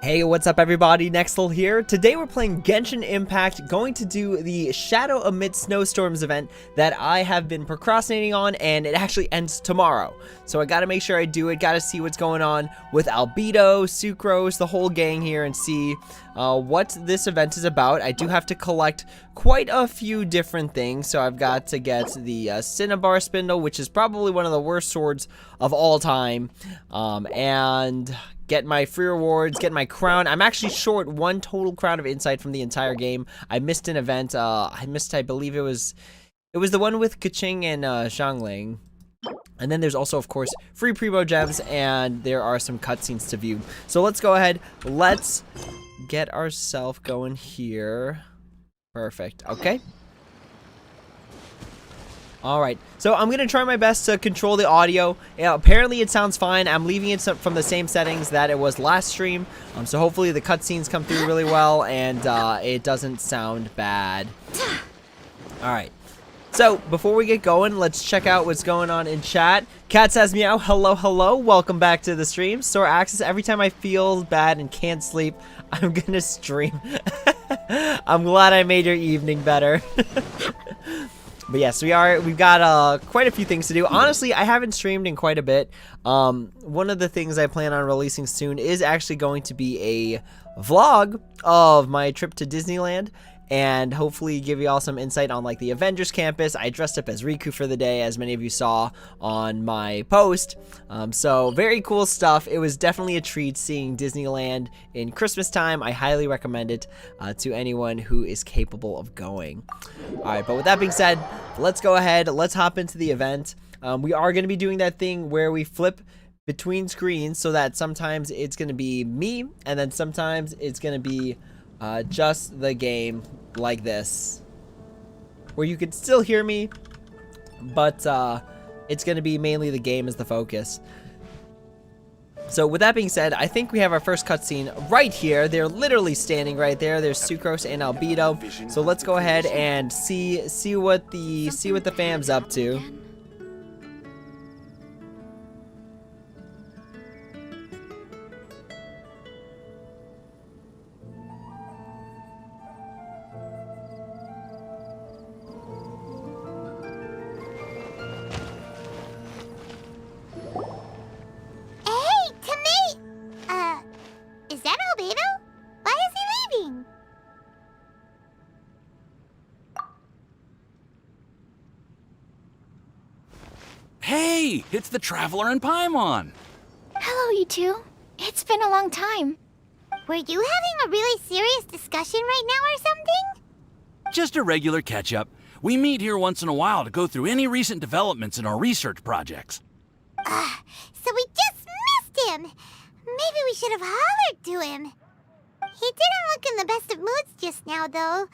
Hey, what's up everybody, Nexel here. Today we're playing Genshin Impact, going to do the Shadow Amidst Snowstorms event that I have been procrastinating on, and it actually ends tomorrow. So I gotta make sure I do it, gotta see what's going on with Albedo, Sucrose, the whole gang here, and see what this event is about. I do have to collect quite a few different things, so I've got to get the Cinnabar Spindle, which is probably one of the worst swords of all time, and get my free rewards, get my crown. I'm actually short 1 total crown of insight from the entire game. I missed an event. I believe it was the one with Kaching and Xiangling. And then there's also, of course, free Primo gems, and there are some cutscenes to view. So let's go ahead. Let's get ourselves going here. Perfect. Okay. Alright, so I'm going to try my best to control the audio. Apparently it sounds fine. I'm leaving it from the same settings that it was last stream. So hopefully the cutscenes come through really well and it doesn't sound bad. Alright, so before we get going, let's check out what's going on in chat. Cat says meow, hello, hello, welcome back to the stream. Store access, every time I feel bad and can't sleep, I'm going to stream. I'm glad I made your evening better. But yes, we've got quite a few things to do. Honestly, I haven't streamed in quite a bit. One of the things I plan on releasing soon is actually going to be a vlog of my trip to Disneyland, and hopefully give you all some insight on like the Avengers campus. I dressed up as Riku for the day, as many of you saw on my post. So very cool stuff. It was definitely a treat seeing Disneyland in Christmas time. I highly recommend it to anyone who is capable of going. All right, but with that being said, let's go ahead. Let's hop into the event. We are going to be doing that thing where we flip between screens, so that sometimes it's going to be me, and then sometimes it's going to be just the game like this, where you can still hear me, but it's going to be mainly the game as the focus. So with that being said, I think we have our first cutscene right here. They're literally standing right there. There's Sucrose and Albedo. So let's go ahead and see what the fam's up to. Is that Albedo? Why is he leaving? Hey, it's the Traveler and Paimon. Hello, you two. It's been a long time. Were you having a really serious discussion right now or something? Just a regular catch-up. We meet here once in a while to go through any recent developments in our research projects. So we just missed him. Maybe we should have hollered to him. He didn't look in the best of moods just now, though.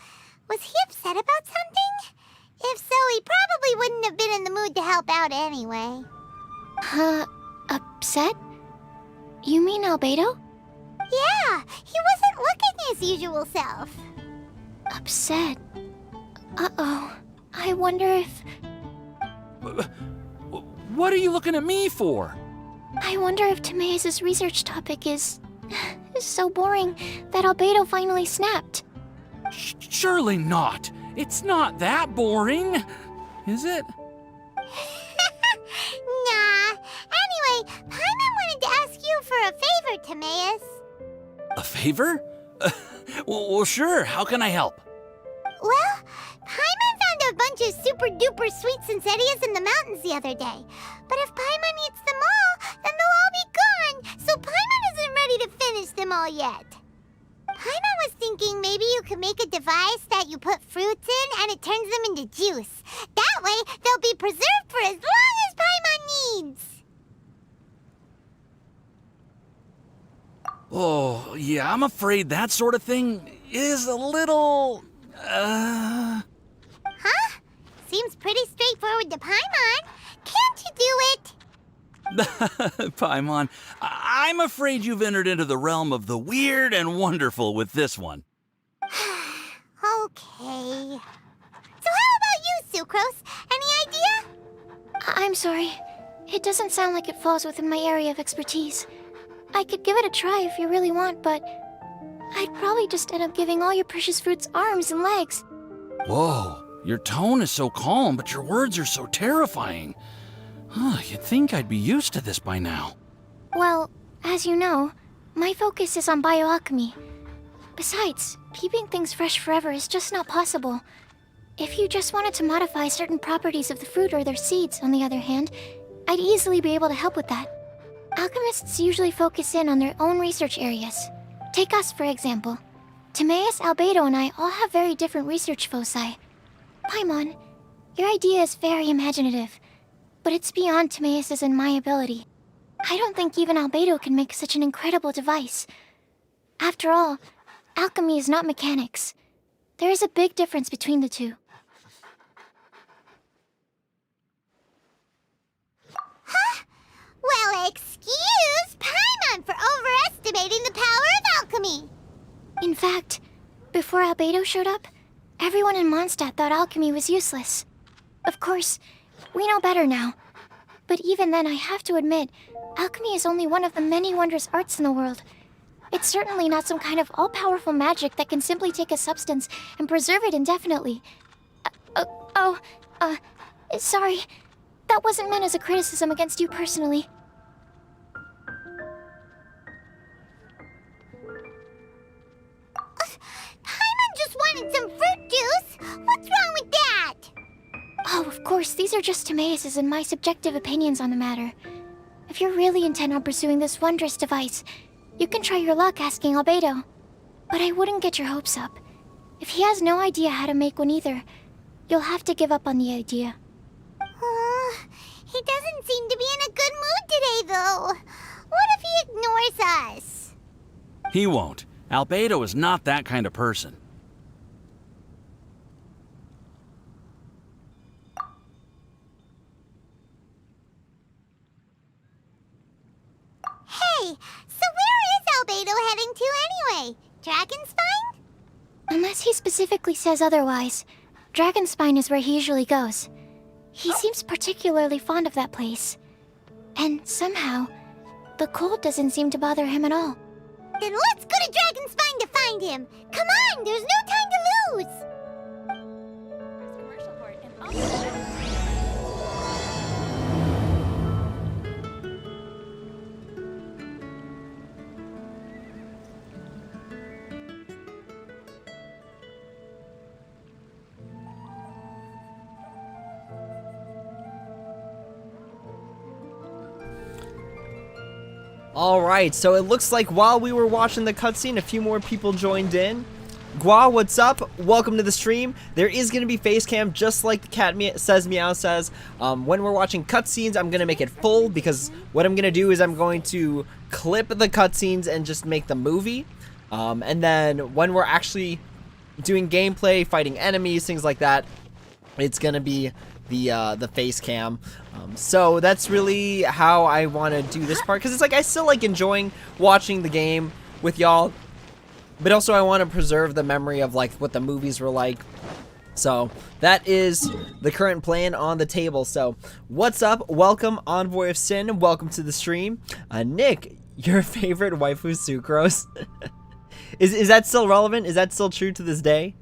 Was he upset about something? If so, he probably wouldn't have been in the mood to help out anyway. Upset? You mean Albedo? Yeah, he wasn't looking his usual self. Upset? Uh-oh. I wonder if... What are you looking at me for? I wonder if Timaeus' research topic is so boring that Albedo finally snapped. Surely not. It's not that boring, is it? Nah. Anyway, Paimon wanted to ask you for a favor, Timaeus. A favor? Well, sure. How can I help? Well, Paimon found a bunch of super-duper sweet Sensetias in the mountains the other day. But if Paimon eats them all, then they'll all be gone, so Paimon isn't ready to finish them all yet. Paimon was thinking maybe you could make a device that you put fruits in and it turns them into juice. That way, they'll be preserved for as long as Paimon needs. Oh, yeah, I'm afraid that sort of thing is a little... Huh? Seems pretty straightforward to Paimon. Can't you do it? Paimon, I'm afraid you've entered into the realm of the weird and wonderful with this one. Okay. So how about you, Sucrose? Any idea? I'm sorry. It doesn't sound like it falls within my area of expertise. I could give it a try if you really want, but I'd probably just end up giving all your precious fruits arms and legs. Whoa, your tone is so calm, but your words are so terrifying. You'd think I'd be used to this by now. Well, as you know, my focus is on bioalchemy. Besides, keeping things fresh forever is just not possible. If you just wanted to modify certain properties of the fruit or their seeds, on the other hand, I'd easily be able to help with that. Alchemists usually focus in on their own research areas. Take us, for example. Timaeus, Albedo, and I all have very different research foci. Paimon, your idea is very imaginative, but it's beyond Timaeus's and my ability. I don't think even Albedo can make such an incredible device. After all, alchemy is not mechanics. There is a big difference between the two. Huh? Well, excuse Paimon for overestimating the power of alchemy. In fact, before Albedo showed up, everyone in Mondstadt thought alchemy was useless. Of course, we know better now. But even then, I have to admit, alchemy is only one of the many wondrous arts in the world. It's certainly not some kind of all-powerful magic that can simply take a substance and preserve it indefinitely. Sorry. That wasn't meant as a criticism against you personally. Paimon just wanted some fruit juice. What's wrong with that? Oh, of course, these are just Timaeus's and my subjective opinions on the matter. If you're really intent on pursuing this wondrous device, you can try your luck asking Albedo. But I wouldn't get your hopes up. If he has no idea how to make one either, you'll have to give up on the idea. He doesn't seem to be in a good mood today, though. What if he ignores us? He won't. Albedo is not that kind of person. Hey, so where is Albedo heading to anyway? Dragonspine? Unless he specifically says otherwise, Dragonspine is where he usually goes. He seems particularly fond of that place. And somehow, the cold doesn't seem to bother him at all. Then let's go to Dragonspine to find him. Come on, there's no time to lose. Alright, so it looks like while we were watching the cutscene, a few more people joined in. Gua, what's up? Welcome to the stream. There is going to be face cam, just like the cat says meow says. When we're watching cutscenes, I'm going to make it full, because what I'm going to do is I'm going to clip the cutscenes and just make the movie. And then when we're actually doing gameplay, fighting enemies, things like that, it's going to be the face cam. So that's really how I want to do this part, because it's like I still like enjoying watching the game with y'all, but also I want to preserve the memory of like what the movies were like. So that is the current plan on the table. So what's up? Welcome, Envoy of Sin. Welcome to the stream. Nick, your favorite waifu Sucrose. Is that still relevant? Is that still true to this day?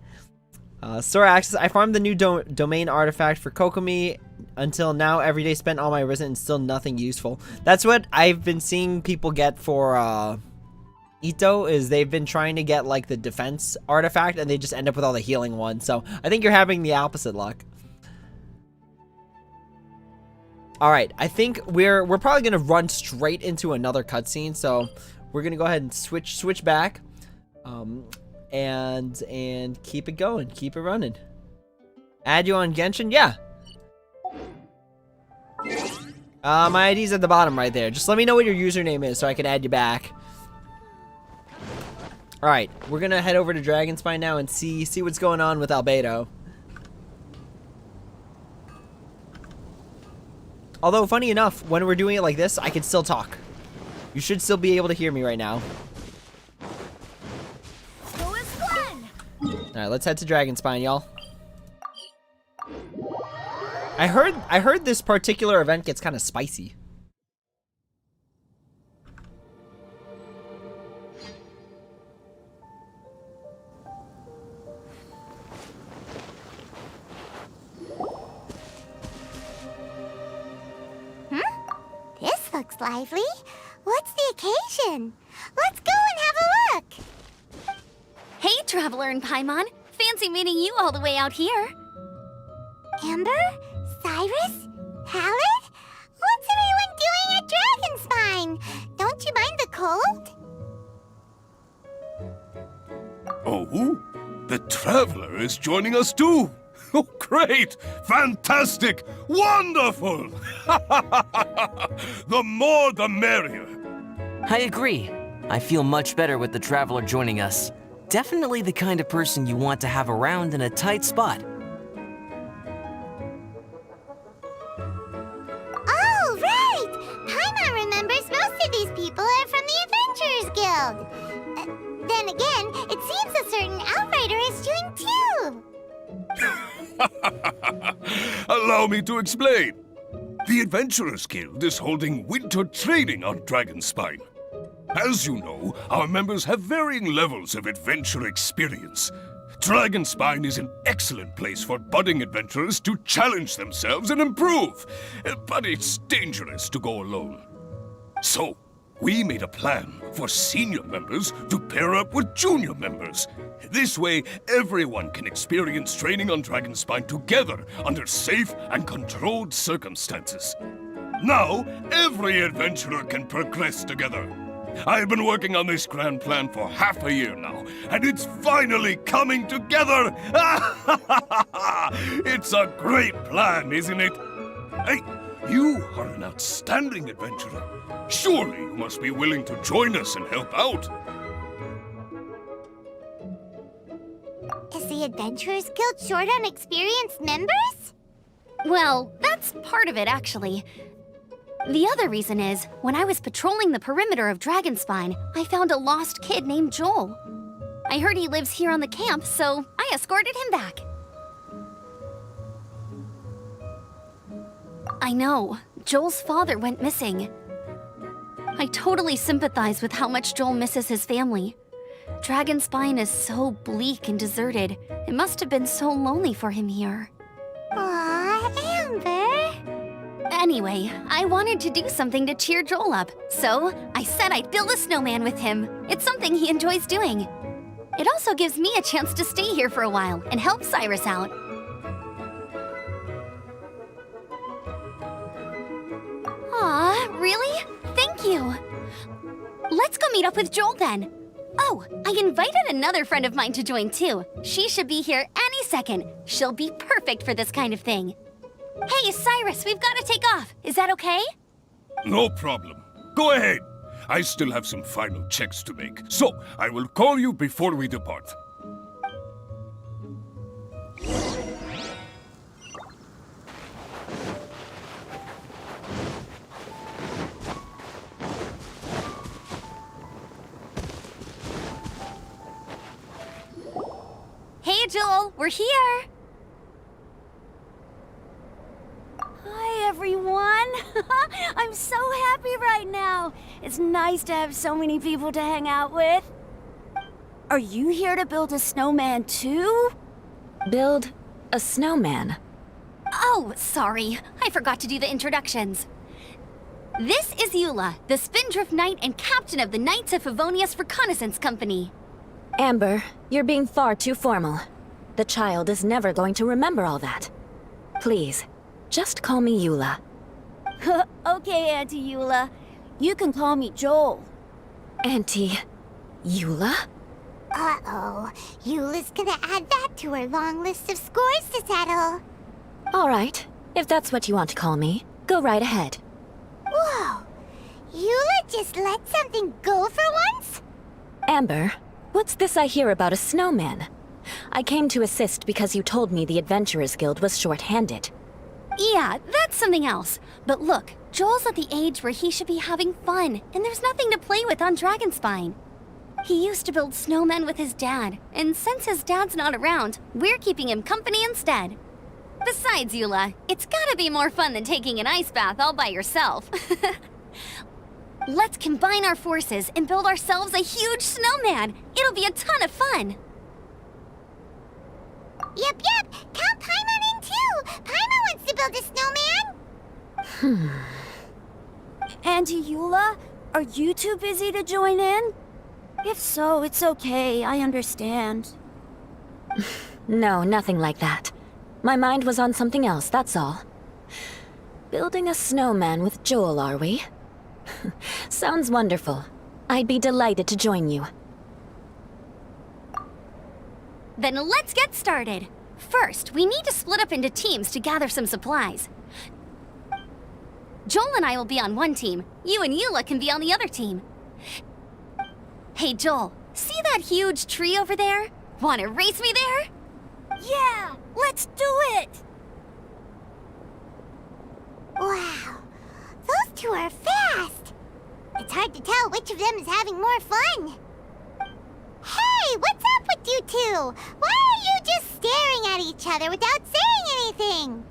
Store access. I farmed the new domain artifact for Kokomi until now. Every day spent all my arisen and still nothing useful. That's what I've been seeing people get for Ito, is they've been trying to get like the defense artifact and they just end up with all the healing ones. So I think you're having the opposite luck. Alright, I think we're probably gonna run straight into another cutscene, so we're gonna go ahead and switch back. And keep it going, keep it running. Add you on Genshin? Yeah. My ID's at the bottom right there. Just let me know what your username is so I can add you back. Alright, we're gonna head over to Dragonspine now and see what's going on with Albedo. Although, funny enough, when we're doing it like this, I can still talk. You should still be able to hear me right now. Alright, let's head to Dragonspine, y'all. I heard this particular event gets kind of spicy. looks lively. What's the occasion? Let's go and have a look. Hey, Traveler and Paimon. Fancy meeting you all the way out here. Amber? Cyrus? Halid? What's everyone doing at Dragonspine? Don't you mind the cold? Oh, the Traveler is joining us too. Oh, great! Fantastic! Wonderful! The more the merrier. I agree. I feel much better with the Traveler joining us. Definitely the kind of person you want to have around in a tight spot. Oh, right! Paimon remembers most of these people are from the Adventurers Guild. Then again, it seems a certain Outrider is doing too. Allow me to explain. The Adventurers Guild is holding winter training on Dragonspine. As you know, our members have varying levels of adventure experience. Dragonspine is an excellent place for budding adventurers to challenge themselves and improve, but it's dangerous to go alone. So, we made a plan for senior members to pair up with junior members. This way, everyone can experience training on Dragonspine together under safe and controlled circumstances. Now, every adventurer can progress together. I've been working on this grand plan for half a year now, and it's finally coming together! It's a great plan, isn't it? Hey, you are an outstanding adventurer. Surely you must be willing to join us and help out. Is the Adventurers Guild short on experienced members? Well, that's part of it, actually. The other reason is, when I was patrolling the perimeter of Dragonspine, I found a lost kid named Joel. I heard he lives here on the camp, so I escorted him back. I know, Joel's father went missing. I totally sympathize with how much Joel misses his family. Dragonspine is so bleak and deserted. It must have been so lonely for him here. Aw, Amber. Anyway, I wanted to do something to cheer Joel up, so I said I'd build a snowman with him. It's something he enjoys doing. It also gives me a chance to stay here for a while and help Cyrus out. Aw, really? Thank you. Let's go meet up with Joel then. Oh, I invited another friend of mine to join too. She should be here any second. She'll be perfect for this kind of thing. Hey, Cyrus, we've got to take off. Is that okay? No problem. Go ahead. I still have some final checks to make, so I will call you before we depart. Hey, Joel, we're here. Hi, everyone. I'm so happy right now. It's nice to have so many people to hang out with. Are you here to build a snowman too? Build a snowman? Oh, sorry. I forgot to do the introductions. This is Eula, the Spindrift Knight and captain of the Knights of Favonius Reconnaissance Company. Amber, you're being far too formal. The child is never going to remember all that. Please, just call me Eula. Okay, Auntie Eula. You can call me Joel. Auntie Eula? Uh-oh. Eula's gonna add that to her long list of scores to settle. All right, if that's what you want to call me, go right ahead. Whoa. Eula just let something go for once? Amber, what's this I hear about a snowman? I came to assist because you told me the Adventurers Guild was short-handed. Yeah, that's something else. But look, Joel's at the age where he should be having fun, and there's nothing to play with on Dragonspine. He used to build snowmen with his dad, and since his dad's not around, we're keeping him company instead. Besides, Eula, it's gotta be more fun than taking an ice bath all by yourself. Let's combine our forces and build ourselves a huge snowman. It'll be a ton of fun. Yep. Count Paimon in too. Paimon wants to build a snowman. Auntie Eula, are you too busy to join in? If so, it's okay, I understand. No, nothing like that. My mind was on something else, that's all. Building a snowman with Joel, are we? Sounds wonderful. I'd be delighted to join you. Then let's get started. First, we need to split up into teams to gather some supplies. Joel and I will be on one team. You and Eula can be on the other team. Hey, Joel, see that huge tree over there? Wanna race me there? Yeah, let's do it! Wow, those two are fast. It's hard to tell which of them is having more fun. Hey, what's up with you two? Why are you just staring at each other without saying anything?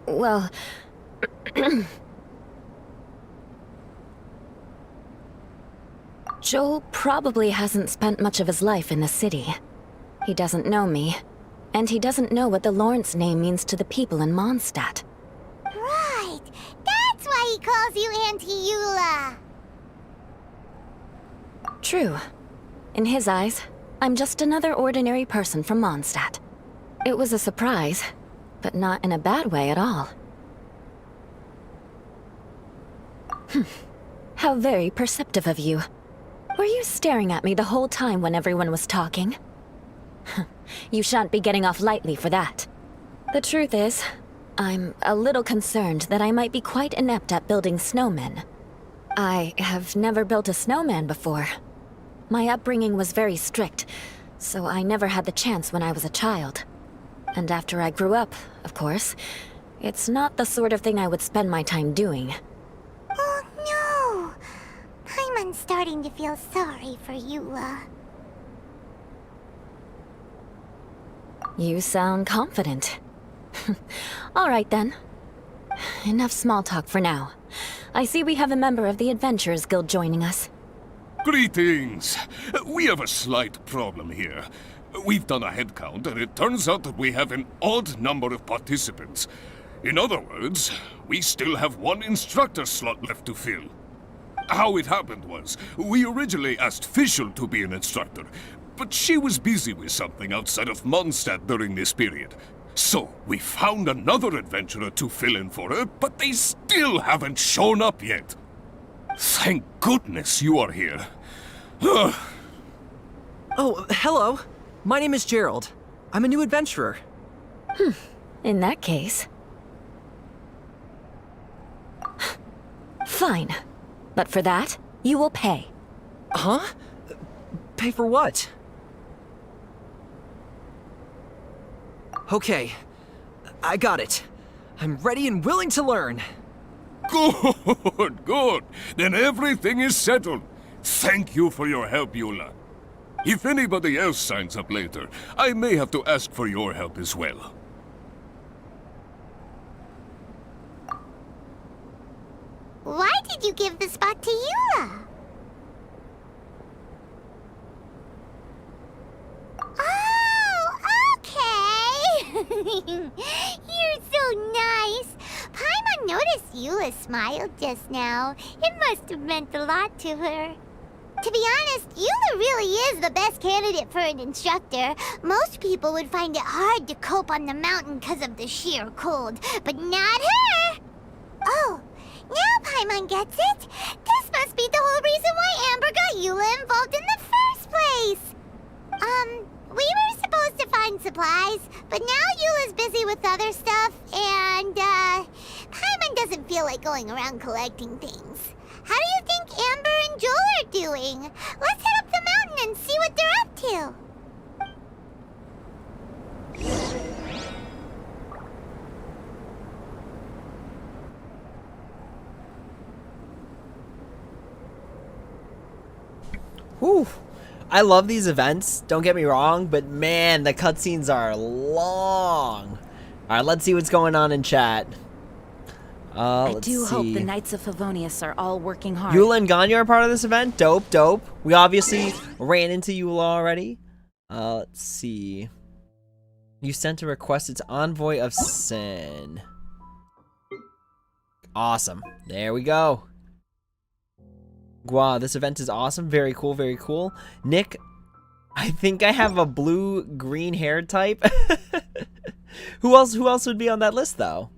Well... Joel probably hasn't spent much of his life in the city. He doesn't know me, and he doesn't know what the Lawrence name means to the people in Mondstadt. Right, that's why he calls you Auntie Eula. True. In his eyes, I'm just another ordinary person from Mondstadt. It was a surprise, but not in a bad way at all. How very perceptive of you. Were you staring at me the whole time when everyone was talking? You shan't be getting off lightly for that. The truth is, I'm a little concerned that I might be quite inept at building snowmen. I have never built a snowman before. My upbringing was very strict, so I never had the chance when I was a child. And after I grew up, of course, it's not the sort of thing I would spend my time doing. Oh no! Paimon's starting to feel sorry for Eula. You sound confident. All right then. Enough small talk for now. I see we have a member of the Adventurers Guild joining us. Greetings. We have a slight problem here. We've done a head count, and it turns out that we have an odd number of participants. In other words, we still have one instructor slot left to fill. How it happened was, we originally asked Fischl to be an instructor, but she was busy with something outside of Mondstadt during this period. So, we found another adventurer to fill in for her, but they still haven't shown up yet. Thank goodness you are here. Oh, hello. My name is Gerald. I'm a new adventurer. In that case... Fine. But for that, you will pay. Huh? Pay for what? Okay. I got it. I'm ready and willing to learn. Good, good. Then everything is settled. Thank you for your help, Eula. If anybody else signs up later, I may have to ask for your help as well. Why did you give the spot to Eula? Oh, okay. You're so nice. Paimon noticed Eula smiled just now. It must have meant a lot to her. To be honest, Eula really is the best candidate for an instructor. Most people would find it hard to cope on the mountain because of the sheer cold, but not her! Oh, now Paimon gets it. This must be the whole reason why Amber got Eula involved in the first place. We were supposed to find supplies, but now Eula's busy with other stuff, and, Paimon doesn't feel like going around collecting things. How do you think Amber and Joel are doing? Let's head up the mountain and see what they're up to. Whew. I love these events, don't get me wrong, but man, the cutscenes are long. Alright, let's see what's going on in chat. I Let's do hope see. the Knights of Favonius are all working hard. Eula and Ganya are part of this event. Dope, dope. We obviously ran into Eula already. Let's see. You sent a request. It's Envoy of Sin. Awesome. There we go. Wow, this event is awesome. Very cool, very cool. Nick, I think I have a blue-green hair type. Who else would be on that list, though?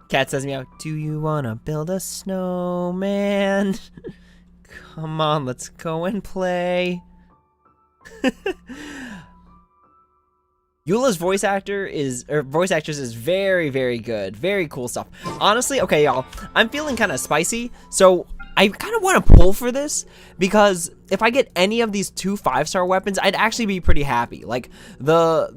Cat says meow. Do you wanna build a snowman? Come on, let's go and play. Eula's voice actress is very, very good. Very cool stuff. Honestly, okay, y'all, I'm feeling kind of spicy, so I kind of want to pull for this because if I get any of these 2 5-star weapons, I'd actually be pretty happy. Like the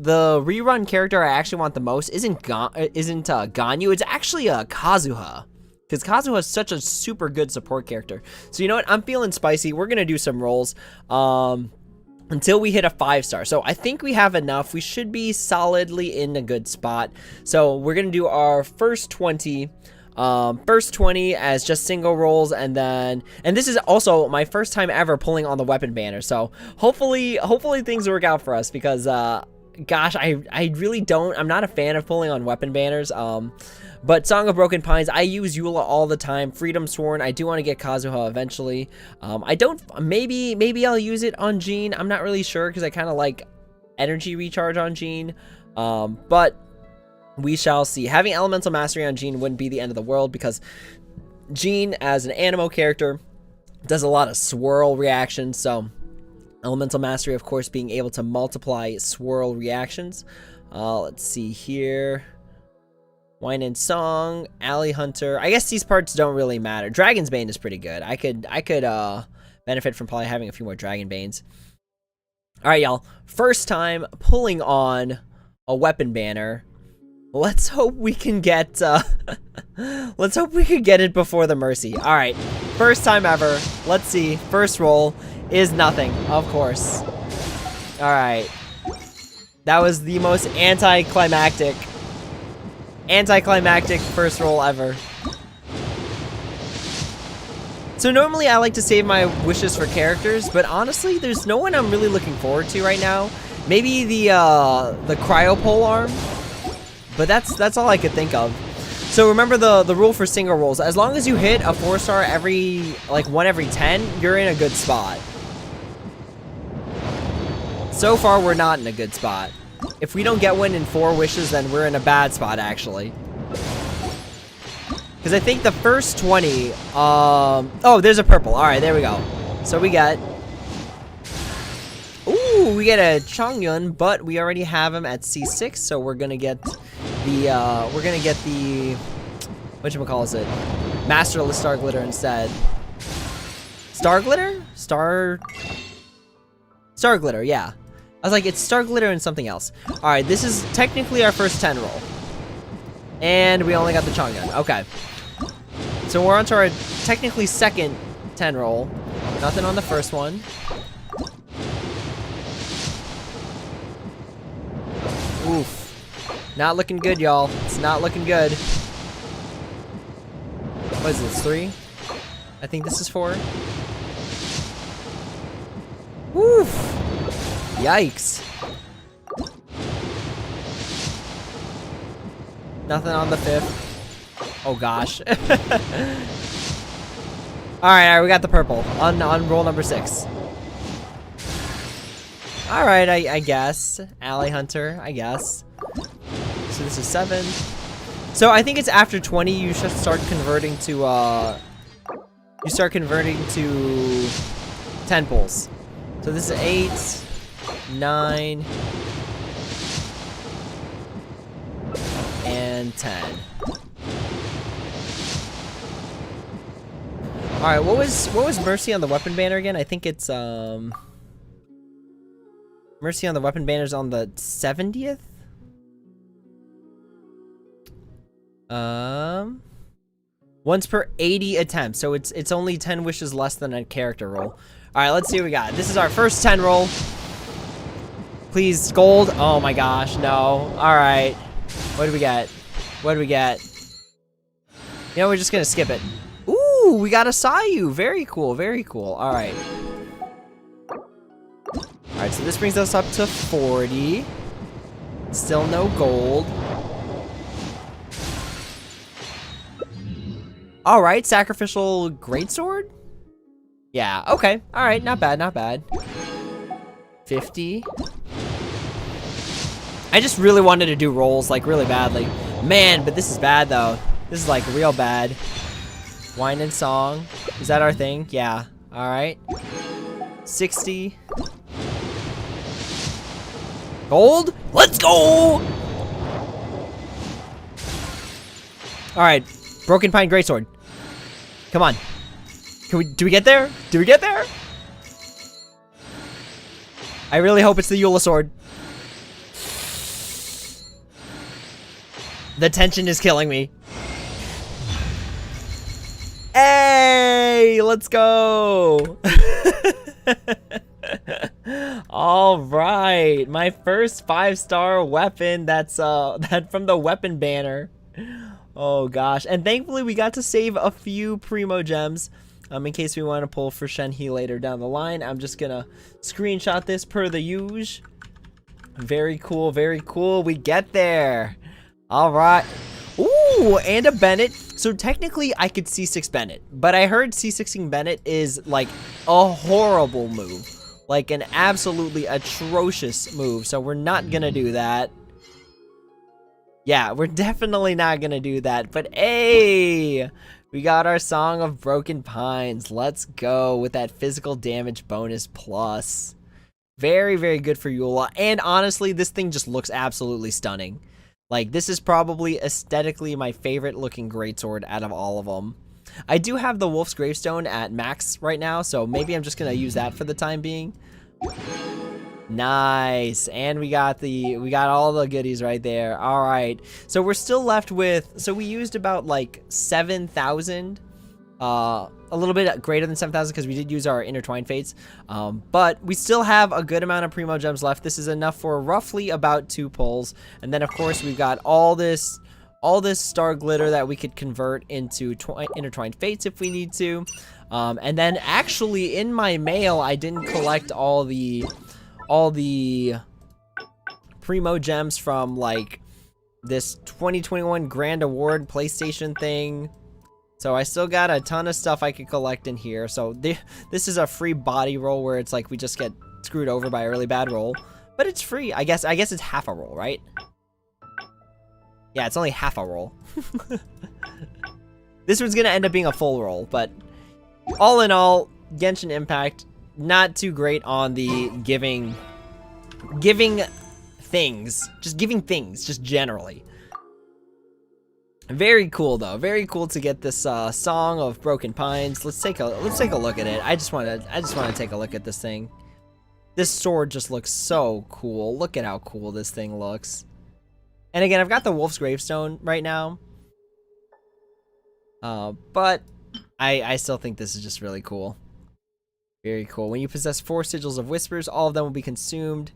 rerun character I actually want the most isn't Ganyu. It's actually Kazuha. Because Kazuha is such a super good support character. So you know what? I'm feeling spicy. We're gonna do some rolls. Until we hit a 5-star. So I think we have enough. We should be solidly in a good spot. So we're gonna do our first 20 as just single rolls, and this is also my first time ever pulling on the weapon banner. So hopefully things work out for us because gosh, I really don't. I'm not a fan of pulling on weapon banners. But Song of Broken Pines, I use Eula all the time. Freedom Sworn, I do want to get Kazuha eventually. I don't, maybe I'll use it on Jean. I'm not really sure because I kind of like energy recharge on Jean. But we shall see. Having Elemental Mastery on Jean wouldn't be the end of the world because Jean, as an Anemo character, does a lot of swirl reactions. So Elemental Mastery, of course, being able to multiply swirl reactions. Let's see here. Wine and Song, Alley Hunter. I guess these parts don't really matter. Dragon's Bane is pretty good. I could benefit from probably having a few more Dragon Banes. All right, y'all. First time pulling on a weapon banner. Let's hope we can get. Let's hope we could get it before the Mercy. All right, first time ever. Let's see. First roll is nothing, of course. All right. That was the most anticlimactic first roll ever. So normally I like to save my wishes for characters, but honestly, there's no one I'm really looking forward to right now. Maybe the cryo pole arm, but that's all I could think of. So remember the rule for single rolls: as long as you hit a 4-star one every 10, you're in a good spot. So far, we're not in a good spot. If we don't get one in 4 wishes, then we're in a bad spot, actually. Because I think the first 20, oh, there's a purple. All right, there we go. So we got, ooh, we get a Chongyun, but we already have him at C6, so we're gonna get the, whatchamacallit, Master of the Star Glitter instead. Star Glitter? Star Glitter, yeah. I was like, it's Star Glitter and something else. Alright, this is technically our first 10 roll. And we only got the Chongyun. Okay. So we're on to our technically second 10 roll. Nothing on the first one. Oof. Not looking good, y'all. It's not looking good. What is this, 3? I think this is 4. Woof. Yikes. Nothing on the 5th. Oh gosh. Alright, we got the purple on roll number 6. Alright, I guess. Alley Hunter, I guess. So this is 7. So I think it's after 20 you should start converting to 10 pulls. So this is 8. 9 and 10. All right, what was Mercy on the weapon banner again? I think it's Mercy on the weapon banner's on the 70th. Once per 80 attempts, so it's only 10 wishes less than a character roll. All right, let's see what we got. This is our first 10 roll. Please, gold. Oh my gosh, no. All right. What do we get? What do we get? You know, we're just gonna skip it. Ooh, we got a Sayu. Very cool, very cool. All right. All right, Alright, so this brings us up to 40. Still no gold. Alright, sacrificial greatsword? Yeah, okay. Alright, not bad, not bad. 50. I just really wanted to do rolls, like, really badly. Man, but this is bad, though. This is, like, real bad. Wine and song. Is that our thing? Yeah. Alright. 60. Gold? Let's go! Alright. Broken Pine Greatsword. Come on. Do we get there? Do we get there? I really hope it's the Eula sword. The tension is killing me. Hey, let's go. All right, my first 5-star weapon. That's that from the weapon banner. Oh gosh, and thankfully we got to save a few primo gems. In case we want to pull for Shenhe later down the line. I'm just gonna screenshot this per the usual. Very cool, very cool. We get there. All right. Ooh, and a Bennett. So technically I could C6 Bennett, but I heard C6ing Bennett is like a horrible move. Like an absolutely atrocious move. So we're not gonna do that. Yeah, we're definitely not gonna do that. But hey, we got our Song of Broken Pines. Let's go with that physical damage bonus plus. Very, very good for Eula. And honestly, this thing just looks absolutely stunning. Like, this is probably aesthetically my favorite looking greatsword out of all of them. I do have the Wolf's Gravestone at max right now, so maybe I'm just gonna use that for the time being. Nice. And we got all the goodies right there. All right. So we're still left with, so we used about like 7,000, a little bit greater than 7,000 because we did use our intertwined fates. But we still have a good amount of primo gems left. This is enough for roughly about 2 pulls. And then of course we've got all this star glitter that we could convert into intertwined fates if we need to. And then actually in my mail, I didn't collect all the primo gems from like this 2021 Grand Award PlayStation thing. So I still got a ton of stuff I could collect in here. So this is a free body roll where it's like we just get screwed over by a really bad roll, but it's free. I guess it's half a roll, right? Yeah, it's only half a roll. This one's gonna end up being a full roll, but all in all, Genshin Impact, not too great on the giving things, just generally. Very cool though, very cool to get this Song of Broken Pines. Let's take a look at it. I just want to take a look at this thing. This sword just looks so cool. Look at how cool this thing looks. And again, I've got the Wolf's Gravestone right now. But I still think this is just really cool. Very cool. When you possess 4 Sigils of Whispers, all of them will be consumed.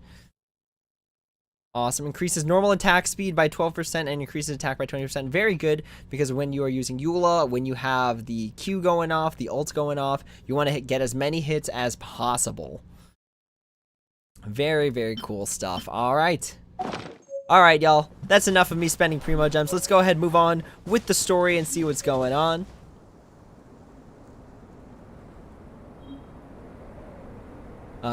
Awesome. Increases normal attack speed by 12% and increases attack by 20%. Very good, because when you are using Eula, when you have the Q going off, the ults going off, you want to get as many hits as possible. Very, very cool stuff. All right. All right, y'all. That's enough of me spending primo gems. Let's go ahead and move on with the story and see what's going on.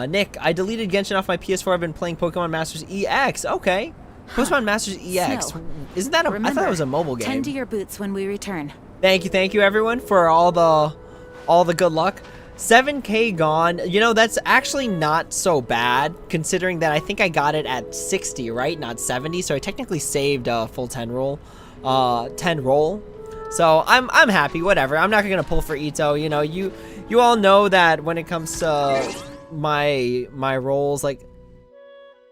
Nick, I deleted Genshin off my PS4. I've been playing Pokemon Masters EX. Okay. Pokemon Masters EX. Snow. Isn't that Remember, I thought it was a mobile game. Tend to your boots when we return. Thank you everyone for all the good luck. 7K gone. You know, that's actually not so bad considering that I think I got it at 60, right? Not 70. So I technically saved a full 10 roll. So I'm happy, whatever. I'm not going to pull for Ito. You know, you all know that when it comes to my roles, like,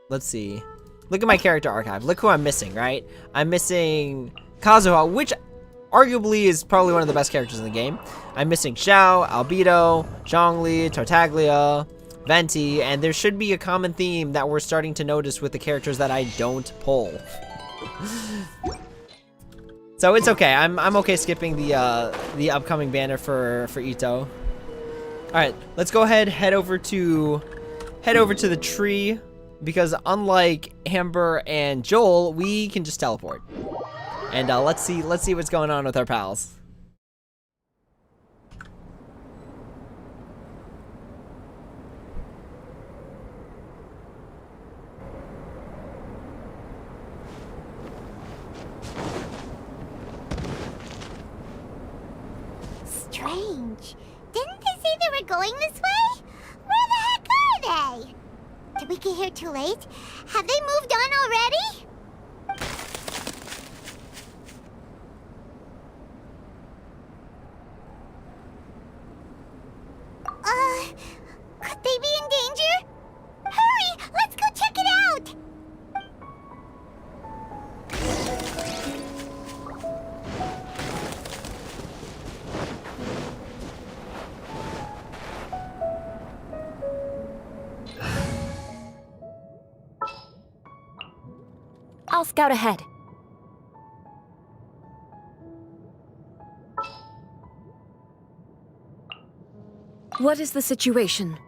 let's see, look at my character archive, look who I'm missing, right? I'm missing Kazuha, which arguably is probably one of the best characters in the game. I'm missing Xiao, Albedo, Zhongli, Tartaglia, Venti, and there should be a common theme that we're starting to notice with the characters that I don't pull. So it's okay. I'm okay skipping the upcoming banner for Ito. All right, let's go ahead, head over to head over to the tree because unlike Amber and Joel, we can just teleport. And let's see what's going on with our pals. Strange. Didn't they say they were going this way? Where the heck are they? Did we get here too late? Have they moved on already? Could they be in danger? Hurry! Let's go check it out! I'll scout ahead. What is the situation?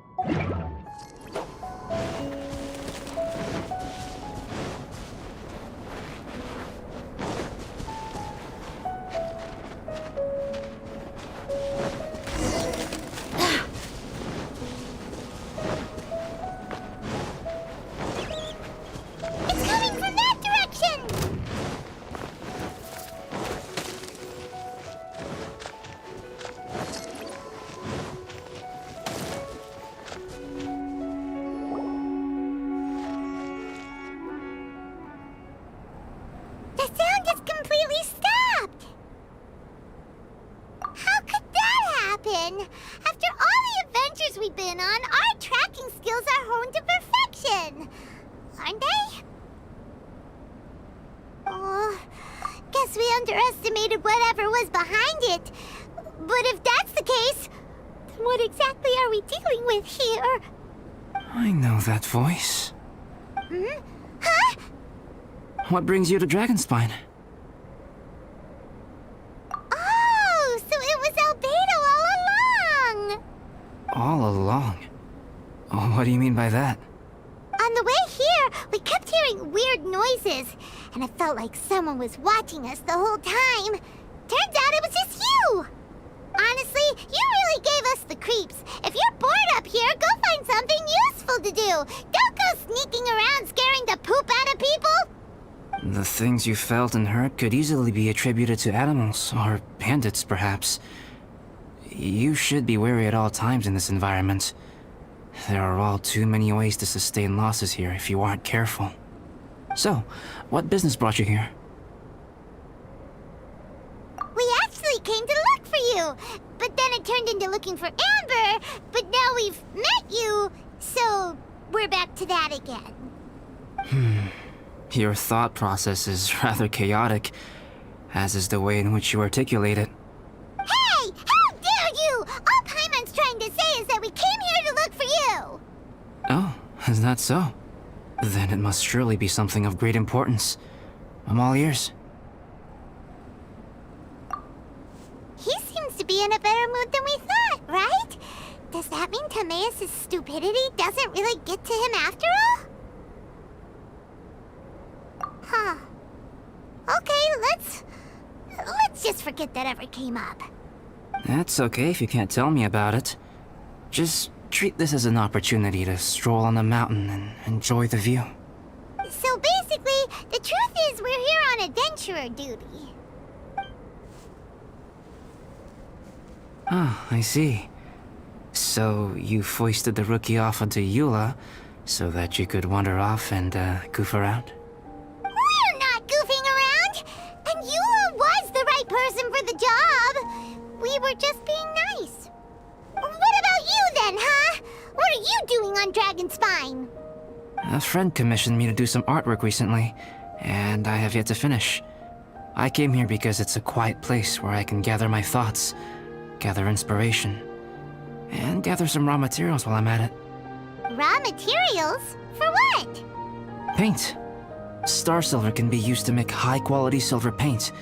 It's coming from that direction! The sound just completely stopped! How could that happen? After all the adventures we've been on, our tracking skills are honed to perfection! Aren't they? Oh, guess we underestimated whatever was behind it. But if that's the case, then what exactly are we dealing with here? I know that voice. Hmm? Huh? What brings you to Dragonspine? Oh, so it was Albedo all along! All along? Oh, what do you mean by that? On the way here, we kept hearing weird noises, and it felt like someone was watching us the whole time. Turns out it was just you! Honestly, you really gave us the creeps. If you're bored up here, go find something useful to do. Don't go sneaking around scaring the poop out of people. The things you felt and heard could easily be attributed to animals, or bandits, perhaps. You should be wary at all times in this environment. There are all too many ways to sustain losses here if you aren't careful. So, what business brought you here? We actually came to look for you, but then it turned into looking for Amber, but now we've met you, so we're back to that again. Your thought process is rather chaotic, as is the way in which you articulate it. Hey! How dare you! All Paimon's trying to say is that we came here to look for you! Oh, is that so? Then it must surely be something of great importance. I'm all ears. He seems to be in a better mood than we thought, right? Does that mean Timaeus' stupidity doesn't really get to him after all? Huh. Okay, let's just forget that ever came up. That's okay if you can't tell me about it. Just treat this as an opportunity to stroll on the mountain and enjoy the view. So basically, the truth is we're here on adventurer duty. Ah, I see. So you foisted the rookie off onto Eula so that you could wander off and goof around? We're not goofing around! And Eula was the right person for the job! We were just being nice. What about you then, huh? What are you doing on Dragonspine? A friend commissioned me to do some artwork recently, and I have yet to finish. I came here because it's a quiet place where I can gather my thoughts, gather inspiration, and gather some raw materials while I'm at it. Raw materials? For what? Paint. Star silver can be used to make high-quality silver paint.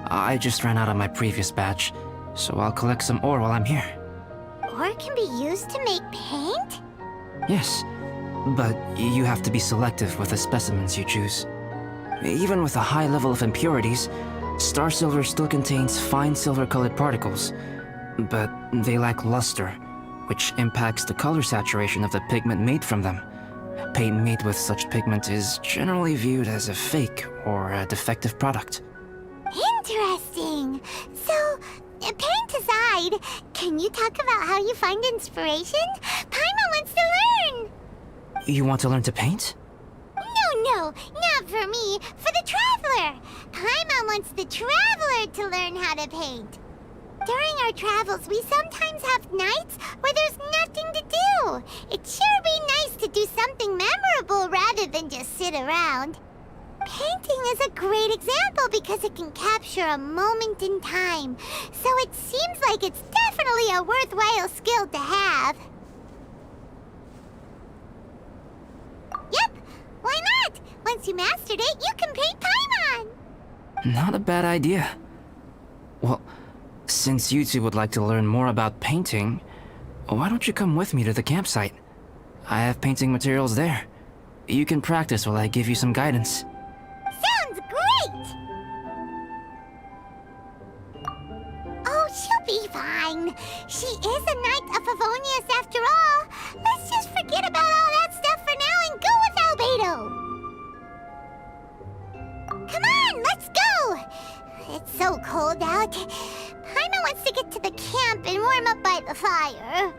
I just ran out of my previous batch, so I'll collect some ore while I'm here. Ore can be used to make paint? Yes, But you have to be selective with the specimens you choose. Even with a high level of impurities, star silver still contains fine silver-colored particles, but they lack luster, which impacts the color saturation of the pigment made from them. Paint made with such pigment is generally viewed as a fake or a defective product. Interesting. So, paint aside, can you talk about how you find inspiration? Paimon wants to learn. You want to learn to paint? No, not for me. For the traveler. Paimon wants the traveler to learn how to paint. During our travels, we sometimes have nights where there's nothing to do. It'd sure be nice to do something memorable rather than just sit around. Painting is a great example because it can capture a moment in time. So it seems like it's definitely a worthwhile skill to have. Yep, why not? Once you mastered it, you can paint Paimon. Not a bad idea. Well, since you two would like to learn more about painting, why don't you come with me to the campsite? I have painting materials there. You can practice while I give you some guidance. Sounds great! Oh, she'll be fine. She is a Knight of Favonius after all. Let's just forget about all that stuff for now and go with Albedo. Come on, let's go! It's so cold out. Paimon wants to get to the camp and warm up by the fire.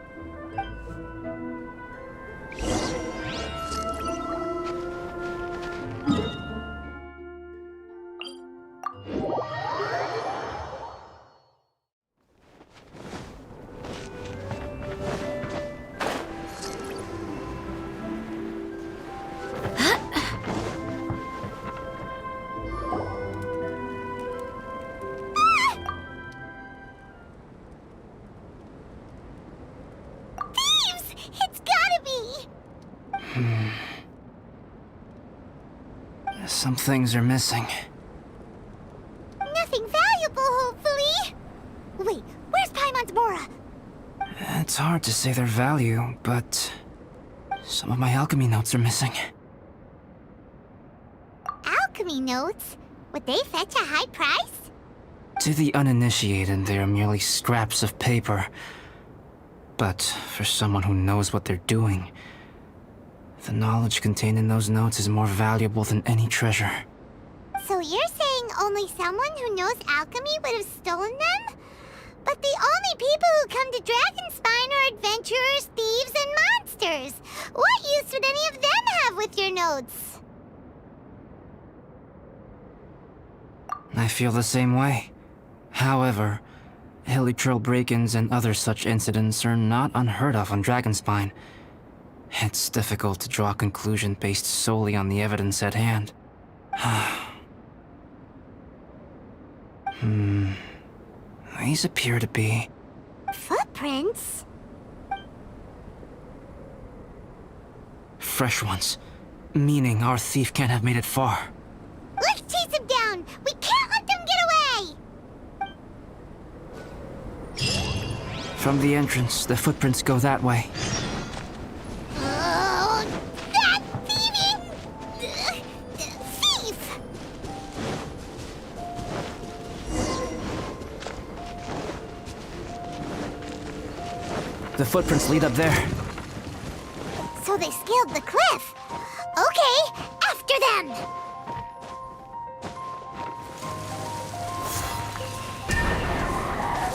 Some things are missing. Nothing valuable, hopefully. Wait, where's Paimon's Mora? It's hard to say their value, but some of my alchemy notes are missing. Alchemy notes? Would they fetch a high price? To the uninitiated, they are merely scraps of paper. But for someone who knows what they're doing, the knowledge contained in those notes is more valuable than any treasure. So you're saying only someone who knows alchemy would have stolen them? But the only people who come to Dragonspine are adventurers, thieves, and monsters. What use would any of them have with your notes? I feel the same way. However, Hilichurl break-ins and other such incidents are not unheard of on Dragonspine. It's difficult to draw a conclusion based solely on the evidence at hand. These appear to be... Footprints? fresh ones. Meaning our thief can't have made it far. Let's chase him down! We can't let them get away! From the entrance, the footprints go that way. Oh, that thieving... thief! The footprints lead up there. So they scaled the cliff. Okay, after them!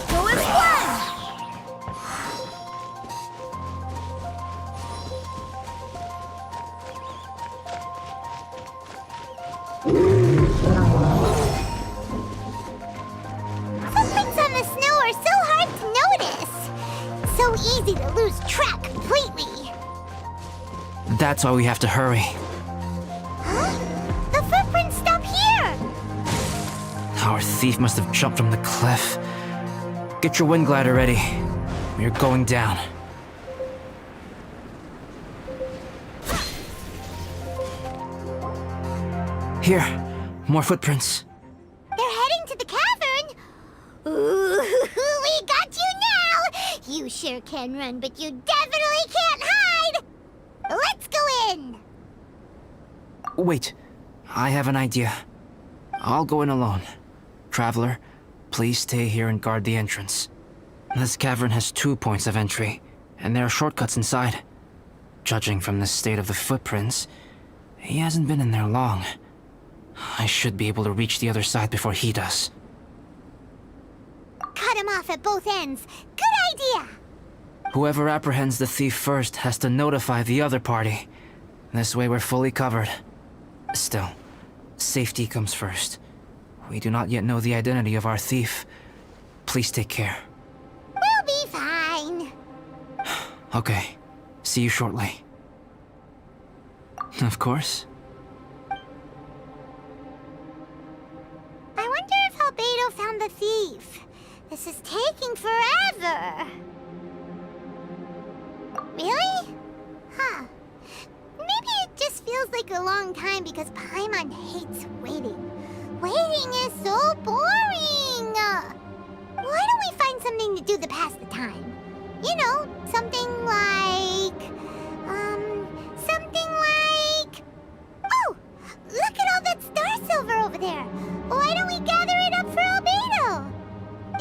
Go as one! Footprints on the snow are so hard to notice. So easy to lose track completely. That's why we have to hurry. Huh? The footprints stop here! Our thief must have jumped from the cliff. Get your wind glider ready. We're going down. Here, more footprints. They're heading to the cavern. Ooh, we got you now! You sure can run, but you definitely can't hide! Let's go in! Wait, I have an idea. I'll go in alone. Traveler, please stay here and guard the entrance. This cavern has 2 points of entry, and there are shortcuts inside. Judging from the state of the footprints, he hasn't been in there long. I should be able to reach the other side before he does. Cut him off at both ends. Good idea! Whoever apprehends the thief first has to notify the other party. This way we're fully covered. Still, safety comes first. We do not yet know the identity of our thief. Please take care. We'll be fine. Okay. See you shortly. Of course. I wonder if Albedo found the thief. This is taking forever. Really? Huh. Maybe it just feels like a long time because Paimon hates waiting. Waiting is so boring! Why don't we find something to do to pass the time? You know, something like... Oh! Look at all that star silver over there! Why don't we gather it up for Albedo?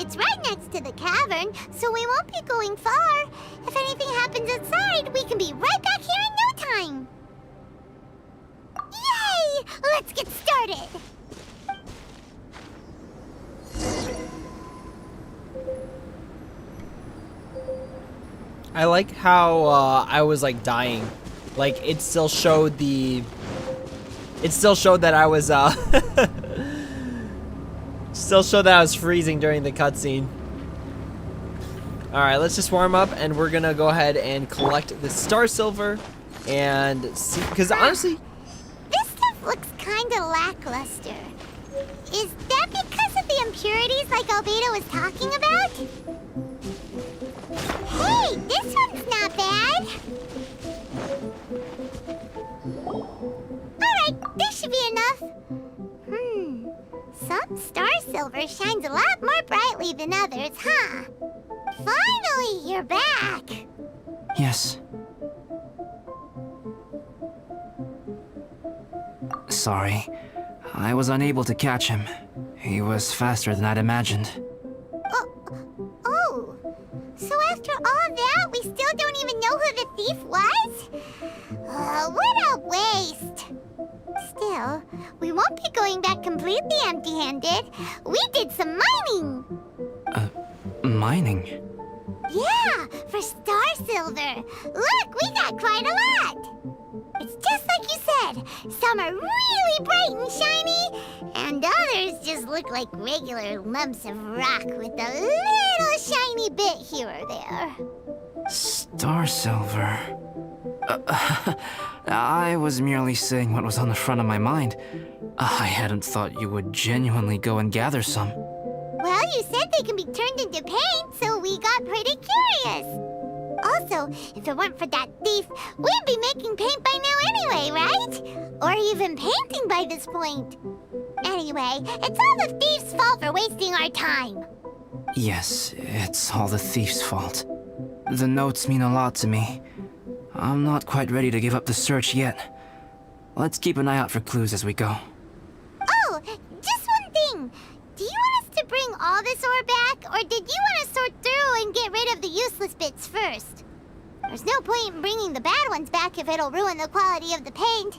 It's right next to the cavern, so we won't be going far. If anything happens outside, we can be right back here in no time. Yay! Let's get started! I like how I was like dying. Like it still showed the... It still showed that I was still showed that I was freezing during the cutscene. Alright, let's just warm up and we're gonna go ahead and collect the star silver and see, because honestly... This stuff looks kinda lackluster. Is that because of the impurities like Albedo was talking about? Hey, this one's not bad. Alright, this should be enough. Some star silver shines a lot more brightly than others, huh? Finally, you're back. Yes. Sorry. I was unable to catch him. He was faster than I'd imagined. Oh. So after all that, we still don't even know who the thief was? What a waste. Still, we won't be going back completely empty-handed. We did some mining. Mining? Yeah, for star silver. Look, we got quite a lot. It's just like you said. Some are really bright and shiny, and others just look like regular lumps of rock with a little shiny bit here or there. Star silver. I was merely saying what was on the front of my mind. I hadn't thought you would genuinely go and gather some. Well, you said they can be turned into paint, so we got pretty curious. Also, if it weren't for that thief, we'd be making paint by now anyway, right? Or even painting by this point. Anyway, it's all the thief's fault for wasting our time. Yes, it's all the thief's fault. The notes mean a lot to me. I'm not quite ready to give up the search yet. Let's keep an eye out for clues as we go. Oh, just one thing. Do you want us to bring all this ore back, or did you want to sort through and get rid of the useless bits first? There's no point in bringing the bad ones back if it'll ruin the quality of the paint.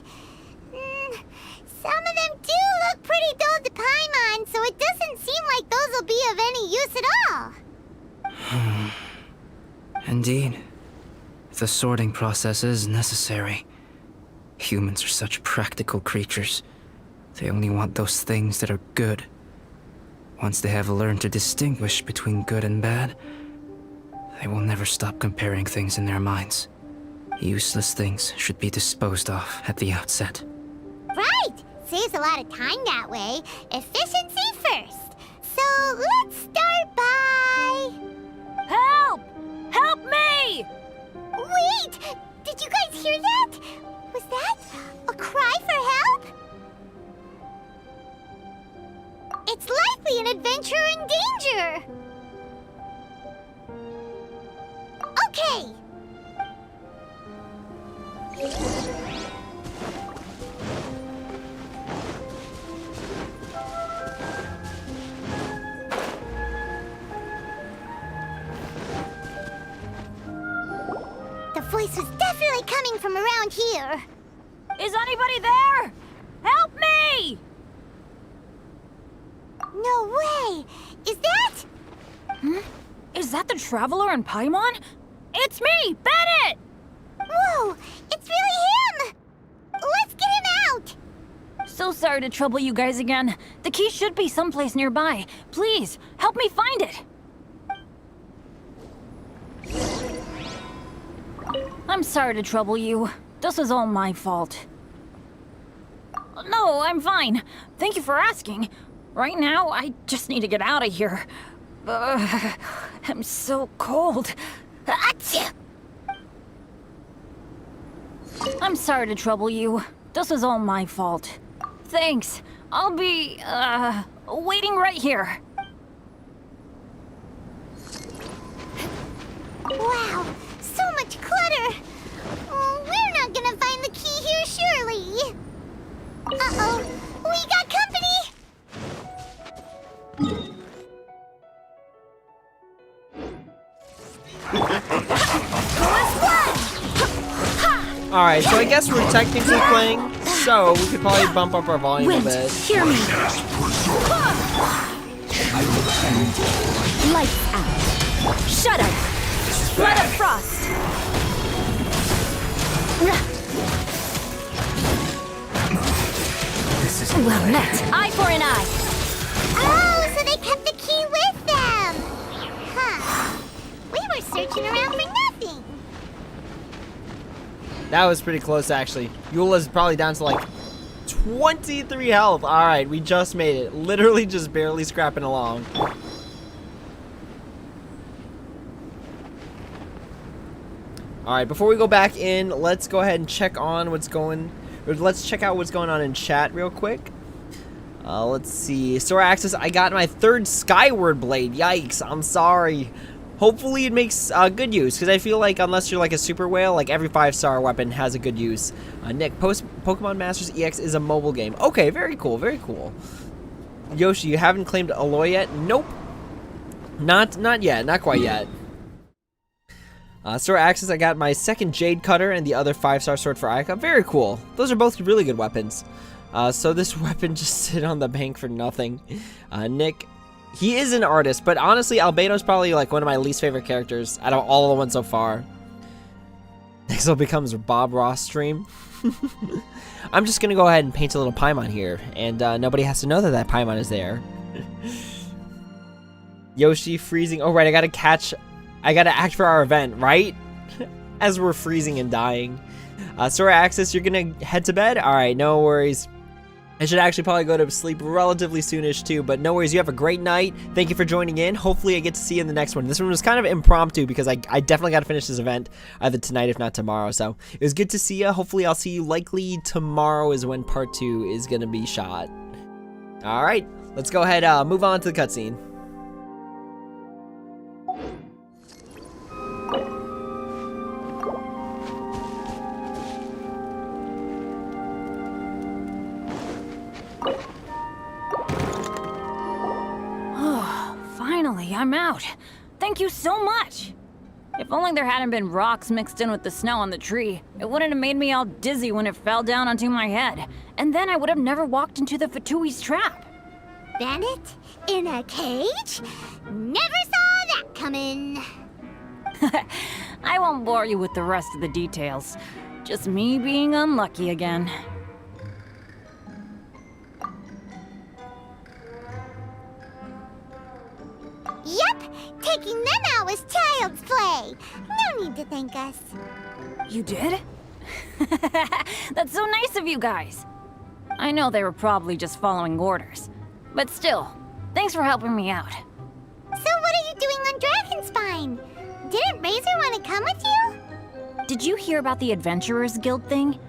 Some of them do look pretty dull to Paimon, so it doesn't seem like those will be of any use at all. Indeed. The sorting process is necessary. Humans are such practical creatures. They only want those things that are good. Once they have learned to distinguish between good and bad, they will never stop comparing things in their minds. Useless things should be disposed of at the outset. Right! Saves a lot of time that way. Efficiency first. So let's start by... Help! Help me! Wait! Did you guys hear that? Was that a cry for help? It's likely an adventurer in danger! Okay! voice was definitely coming from around here. Is anybody there? Help me! No way! Is that? Is that the Traveler and Paimon? It's me, Bennett! Whoa! It's really him! Let's get him out! So sorry to trouble you guys again. The key should be someplace nearby. Please, help me find it. I'm sorry to trouble you. This was all my fault. No, I'm fine. Thank you for asking. Right now, I just need to get out of here. I'm so cold. Achoo! I'm sorry to trouble you. This was all my fault. Thanks. I'll be, waiting right here. Wow, so much clutter! Oh, we're not gonna find the key here, surely! Uh-oh, we got company! Alright, so I guess we're technically playing, so we could probably bump up our volume a bit. Hear me. Lights out. Shut up. Flood of frost. Well met. Eye for an eye. Oh, so they kept the key with them! Huh. We were searching around for nothing. That was pretty close, actually. Eula's probably down to like 23 health. Alright, we just made it. Literally just barely scrapping along. Alright, before we go back in, let's go ahead and check on what's going... Or let's check out what's going on in chat real quick. Let's see. Sora Access, I got my 3rd Skyward Blade. Yikes, I'm sorry. Hopefully it makes good use, because I feel like unless you're like a super whale, like every 5-star weapon has a good use. Nick, Pokemon Masters EX is a mobile game. Okay, very cool, very cool. Yoshi, you haven't claimed Aloy yet? Nope. Not yet, not quite yet. Sora Access, I got my 2nd Jade Cutter and the other 5-star sword for Ayaka. Very cool. Those are both really good weapons. So this weapon just sit on the bank for nothing. Nick, he is an artist, but honestly, Albedo's probably like one of my least favorite characters out of all the ones so far. Next up becomes Bob Ross stream. I'm just gonna go ahead and paint a little Paimon here, and nobody has to know that that Paimon is there. Yoshi freezing. Oh right, I gotta act for our event, right? As we're freezing and dying. Sora Access, you're gonna head to bed? Alright, no worries. I should actually probably go to sleep relatively soonish too, but no worries, you have a great night. Thank you for joining in. Hopefully I get to see you in the next one. This one was kind of impromptu because I definitely got to finish this event either tonight if not tomorrow. So it was good to see you. Hopefully I'll see you likely tomorrow is when part 2 is gonna be shot. Alright, let's go ahead, move on to the cutscene. Finally, I'm out. Thank you so much. If only there hadn't been rocks mixed in with the snow on the tree, it wouldn't have made me all dizzy when it fell down onto my head. And then I would have never walked into the Fatui's trap. Bandit? In a cage? Never saw that coming. I won't bore you with the rest of the details. Just me being unlucky again. Yep, taking them out was child's play. No need to thank us. You did? That's so nice of you guys. I know they were probably just following orders. But still, thanks for helping me out. So what are you doing on Dragonspine? Didn't Razor want to come with you? Did you hear about the Adventurers Guild thing?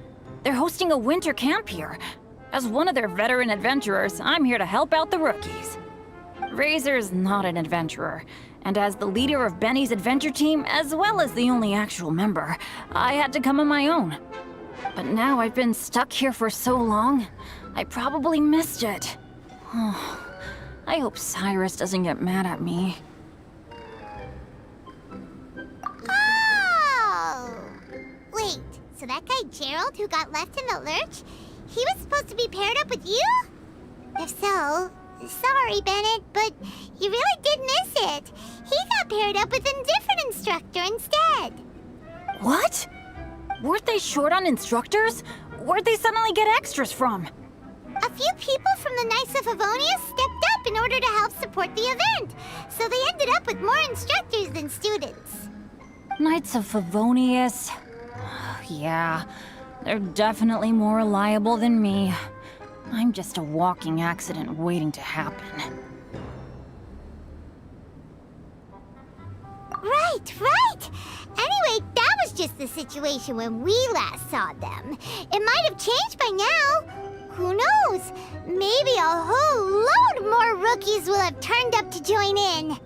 They're hosting a winter camp here. As one of their veteran adventurers, I'm here to help out the rookies. Razor's not an adventurer, and as the leader of Benny's adventure team, as well as the only actual member, I had to come on my own. But now I've been stuck here for so long, I probably missed it. I hope Cyrus doesn't get mad at me. Oh! So that guy Gerald who got left in the lurch, he was supposed to be paired up with you? If so, sorry, Bennett, but you really did miss it. He got paired up with a different instructor instead. What? Weren't they short on instructors? Where'd they suddenly get extras from? A few people from the Knights of Avonia stepped up in order to help support the event, so they ended up with more instructors than students. Knights of Favonius. Yeah, they're definitely more reliable than me. I'm just a walking accident waiting to happen. Right. Anyway, that was just the situation when we last saw them. It might have changed by now. Who knows? Maybe a whole load more rookies will have turned up to join in.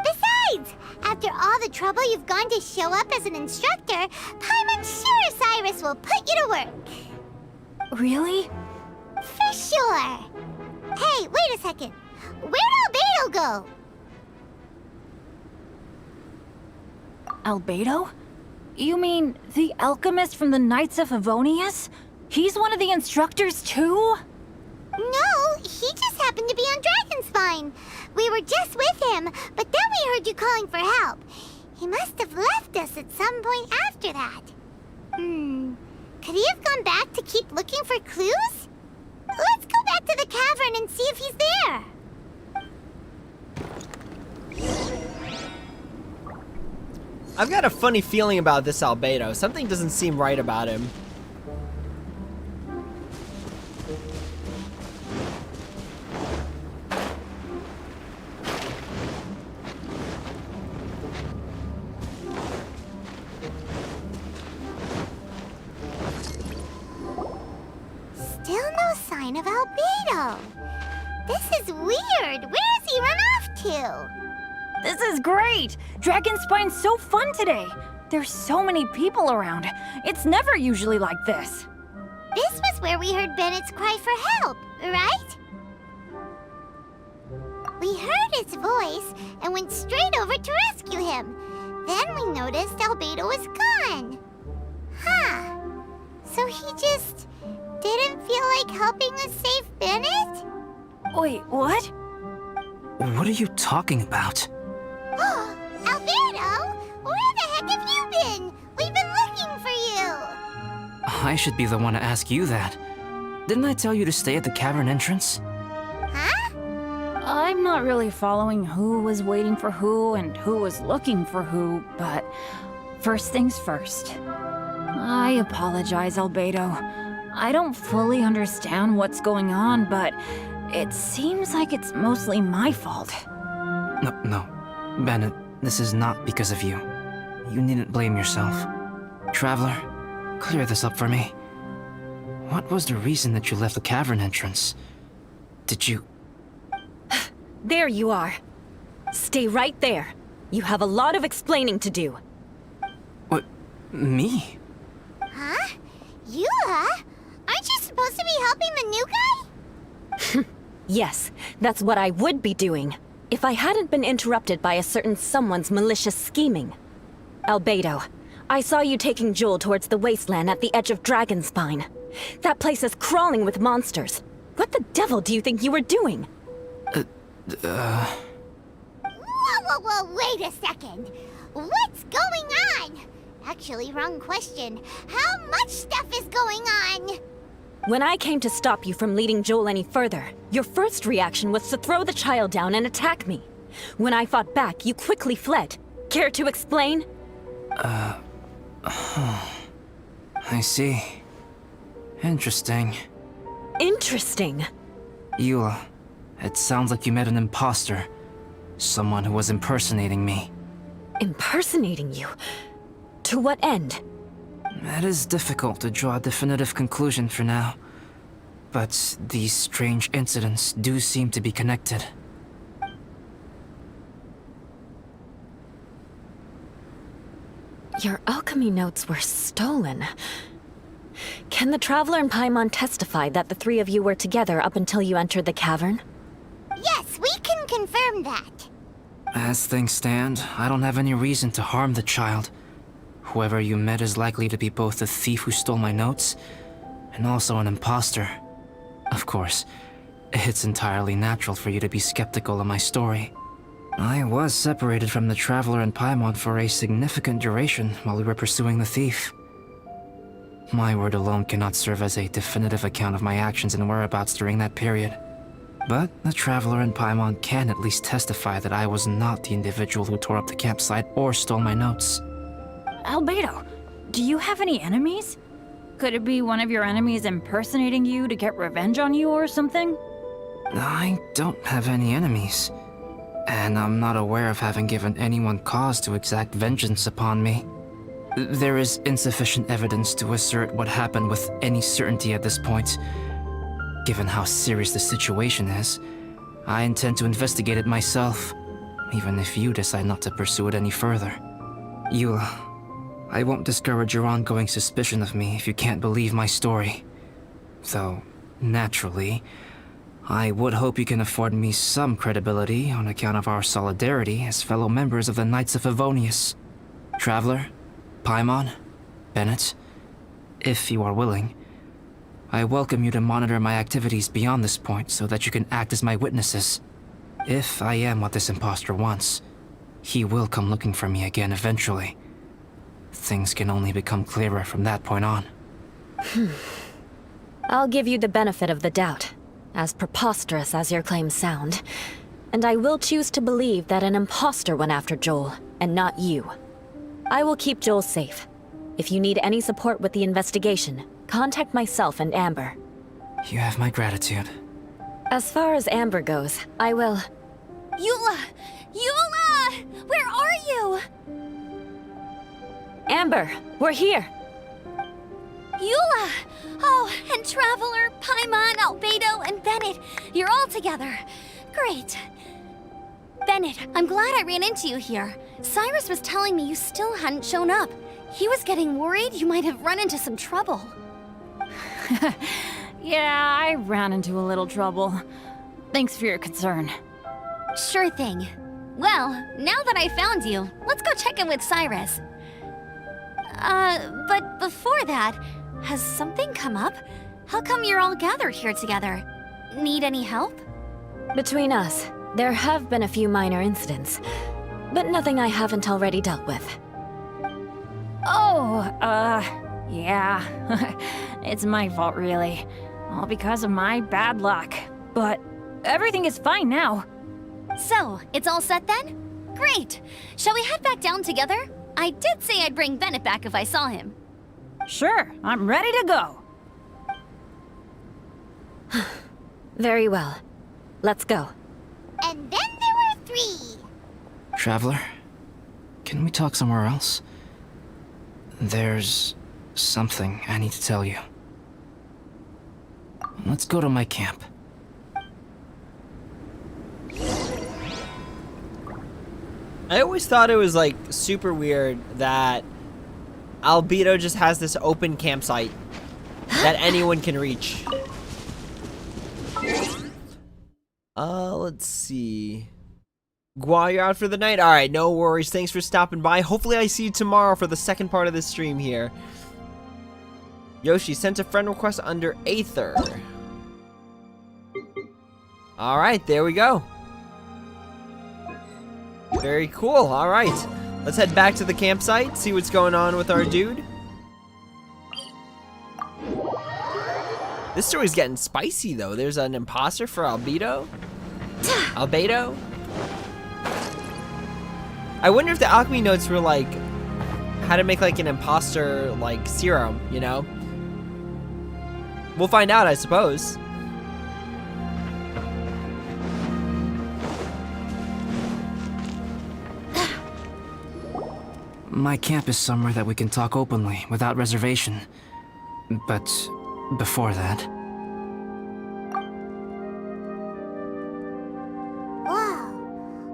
Besides, after all the trouble you've gone to show up as an instructor, Paimon's sure Cyrus will put you to work. Really? For sure. Hey, wait a second. Where'd Albedo go? Albedo? You mean the alchemist from the Knights of Favonius? He's one of the instructors too? No, he just happened to be on Dragonspine. We were just with him, but then we heard you calling for help. He must have left us at some point after that. Could he have gone back to keep looking for clues? Let's go back to the cavern and see if he's there. I've got a funny feeling about this Albedo. Something doesn't seem right about him. Still no sign of Albedo. This is weird. Where has he run off to? This is great! Dragonspine's so fun today! There's so many people around. It's never usually like this. This was where we heard Bennett's cry for help, right? We heard his voice and went straight over to rescue him. Then we noticed Albedo was gone. Huh. So he just didn't feel like helping us save Bennett? Wait, what? What are you talking about? Oh, Albedo! Where the heck have you been? We've been looking for you! I should be the one to ask you that. Didn't I tell you to stay at the cavern entrance? Huh? I'm not really following who was waiting for who and who was looking for who, but first things first. I apologize, Albedo. I don't fully understand what's going on, but it seems like it's mostly my fault. No. Bennett, this is not because of you. You needn't blame yourself. Traveler, clear this up for me. What was the reason that you left the cavern entrance? Did you... There you are. Stay right there. You have a lot of explaining to do. What? Me? Huh? You, huh? Aren't you supposed to be helping the new guy? Yes, that's what I would be doing, if I hadn't been interrupted by a certain someone's malicious scheming. Albedo, I saw you taking Joel towards the wasteland at the edge of Dragonspine. That place is crawling with monsters. What the devil do you think you were doing? Whoa, wait a second. What's going on? Actually, wrong question. How much stuff is going on? When I came to stop you from leading Joel any further, your first reaction was to throw the child down and attack me. When I fought back, you quickly fled. Care to explain? I see. Interesting. Interesting. Eula, it sounds like you met an imposter. Someone who was impersonating me. Impersonating you? To what end? It is difficult to draw a definitive conclusion for now. But these strange incidents do seem to be connected. Your alchemy notes were stolen. Can the Traveler and Paimon testify that the three of you were together up until you entered the cavern? Yes, we can confirm that. As things stand, I don't have any reason to harm the child. Whoever you met is likely to be both the thief who stole my notes and also an imposter. Of course, it's entirely natural for you to be skeptical of my story. I was separated from the Traveler and Paimon for a significant duration while we were pursuing the thief. My word alone cannot serve as a definitive account of my actions and whereabouts during that period. But the Traveler and Paimon can at least testify that I was not the individual who tore up the campsite or stole my notes. Albedo, do you have any enemies? Could it be one of your enemies impersonating you to get revenge on you or something? I don't have any enemies, and I'm not aware of having given anyone cause to exact vengeance upon me. There is insufficient evidence to assert what happened with any certainty at this point. Given how serious the situation is, I intend to investigate it myself, even if you decide not to pursue it any further. Eula, I won't discourage your ongoing suspicion of me if you can't believe my story. Though, naturally, I would hope you can afford me some credibility on account of our solidarity as fellow members of the Knights of Favonius. Traveler, Paimon, Bennett, if you are willing, I welcome you to monitor my activities beyond this point so that you can act as my witnesses. If I am what this imposter wants, he will come looking for me again eventually. Things can only become clearer from that point on. I'll give you the benefit of the doubt, as preposterous as your claims sound. And I will choose to believe that an imposter went after Joel, and not you. I will keep Joel safe. If you need any support with the investigation, contact myself and Amber. You have my gratitude. As far as Amber goes, I will... Eula! Eula! Where are you? Amber, we're here! Eula! Oh, and Traveler, Paimon, Albedo, and Bennett. You're all together. Great. Bennett, I'm glad I ran into you here. Cyrus was telling me you still hadn't shown up. He was getting worried you might have run into some trouble. Yeah, I ran into a little trouble. Thanks for your concern. Sure thing. Well, now that I found you, let's go check in with Cyrus. But before that, has something come up? How come you're all gathered here together? Need any help? Between us, there have been a few minor incidents, but nothing I haven't already dealt with. Oh, yeah. It's my fault, really. All because of my bad luck. But everything is fine now. So, it's all set then? Great! Shall we head back down together? I did say I'd bring Bennett back if I saw him. Sure, I'm ready to go. Very well. Let's go. And then there were 3. Traveler, can we talk somewhere else? There's something I need to tell you. Let's go to my camp. I always thought it was like super weird that Albedo just has this open campsite that anyone can reach. Let's see. Gua, you're out for the night? Alright, no worries. Thanks for stopping by. Hopefully I see you tomorrow for the second part of this stream here. Yoshi sent a friend request under Aether. Alright, there we go. Very cool. Alright. Let's head back to the campsite, see what's going on with our dude. This story's getting spicy, though. There's an imposter for Albedo. Albedo? I wonder if the alchemy notes were like how to make like an imposter like serum, you know? We'll find out, I suppose. My camp is somewhere that we can talk openly, without reservation. But before that... Whoa,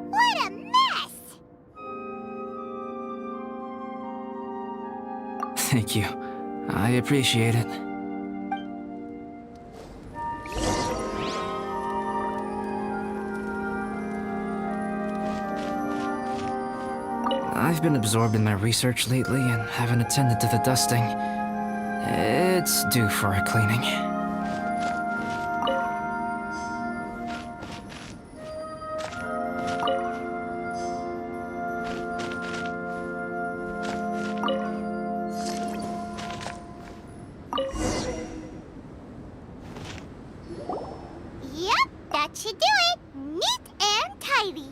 what a mess! Thank you. I appreciate it. I've been absorbed in my research lately and haven't attended to the dusting. It's due for a cleaning. Yep, that should do it. Neat and tidy.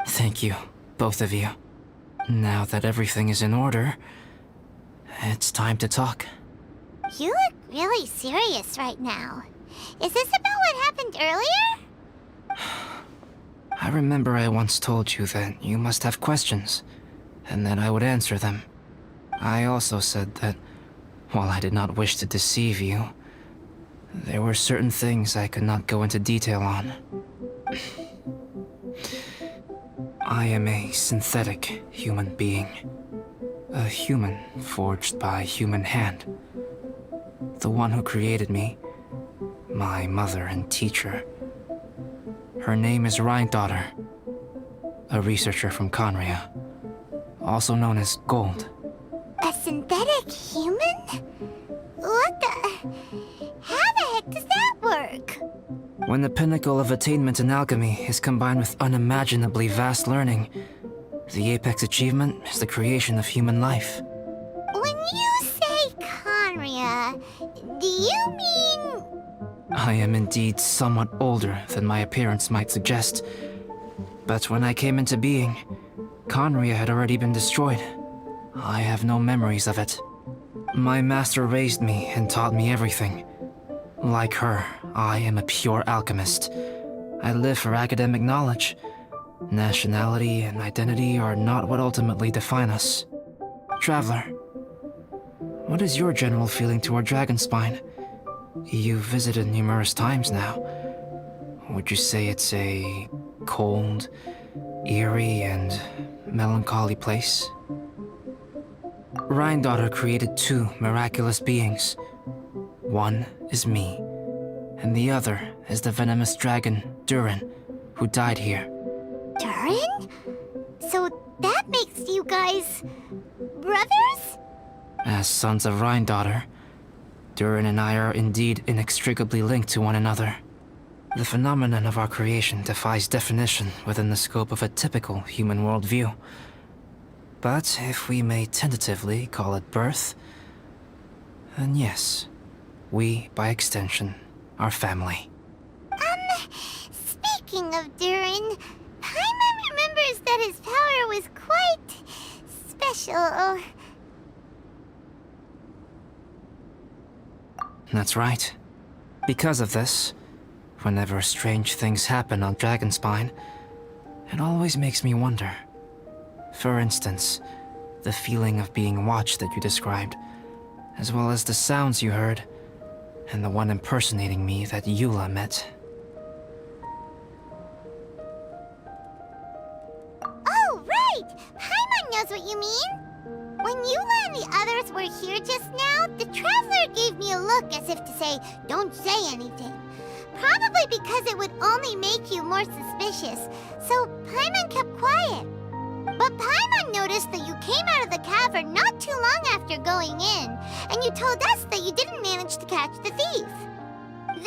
Thank you, both of you. Now that everything is in order, it's time to talk. You look really serious right now. Is this about what happened earlier? I remember I once told you that you must have questions, and that I would answer them. I also said that, while I did not wish to deceive you, there were certain things I could not go into detail on. I am a synthetic human being. A human forged by human hand. The one who created me, my mother and teacher. Her name is Rhine-daughter, a researcher from Conria, also known as Gold. A synthetic human? What the... How the heck does that work? When the pinnacle of attainment in alchemy is combined with unimaginably vast learning, the apex achievement is the creation of human life. When you say Conria, do you mean... I am indeed somewhat older than my appearance might suggest. But when I came into being, Conria had already been destroyed. I have no memories of it. My master raised me and taught me everything. Like her, I am a pure alchemist. I live for academic knowledge. Nationality and identity are not what ultimately define us. Traveler, what is your general feeling toward Dragonspine? You've visited numerous times now. Would you say it's a cold, eerie, and melancholy place? Rhine-daughter created two miraculous beings. One is me, and the other is the venomous dragon, Durin, who died here. Durin? So that makes you guys... brothers? As sons of Rhine-daughter, Durin and I are indeed inextricably linked to one another. The phenomenon of our creation defies definition within the scope of a typical human worldview. But if we may tentatively call it birth, then yes, we, by extension, are family. Speaking of Durin, Paimon remembers that his power was quite... special. That's right. Because of this, whenever strange things happen on Dragonspine, it always makes me wonder. For instance, the feeling of being watched that you described, as well as the sounds you heard, and the one impersonating me that Eula met. Oh, right! Paimon knows what you mean! When Eula and the others were here just now, the Traveler gave me a look as if to say, don't say anything. Probably because it would only make you more suspicious, so Paimon kept quiet. But Paimon noticed that you came out of the cavern not too long after going in, and you told us that you didn't manage to catch the thief.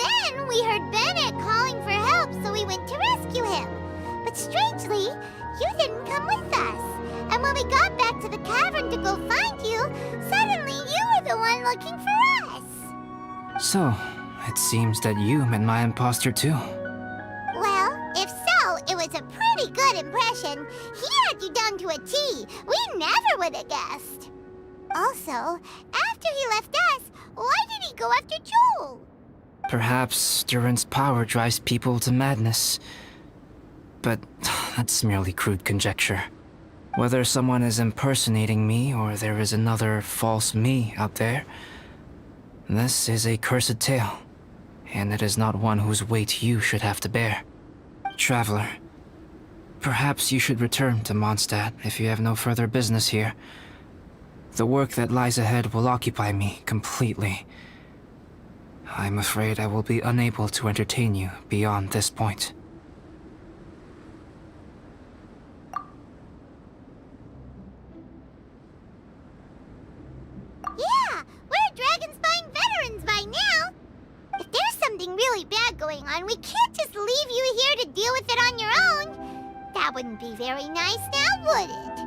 Then we heard Bennett calling for help, so we went to rescue him. But strangely, you didn't come with us. And when we got back to the cavern to go find you, suddenly you were the one looking for us. So, it seems that you met my imposter too. Well, if so, it was a pretty good impression. He had you down to a T. We never would have guessed. Also, after he left us, why did he go after Joel? Perhaps Durin's power drives people to madness. But that's merely crude conjecture. Whether someone is impersonating me or there is another false me out there, this is a cursed tale, and it is not one whose weight you should have to bear. Traveler, perhaps you should return to Mondstadt if you have no further business here. The work that lies ahead will occupy me completely. I'm afraid I will be unable to entertain you beyond this point. really bad going on, we can't just leave you here to deal with it on your own. That wouldn't be very nice now, would it?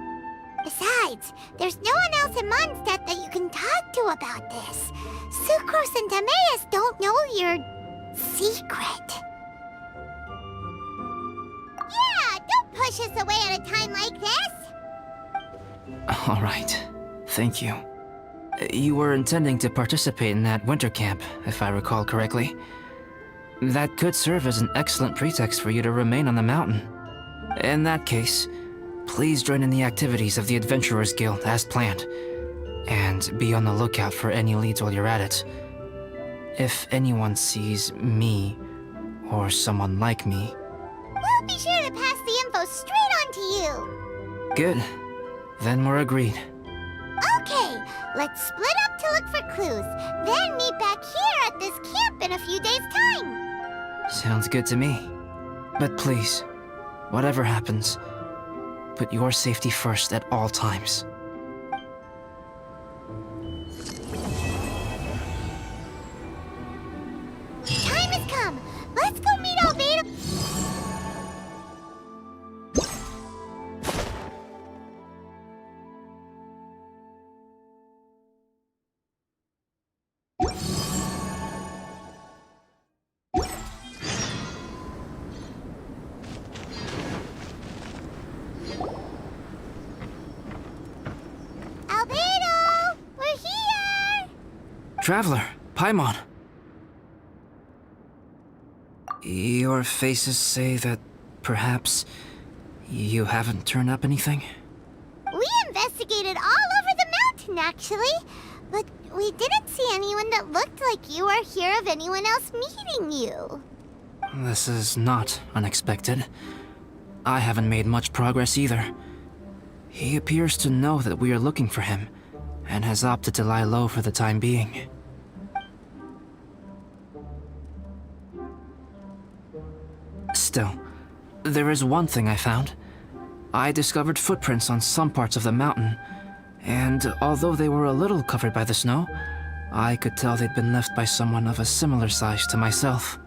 Besides, there's no one else in Mondstadt that you can talk to about this. Sucrose and Timaeus don't know your secret. Yeah, don't push us away at a time like this. All right. Thank you. You were intending to participate in that winter camp, if I recall correctly. That could serve as an excellent pretext for you to remain on the mountain. In that case, please join in the activities of the Adventurers Guild as planned, and be on the lookout for any leads while you're at it. If anyone sees me, or someone like me... We'll be sure to pass the info straight on to you. Good. Then we're agreed. Okay, let's split up to look for clues, then meet back here at this camp in a few days' time. Sounds good to me. But please, whatever happens, put your safety first at all times. Time has come. Let's go meet Albedo. Albedo! We're here! Traveler, Paimon. Your faces say that perhaps you haven't turned up anything? We investigated all over the mountain, actually. But we didn't see anyone that looked like you or hear of anyone else meeting you. This is not unexpected. I haven't made much progress either. He appears to know that we are looking for him, and has opted to lie low for the time being. Still, there is one thing I found. I discovered footprints on some parts of the mountain, and although they were a little covered by the snow, I could tell they'd been left by someone of a similar size to myself.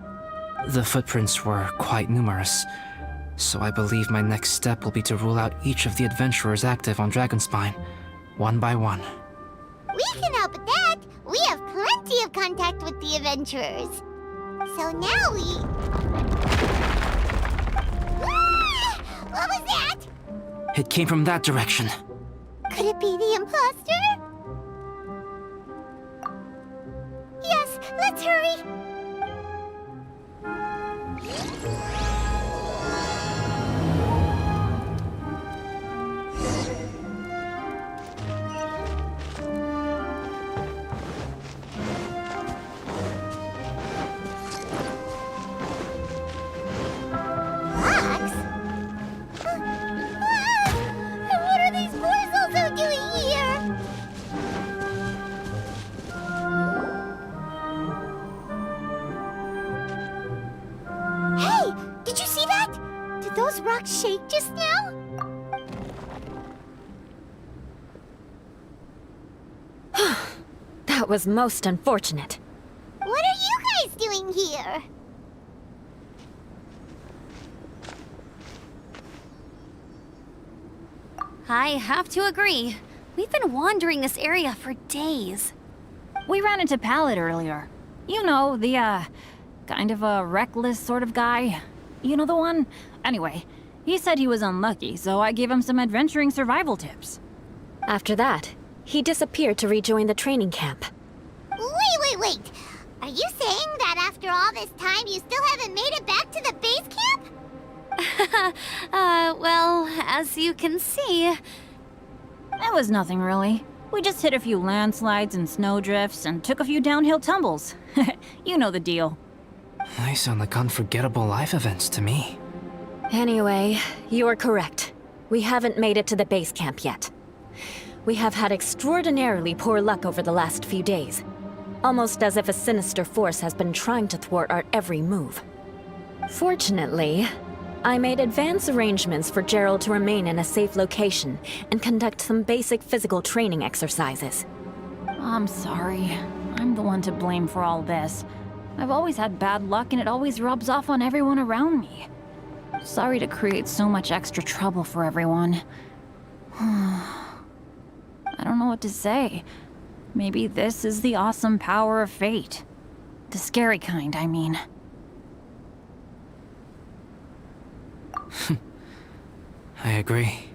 The footprints were quite numerous, so I believe my next step will be to rule out each of the adventurers active on Dragonspine, one by one. We can help with that. We have plenty of contact with the adventurers. So now what was that? It came from that direction. Could it be the imposter? Yes, let's hurry. Fox? And what are these boys also doing here? Hey, did you see that? Did those rocks shake just now? That was most unfortunate. What are you guys doing here? I have to agree. We've been wandering this area for days. We ran into Pallet earlier. You know, the, kind of a reckless sort of guy. You know the one? Anyway, he said he was unlucky, so I gave him some adventuring survival tips. After that, he disappeared to rejoin the training camp. Wait. Are you saying that after all this time you still haven't made it back to the base camp? Well, as you can see... It was nothing really. We just hit a few landslides and snowdrifts and took a few downhill tumbles. You know the deal. They sound like unforgettable life events to me. Anyway, you're correct. We haven't made it to the base camp yet. We have had extraordinarily poor luck over the last few days. Almost as if a sinister force has been trying to thwart our every move. Fortunately, I made advance arrangements for Gerald to remain in a safe location and conduct some basic physical training exercises. I'm sorry. I'm the one to blame for all this. I've always had bad luck and it always rubs off on everyone around me. Sorry to create so much extra trouble for everyone. I don't know what to say. Maybe this is the awesome power of fate. The scary kind, I mean. I agree.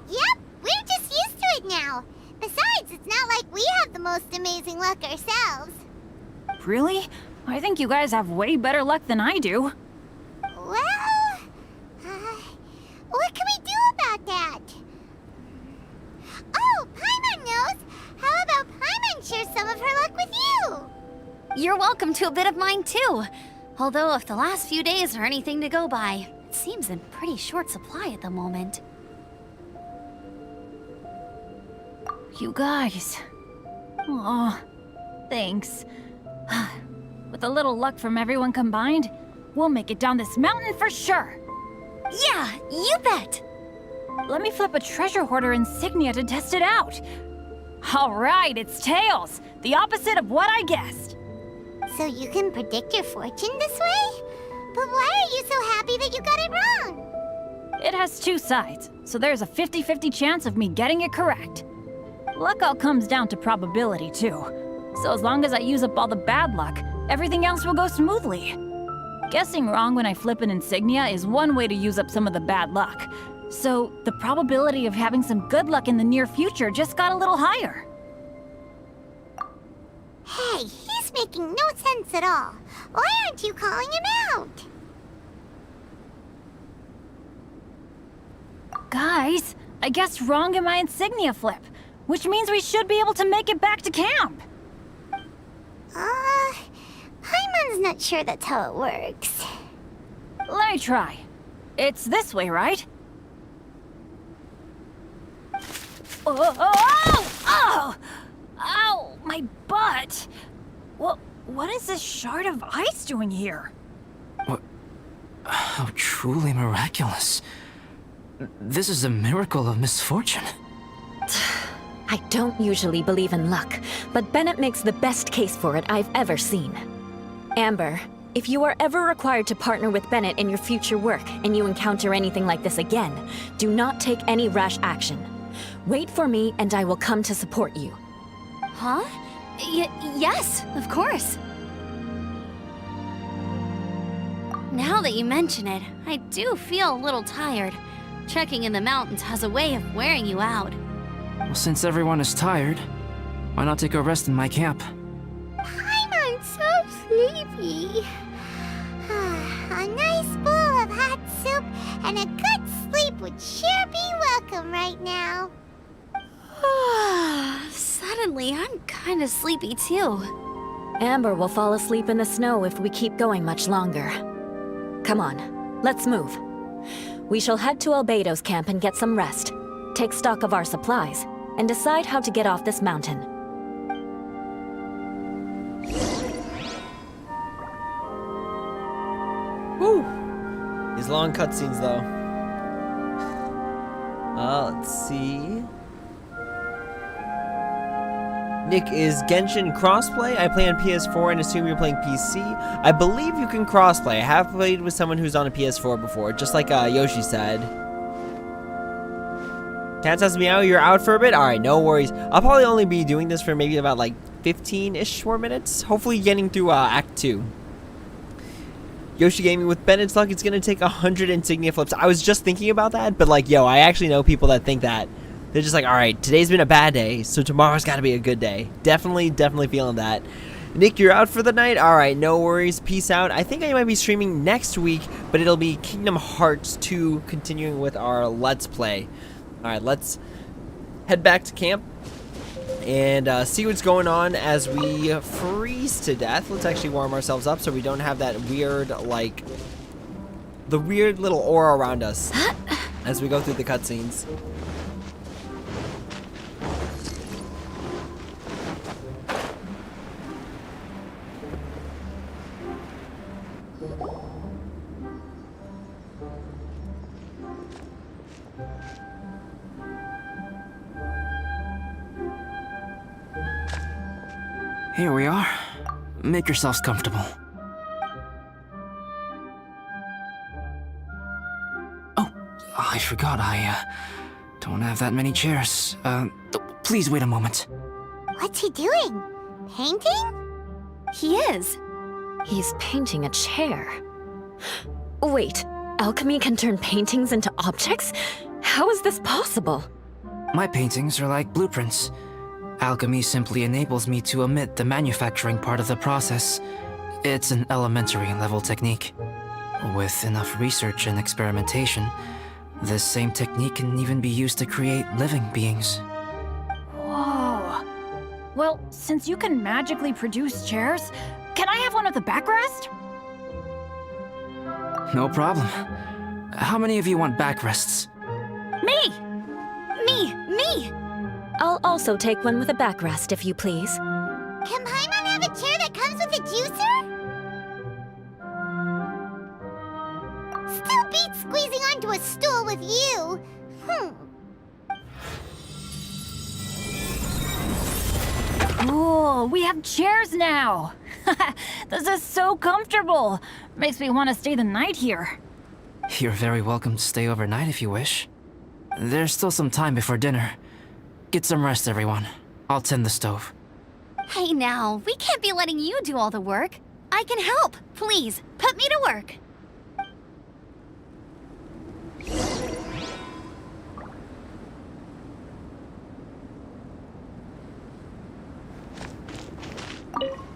Yep, we're just used to it now. Besides, it's not like we have the most amazing luck ourselves. Really? I think you guys have way better luck than I do. Well, what can we do about that? Oh, Paimon knows! How about Paimon share some of her luck with you? You're welcome to a bit of mine too. Although if the last few days are anything to go by, it seems in pretty short supply at the moment. You guys. Aw, thanks. With a little luck from everyone combined, we'll make it down this mountain for sure. Yeah, you bet! Let me flip a treasure hoarder insignia to test it out. All right, it's tails. The opposite of what I guessed. So you can predict your fortune this way? But why are you so happy that you got it wrong? It has two sides, so there's a 50-50 chance of me getting it correct. Luck all comes down to probability, too. So as long as I use up all the bad luck, everything else will go smoothly. Guessing wrong when I flip an insignia is one way to use up some of the bad luck. So the probability of having some good luck in the near future just got a little higher. Hey, he's making no sense at all. Why aren't you calling him out? Guys, I guessed wrong in my insignia flip, which means we should be able to make it back to camp. Paimon's not sure that's how it works. Let me try. It's this way, right? Oh! Ow! My butt! What is this shard of ice doing here? What? How truly miraculous. This is a miracle of misfortune. I don't usually believe in luck, but Bennett makes the best case for it I've ever seen. Amber, if you are ever required to partner with Bennett in your future work and you encounter anything like this again, do not take any rash action. Wait for me and I will come to support you. Huh? Yes, of course. Now that you mention it, I do feel a little tired. Trekking in the mountains has a way of wearing you out. Well, since everyone is tired, why not take a rest in my camp? Paimon's so sleepy. A nice bowl of hot soup and a good sleep would sure be welcome right now. Suddenly, I'm kind of sleepy too. Amber will fall asleep in the snow if we keep going much longer. Come on, let's move. We shall head to Albedo's camp and get some rest, take stock of our supplies, and decide how to get off this mountain. Woo! These long cutscenes, though. Let's see. Nick, is Genshin crossplay? I play on PS4 and assume you're playing PC. I believe you can crossplay. I have played with someone who's on a PS4 before, just like Yoshi said. Cat says meow, you're out for a bit? Alright, no worries. I'll probably only be doing this for maybe about like 15-ish more minutes. Hopefully getting through Act 2. Yoshi Gaming, with Bennett's luck, it's gonna take 100 insignia flips. I was just thinking about that, but like, yo, I actually know people that think that. They're just like, alright, today's been a bad day, so tomorrow's gotta be a good day. Definitely feeling that. Nick, you're out for the night? Alright, no worries. Peace out. I think I might be streaming next week, but it'll be Kingdom Hearts 2 continuing with our Let's Play. Alright, let's head back to camp and see what's going on as we freeze to death. Let's actually warm ourselves up so we don't have that weird, like, the weird little aura around us as we go through the cutscenes. Here we are. Make yourselves comfortable. Oh, I forgot I don't have that many chairs. Please wait a moment. What's he doing? Painting? He is. He's painting a chair. Wait, alchemy can turn paintings into objects? How is this possible? My paintings are like blueprints. Alchemy simply enables me to omit the manufacturing part of the process. It's an elementary level technique. With enough research and experimentation, this same technique can even be used to create living beings. Whoa. Well, since you can magically produce chairs, can I have one with a backrest? No problem. How many of you want backrests? Me! Me! I'll also take one with a backrest, if you please. Can Paimon have a chair that comes with a juicer? Still beats squeezing onto a stool with you. Oh, we have chairs now! This is so comfortable! Makes me want to stay the night here. You're very welcome to stay overnight if you wish. There's still some time before dinner. Get some rest, everyone. I'll tend the stove. Hey now, we can't be letting you do all the work. I can help. Please, put me to work.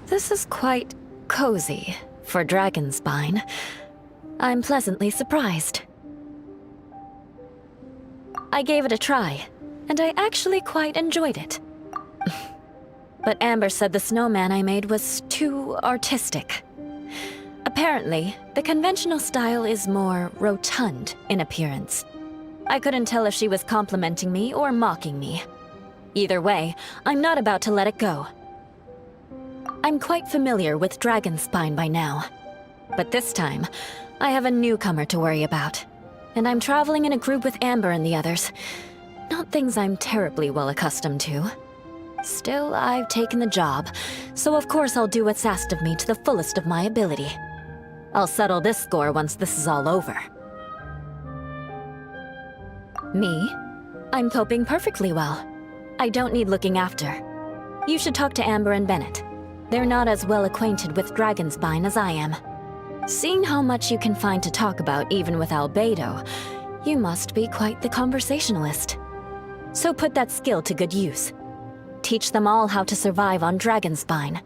This is quite cozy for Dragonspine. I'm pleasantly surprised. I gave it a try, and I actually quite enjoyed it. But Amber said the snowman I made was too artistic. Apparently, the conventional style is more rotund in appearance. I couldn't tell if she was complimenting me or mocking me. Either way, I'm not about to let it go. I'm quite familiar with Dragonspine by now. But this time, I have a newcomer to worry about. And I'm traveling in a group with Amber and the others. Not things I'm terribly well accustomed to. Still, I've taken the job, so of course I'll do what's asked of me to the fullest of my ability. I'll settle this score once this is all over. Me? I'm coping perfectly well. I don't need looking after. You should talk to Amber and Bennett. They're not as well acquainted with Dragonspine as I am. Seeing how much you can find to talk about even with Albedo, you must be quite the conversationalist. So put that skill to good use. Teach them all how to survive on Dragonspine.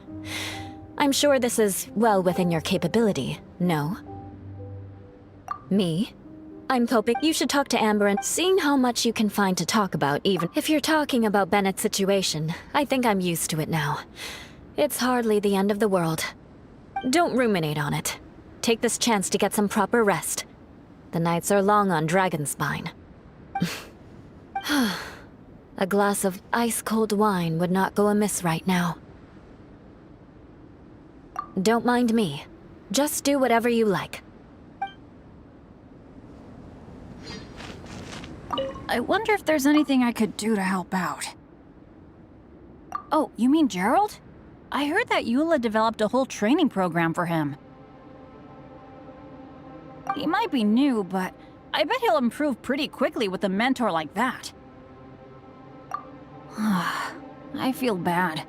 I'm sure this is well within your capability, no? Me? I'm coping. You should talk to Amber and seeing how much you can find to talk about even if you're talking about Bennett's situation, I think I'm used to it now. It's hardly the end of the world. Don't ruminate on it. Take this chance to get some proper rest. The nights are long on Dragonspine. A glass of ice-cold wine would not go amiss right now. Don't mind me. Just do whatever you like. I wonder if there's anything I could do to help out. Oh, you mean Gerald? I heard that Eula developed a whole training program for him. He might be new, but I bet he'll improve pretty quickly with a mentor like that. I feel bad.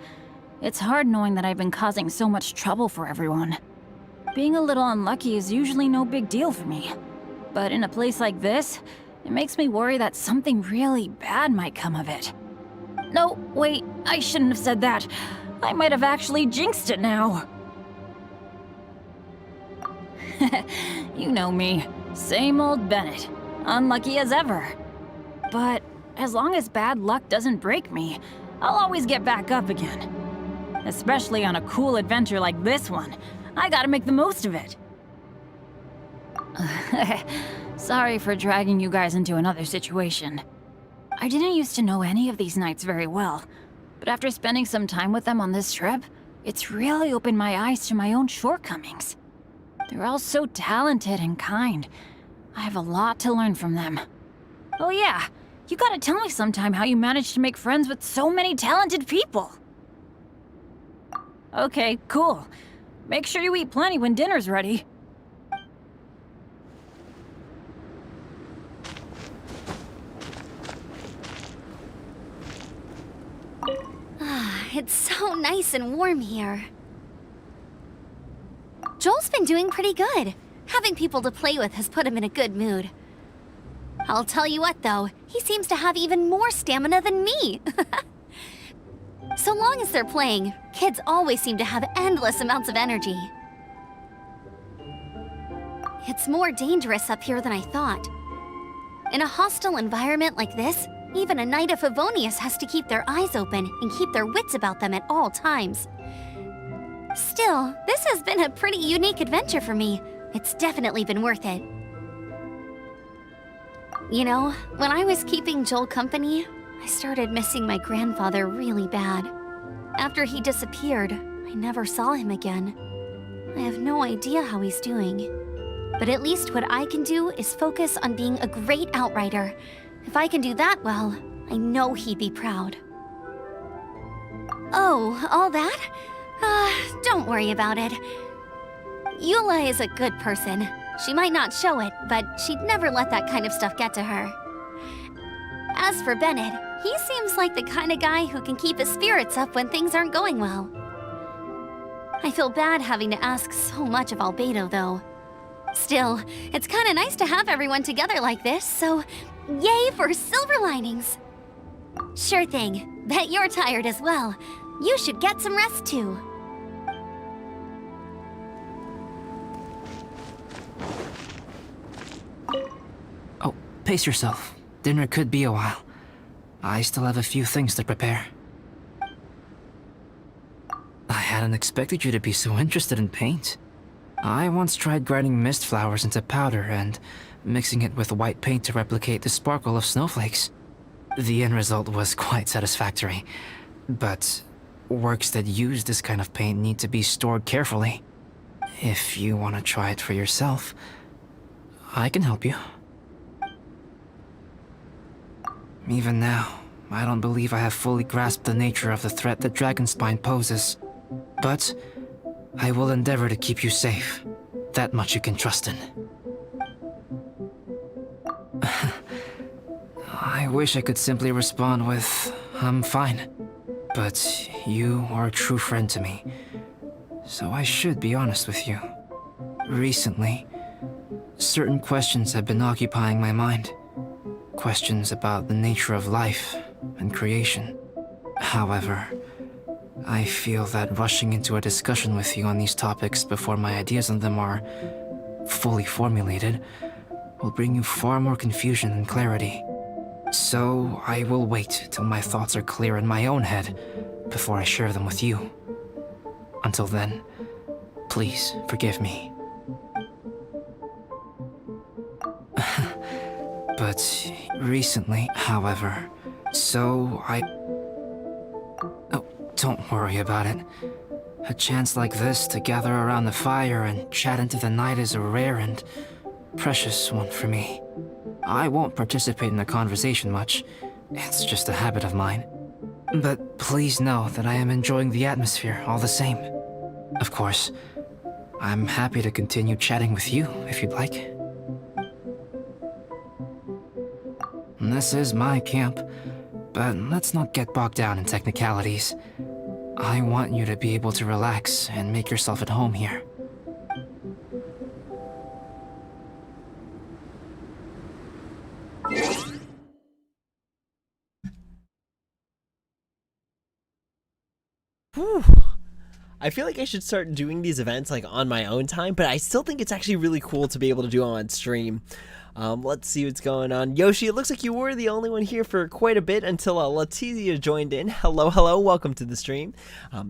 It's hard knowing that I've been causing so much trouble for everyone. Being a little unlucky is usually no big deal for me. But in a place like this, it makes me worry that something really bad might come of it. No, wait, I shouldn't have said that. I might have actually jinxed it now. You know me. Same old Bennett. Unlucky as ever. But as long as bad luck doesn't break me, I'll always get back up again. Especially on a cool adventure like this one. I gotta make the most of it. Sorry for dragging you guys into another situation. I didn't used to know any of these knights very well, but after spending some time with them on this trip, it's really opened my eyes to my own shortcomings. They're all so talented and kind. I have a lot to learn from them. Oh yeah, you gotta tell me sometime how you managed to make friends with so many talented people. Okay, cool. Make sure you eat plenty when dinner's ready. It's so nice and warm here. Joel's been doing pretty good. Having people to play with has put him in a good mood. I'll tell you what, though, he seems to have even more stamina than me. So long as they're playing, kids always seem to have endless amounts of energy. It's more dangerous up here than I thought. In a hostile environment like this, even a Knight of Favonius has to keep their eyes open and keep their wits about them at all times. Still, this has been a pretty unique adventure for me. It's definitely been worth it. You know, when I was keeping Joel company, I started missing my grandfather really bad. After he disappeared, I never saw him again. I have no idea how he's doing. But at least what I can do is focus on being a great outrider. If I can do that well, I know he'd be proud. Oh, all that? Don't worry about it. Eula is a good person. She might not show it, but she'd never let that kind of stuff get to her. As for Bennett, he seems like the kind of guy who can keep his spirits up when things aren't going well. I feel bad having to ask so much of Albedo, though. Still, it's kind of nice to have everyone together like this, so yay for silver linings! Sure thing. Bet you're tired as well. You should get some rest too. Oh, pace yourself. Dinner could be a while. I still have a few things to prepare. I hadn't expected you to be so interested in paint. I once tried grinding mist flowers into powder and mixing it with white paint to replicate the sparkle of snowflakes. The end result was quite satisfactory, but works that use this kind of paint need to be stored carefully. If you want to try it for yourself, I can help you. Even now, I don't believe I have fully grasped the nature of the threat that Dragonspine poses, but I will endeavor to keep you safe. That much you can trust in. I wish I could simply respond with, I'm fine. But you are a true friend to me, so I should be honest with you. Recently, certain questions have been occupying my mind. Questions about the nature of life and creation. However, I feel that rushing into a discussion with you on these topics before my ideas on them are fully formulated will bring you far more confusion than clarity. So I will wait till my thoughts are clear in my own head before I share them with you. Until then, please forgive me. But recently, however, Oh, don't worry about it. A chance like this to gather around the fire and chat into the night is a rare and precious one for me. I won't participate in the conversation much. It's just a habit of mine. But please know that I am enjoying the atmosphere all the same. Of course, I'm happy to continue chatting with you if you'd like. This is my camp, but let's not get bogged down in technicalities. I want you to be able to relax and make yourself at home here. Whew. I feel like I should start doing these events like on my own time, but I still think it's actually really cool to be able to do them on stream. Let's see what's going on. Yoshi, it looks like you were the only one here for quite a bit until Letizia joined in. Hello, hello, welcome to the stream.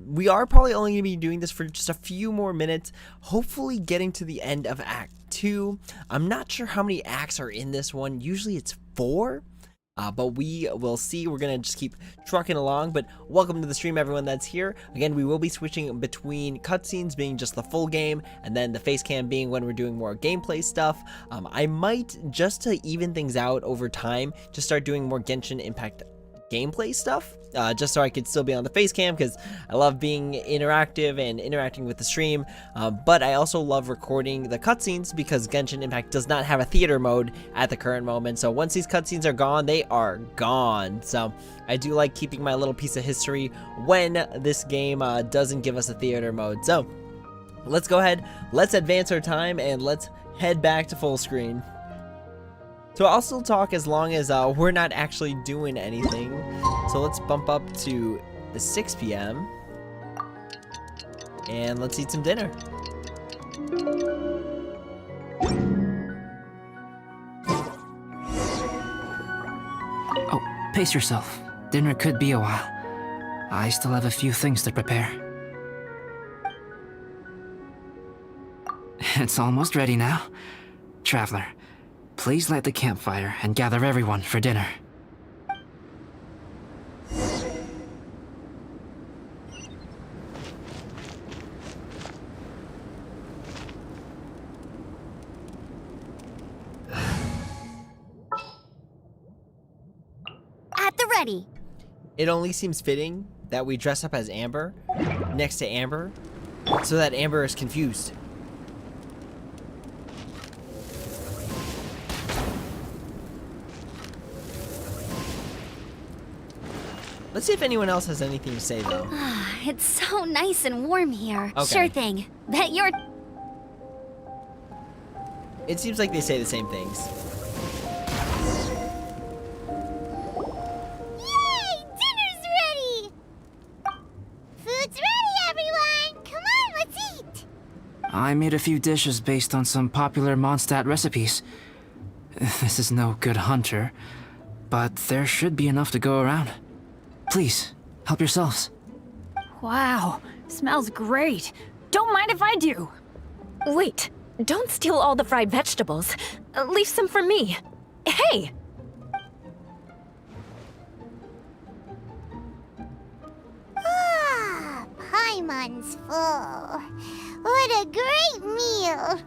We are probably only going to be doing this for just a few more minutes, hopefully getting to the end of Act 2. I'm not sure how many acts are in this one. Usually it's 4. But we will see. We're going to just keep trucking along. But welcome to the stream, everyone that's here. Again, we will be switching between cutscenes being just the full game and then the face cam being when we're doing more gameplay stuff. I might, just to even things out over time, just start doing more Genshin Impact gameplay stuff, just so I could still be on the face cam, because I love being interactive and interacting with the stream, but I also love recording the cutscenes because Genshin Impact does not have a theater mode at the current moment. So once these cutscenes are gone, they are gone. So I do like keeping my little piece of history when this game doesn't give us a theater mode. So let's go ahead, let's advance our time, and let's head back to full screen. So I'll still talk as long as we're not actually doing anything. So let's bump up to 6 p.m. and let's eat some dinner. Oh, pace yourself. Dinner could be a while. I still have a few things to prepare. It's almost ready now. Traveler, please light the campfire and gather everyone for dinner. At the ready. It only seems fitting that we dress up as Amber next to Amber so that Amber is confused. Let's see if anyone else has anything to say, though. It's so nice and warm here. Okay. Sure thing. Bet you're... It seems like they say the same things. Yay! Dinner's ready! Food's ready, everyone! Come on, let's eat! I made a few dishes based on some popular Mondstadt recipes. This is no good hunter, but there should be enough to go around. Please, help yourselves. Wow, smells great. Don't mind if I do. Wait, don't steal all the fried vegetables. Leave some for me. Hey! Ah, Paimon's full. What a great meal!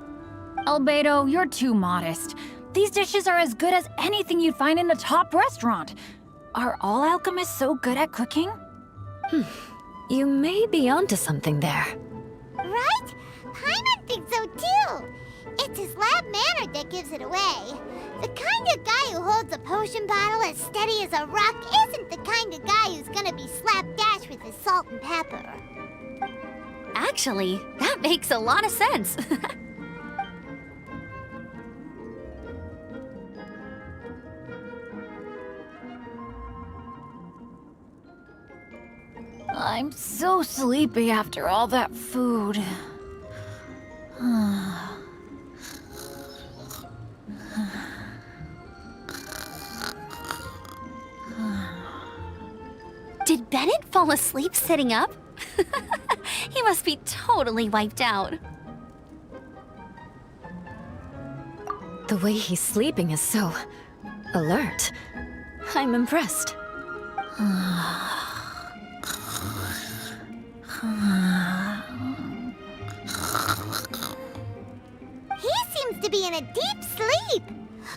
Albedo, you're too modest. These dishes are as good as anything you'd find in a top restaurant. Are all alchemists so good at cooking? You may be onto something there. Right? Paimon thinks so too. It's his lab manner that gives it away. The kind of guy who holds a potion bottle as steady as a rock isn't the kind of guy who's gonna be slapdash with his salt and pepper. Actually, that makes a lot of sense. I'm so sleepy after all that food. Did Bennett fall asleep sitting up? He must be totally wiped out. The way he's sleeping is so alert. I'm impressed. He seems to be in a deep sleep.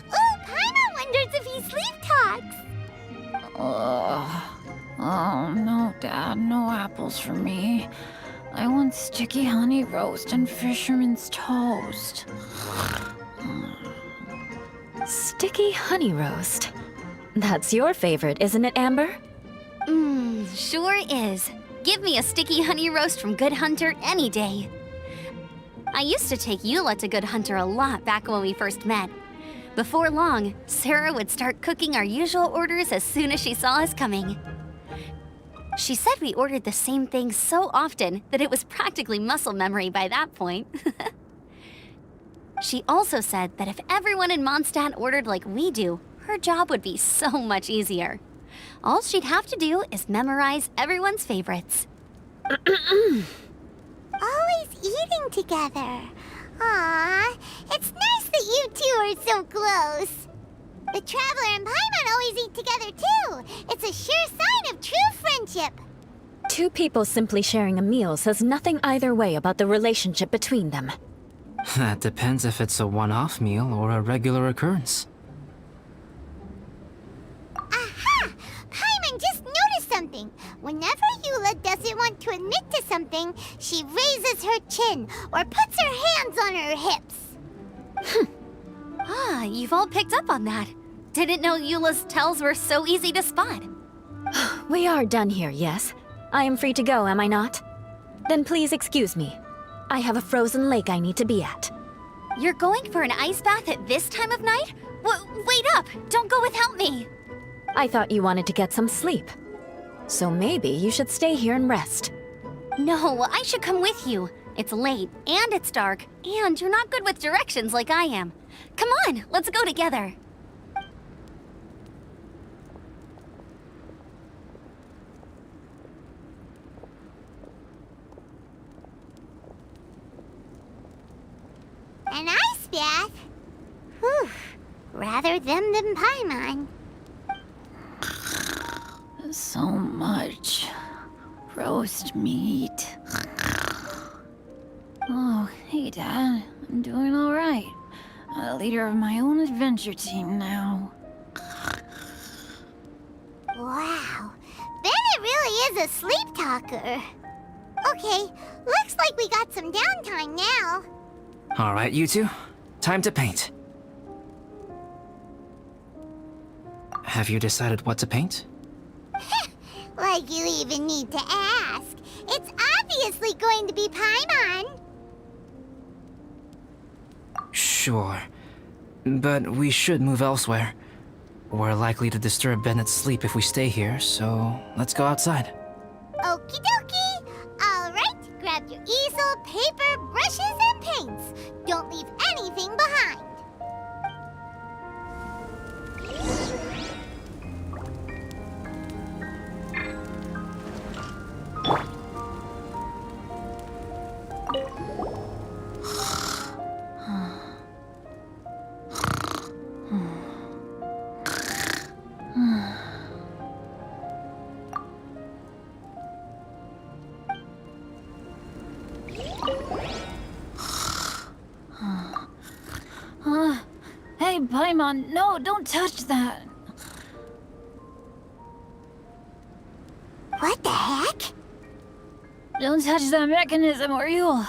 Ooh, Paimon wonders if he sleep talks. Oh, no, Dad, no apples for me. I want sticky honey roast and fisherman's toast. Sticky honey roast. That's your favorite, isn't it, Amber? Sure is. Give me a sticky honey roast from Good Hunter any day. I used to take Eula to Good Hunter a lot back when we first met. Before long, Sarah would start cooking our usual orders as soon as she saw us coming. She said we ordered the same thing so often that it was practically muscle memory by that point. She also said that if everyone in Mondstadt ordered like we do, her job would be so much easier. All she'd have to do is memorize everyone's favorites. Always eating together. Aww, it's nice that you two are so close. The Traveler and Paimon always eat together too. It's a sure sign of true friendship. Two people simply sharing a meal says nothing either way about the relationship between them. That depends if it's a one-off meal or a regular occurrence. Aha! Paimon just something. Whenever Eula doesn't want to admit to something, she raises her chin or puts her hands on her hips. Ah, you've all picked up on that. Didn't know Eula's tells were so easy to spot. We are done here, yes? I am free to go, am I not? Then please excuse me. I have a frozen lake I need to be at. You're going for an ice bath at this time of night? Wait up! Don't go without me! I thought you wanted to get some sleep. So maybe you should stay here and rest. No, I should come with you. It's late, and it's dark, and you're not good with directions like I am. Come on, let's go together. An ice bath? Whew. Rather them than Paimon. So much roast meat. Oh, hey, Dad. I'm doing all right. I'm the leader of my own adventure team now. Wow. Bennett really is a sleep talker. Okay, looks like we got some downtime now. Alright, you two. Time to paint. Have you decided what to paint? Like you even need to ask. It's obviously going to be Paimon. Sure. But we should move elsewhere. We're likely to disturb Bennett's sleep if we stay here, so let's go outside. Okie dokie. All right, grab your easel, paper, brushes, and paints. Don't leave anything behind. Hey, Paimon, no, don't touch that. What the heck? Don't touch that mechanism or you'll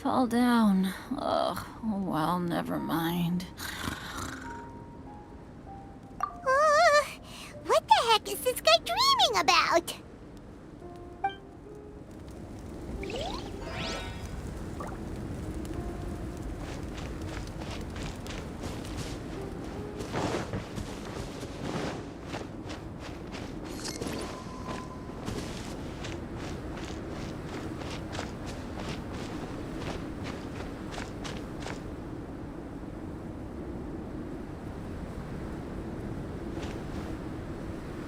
fall down. Ugh, oh well, never mind. What the heck is this guy dreaming about?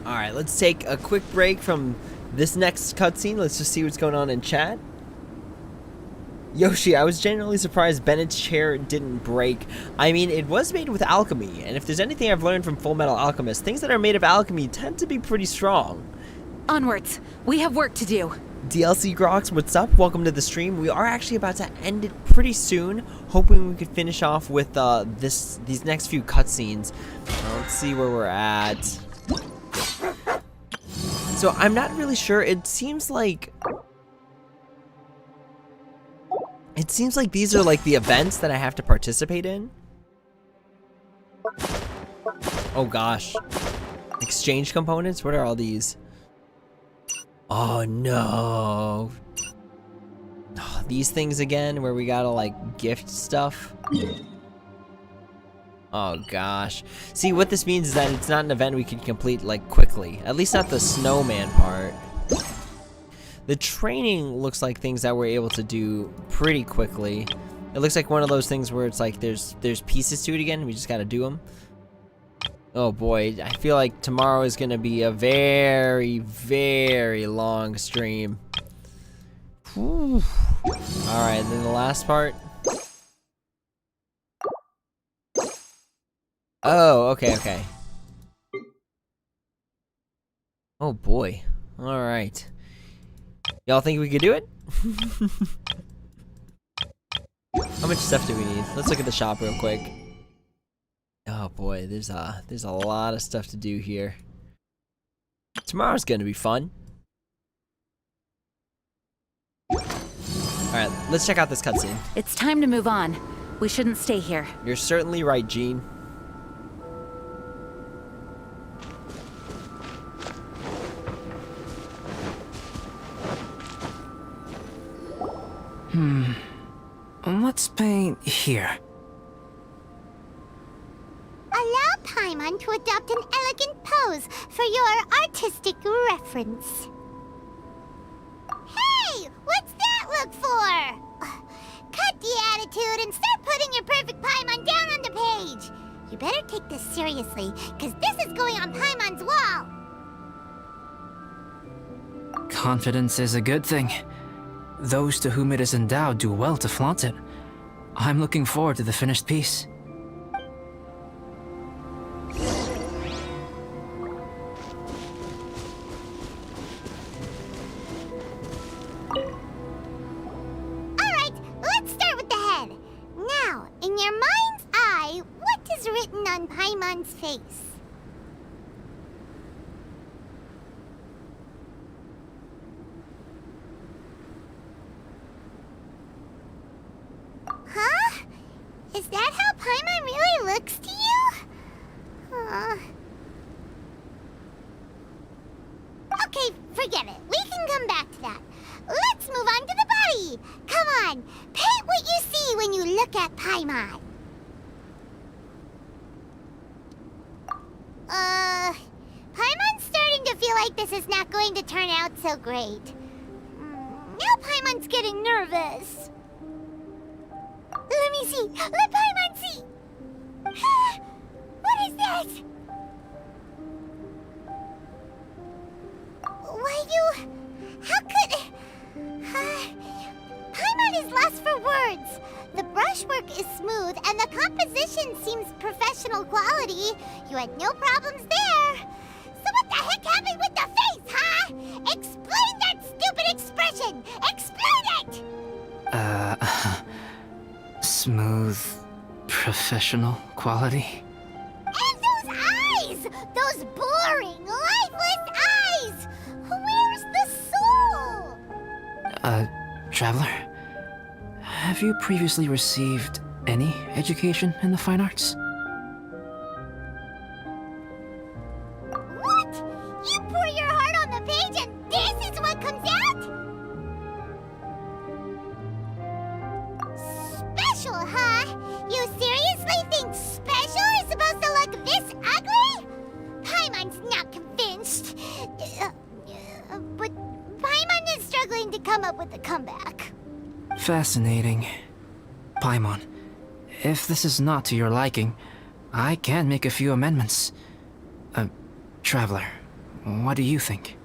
Alright, let's take a quick break from this next cutscene. Let's just see what's going on in chat. Yoshi, I was genuinely surprised Bennett's chair didn't break. I mean, it was made with alchemy, and if there's anything I've learned from Full Metal Alchemist, things that are made of alchemy tend to be pretty strong. Onwards. We have work to do. DLC Grox, what's up? Welcome to the stream. We are actually about to end it pretty soon, hoping we could finish off with these next few cutscenes. Let's see where we're at. So I'm not really sure. It seems like these are like the events that I have to participate in. Oh gosh. Exchange components? What are all these? Oh no. Oh, these things again where we gotta like gift stuff. Oh gosh. See, what this means is that it's not an event we can complete like quickly. At least not the snowman part. The training looks like things that we're able to do pretty quickly. It looks like one of those things where it's like there's pieces to it again. We just gotta do them. Oh boy, I feel like tomorrow is gonna be a very, very long stream. Whew. Alright, then the last part. Oh, okay. Oh boy. Alright. Y'all think we could do it? How much stuff do we need? Let's look at the shop real quick. Oh boy, there's a lot of stuff to do here. Tomorrow's gonna be fun. Alright, let's check out this cutscene. It's time to move on. We shouldn't stay here. You're certainly right, Jean. Let's paint here. Allow Paimon to adopt an elegant pose for your artistic reference. Hey! What's that look for? Cut the attitude and start putting your perfect Paimon down on the page. You better take this seriously, because this is going on Paimon's wall. Confidence is a good thing. Those to whom it is endowed do well to flaunt it. I'm looking forward to the finished piece. Alright, let's start with the head. Now, in your mind's eye, what is written on Paimon's face? Huh? Is that how Paimon really looks to you? Okay, forget it. We can come back to that. Let's move on to the body. Come on, paint what you see when you look at Paimon. Paimon's starting to feel like this is not going to turn out so great. Now Paimon's getting nervous. Let me see. Let Paimon see. What is that? Why you... How could... Paimon is lost for words. The brushwork is smooth and the composition seems professional quality. You had no problems there. So what the heck happened with the face, huh? Explain that stupid expression! Explain it! Smooth, professional quality. And those eyes! Those boring, lifeless eyes! Where's the soul? Traveler, have you previously received any education in the fine arts? What? You pour your heart on the page and this is what comes out? Special, huh? You seriously think special is supposed to look this ugly? Paimon's not convinced. But Paimon is struggling to come up with a comeback. Fascinating. Paimon, if this is not to your liking, I can make a few amendments. Traveler, what do you think?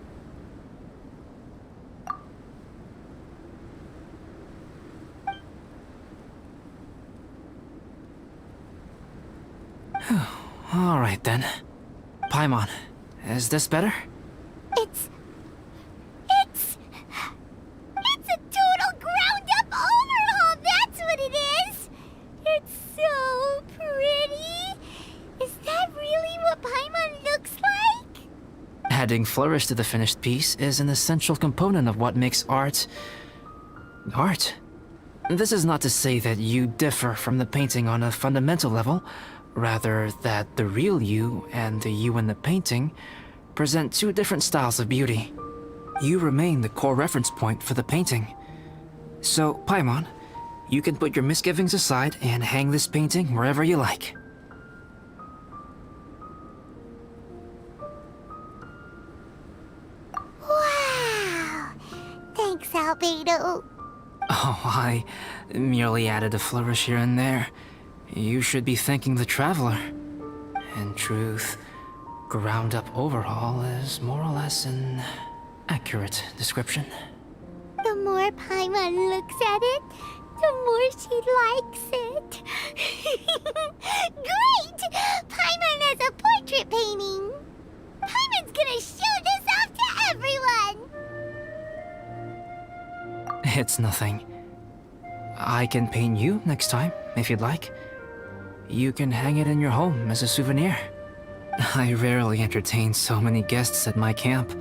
All right then. Paimon, is this better? It's a total ground-up overhaul, that's what it is! It's so pretty! Is that really what Paimon looks like? Adding flourish to the finished piece is an essential component of what makes art... art. This is not to say that you differ from the painting on a fundamental level, rather that the real you and the you in the painting present two different styles of beauty. You remain the core reference point for the painting. So, Paimon, you can put your misgivings aside and hang this painting wherever you like. Wow! Thanks, Albedo. Oh, I merely added a flourish here and there. You should be thanking the Traveler. In truth, ground-up overhaul is more or less an accurate description. The more Paimon looks at it, the more she likes it. Great! Paimon has a portrait painting. Paimon's gonna show this off to everyone. It's nothing. I can paint you next time, if you'd like. You can hang it in your home as a souvenir. I rarely entertain so many guests at my camp.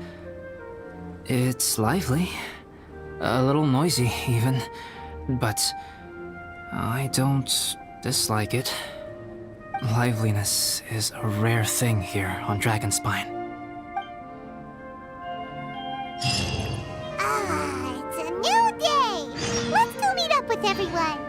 It's lively. A little noisy, even. But I don't dislike it. Liveliness is a rare thing here on Dragonspine. Ah, it's a new day! Let's go meet up with everyone!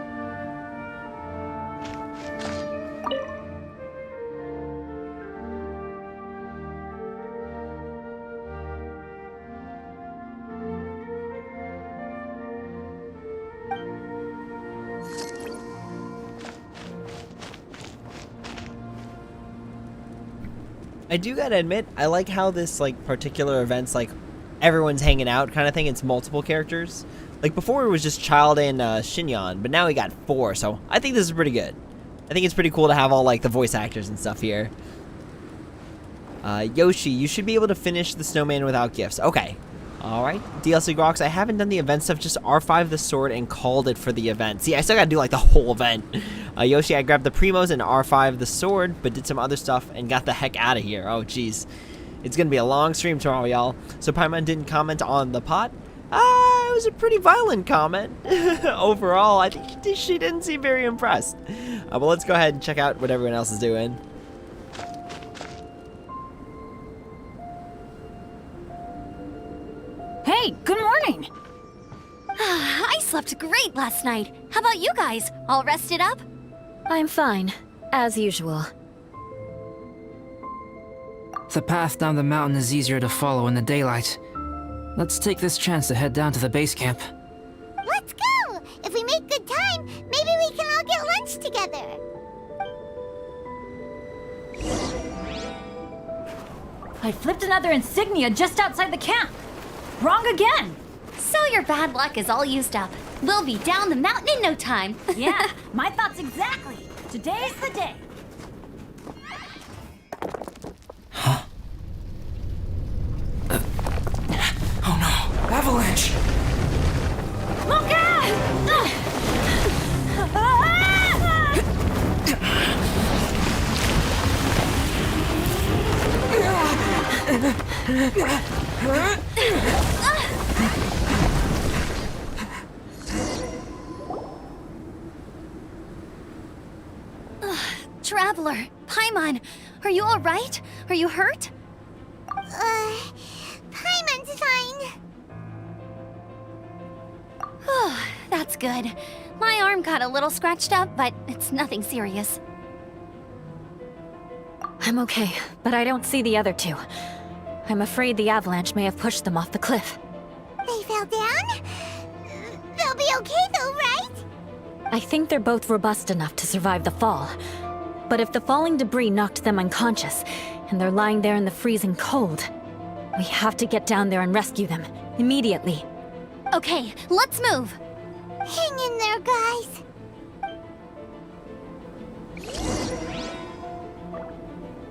I do gotta admit, I like how this like particular event's like everyone's hanging out kind of thing. It's multiple characters. Like before it was just Child and Shinyon, but now we got 4, so I think this is pretty good. I think it's pretty cool to have all like the voice actors and stuff here. Yoshi, you should be able to finish the snowman without gifts. Okay. Alright. DLC Grox, I haven't done the event stuff, just R5 the sword and called it for the event. See, I still gotta do like the whole event. Yoshi, I grabbed the Primos and R5 the sword, but did some other stuff and got the heck out of here. Oh, jeez. It's gonna be a long stream tomorrow, y'all. So Paimon didn't comment on the pot. It was a pretty violent comment. Overall, I think she didn't seem very impressed. But let's go ahead and check out what everyone else is doing. Hey, good morning! I slept great last night. How about you guys? All rested up? I'm fine, as usual. The path down the mountain is easier to follow in the daylight. Let's take this chance to head down to the base camp. Let's go! If we make good time, maybe we can all get lunch together. I flipped another insignia just outside the camp. Wrong again! So your bad luck is all used up. We'll be down the mountain in no time. Yeah, my thoughts exactly. Today's the day. Huh? Oh no! Avalanche! Look out! Traveler, Paimon, are you all right? Are you hurt? Paimon's fine. That's good. My arm got a little scratched up, but it's nothing serious. I'm okay, but I don't see the other two. I'm afraid the avalanche may have pushed them off the cliff. They fell down? They'll be okay though, right? I think they're both robust enough to survive the fall. But if the falling debris knocked them unconscious, and they're lying there in the freezing cold, we have to get down there and rescue them, immediately. Okay, let's move. Hang in there, guys.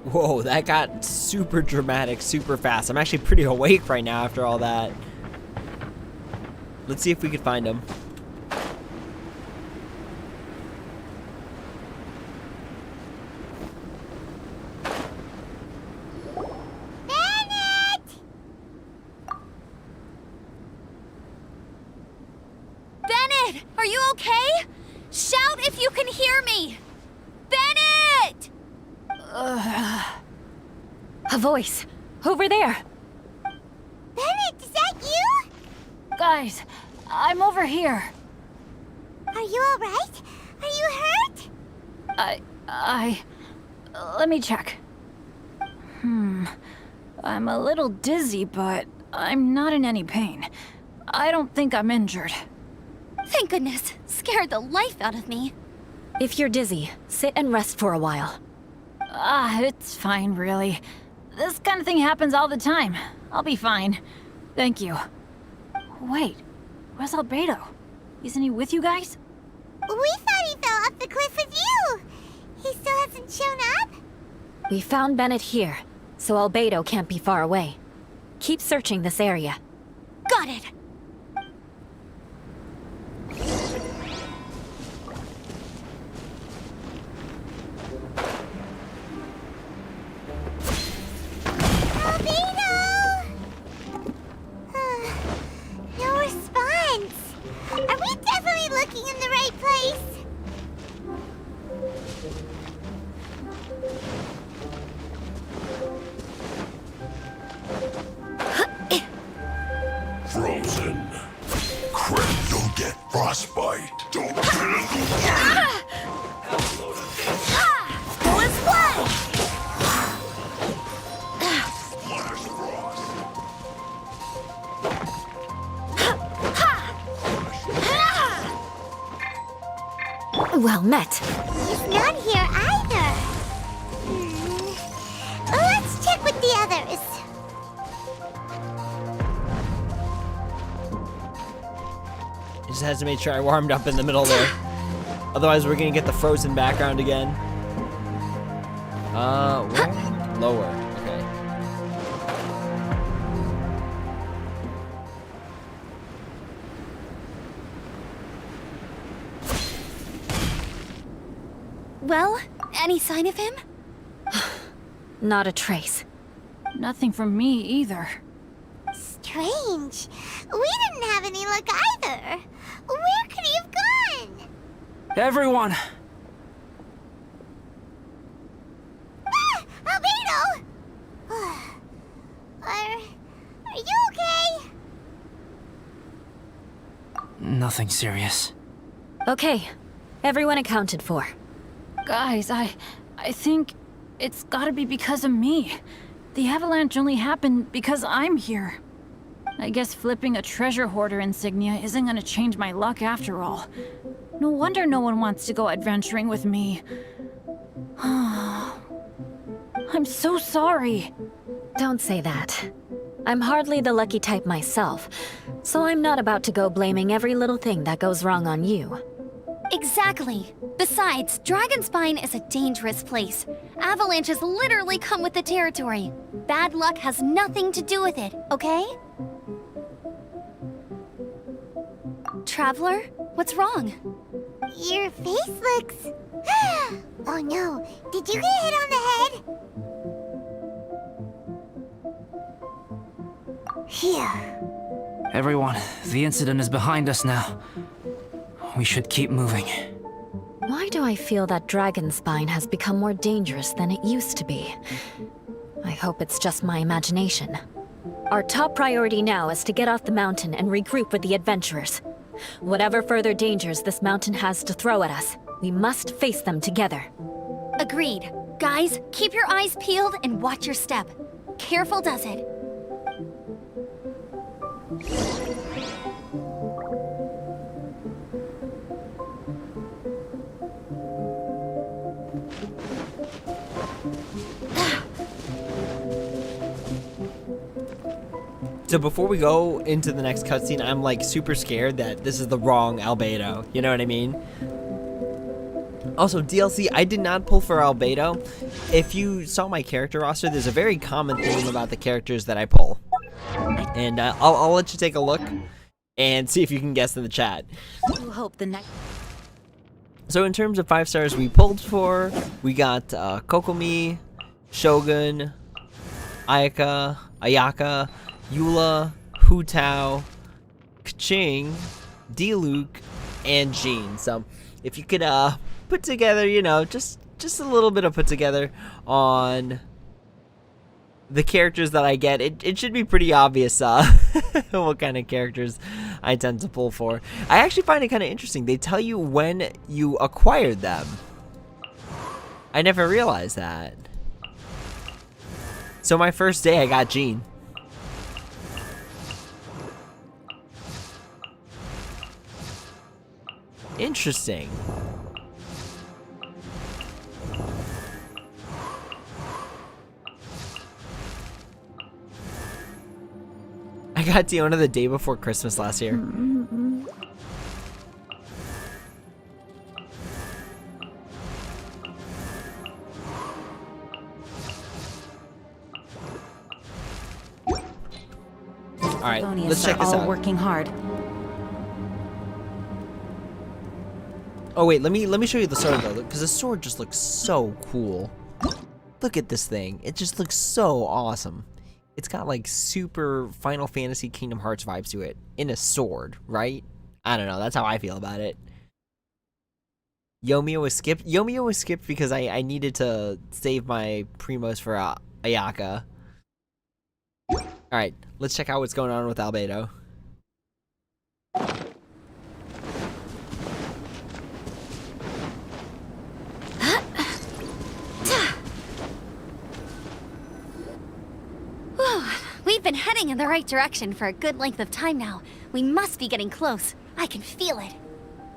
Whoa, that got super dramatic, super fast. I'm actually pretty awake right now after all that. Let's see if we can find him. Bennett, are you okay? Shout if you can hear me! Bennett! A voice! Over there! Bennett, is that you? Guys, I'm over here. Are you alright? Are you hurt? Let me check. I'm a little dizzy, but I'm not in any pain. I don't think I'm injured. Thank goodness. Scared the life out of me. If you're dizzy, sit and rest for a while. It's fine, really. This kind of thing happens all the time. I'll be fine. Thank you. Wait, where's Albedo? Isn't he with you guys? We thought he fell off the cliff with you. He still hasn't shown up? We found Bennett here, so Albedo can't be far away. Keep searching this area. Got it. frostbite. Don't get in the way. Let's play! Flash frost. Well met. He's not here either. Let's check with the others. I just had to make sure I warmed up in the middle there. Otherwise, we're gonna get the frozen background again. Where? Lower. Okay. Well, any sign of him? Not a trace. Nothing from me either. Strange. We didn't have any luck either. Where could he have gone? Everyone! Albedo! Are you okay? Nothing serious. Okay, everyone accounted for. Guys, I think it's gotta be because of me. The avalanche only happened because I'm here. I guess flipping a treasure hoarder insignia isn't gonna change my luck after all. No wonder no one wants to go adventuring with me. I'm so sorry. Don't say that. I'm hardly the lucky type myself, so I'm not about to go blaming every little thing that goes wrong on you. Exactly. Besides, Dragonspine is a dangerous place. Avalanches literally come with the territory. Bad luck has nothing to do with it, okay? Traveler, what's wrong? Your face looks... Oh no, did you get hit on the head? Here. Everyone, the incident is behind us now. We should keep moving. Why do I feel that Dragonspine has become more dangerous than it used to be? I hope it's just my imagination. Our top priority now is to get off the mountain and regroup with the adventurers. Whatever further dangers this mountain has to throw at us, we must face them together. Agreed. Guys, keep your eyes peeled and watch your step. Careful does it. So before we go into the next cutscene, I'm like super scared that this is the wrong Albedo. You know what I mean? Also, DLC, I did not pull for Albedo. If you saw my character roster, there's a very common theme about the characters that I pull. And I'll let you take a look and see if you can guess in the chat. You hope the next. So in terms of 5 stars we pulled for, we got Kokomi, Shogun, Ayaka, Eula, Hu Tao, Kaching, Diluc, and Jean. So if you could put together, you know, just a little bit of put together on the characters that I get, it should be pretty obvious what kind of characters I tend to pull for. I actually find it kind of interesting. They tell you when you acquired them. I never realized that. So my first day I got Jean. Interesting. I got Diona the day before Christmas last year. All right, let's check this all out. working hard. Oh wait, let me show you the sword though, because the sword just looks so cool. Look at this thing. It just looks so awesome. It's got like super Final Fantasy Kingdom Hearts vibes to it in a sword, right? I don't know. That's how I feel about it. Yomio was skipped. Yomio was skipped because I needed to save my Primos for Ayaka. All right, let's check out what's going on with Albedo. in the right direction for a good length of time now. We must be getting close. I can feel it.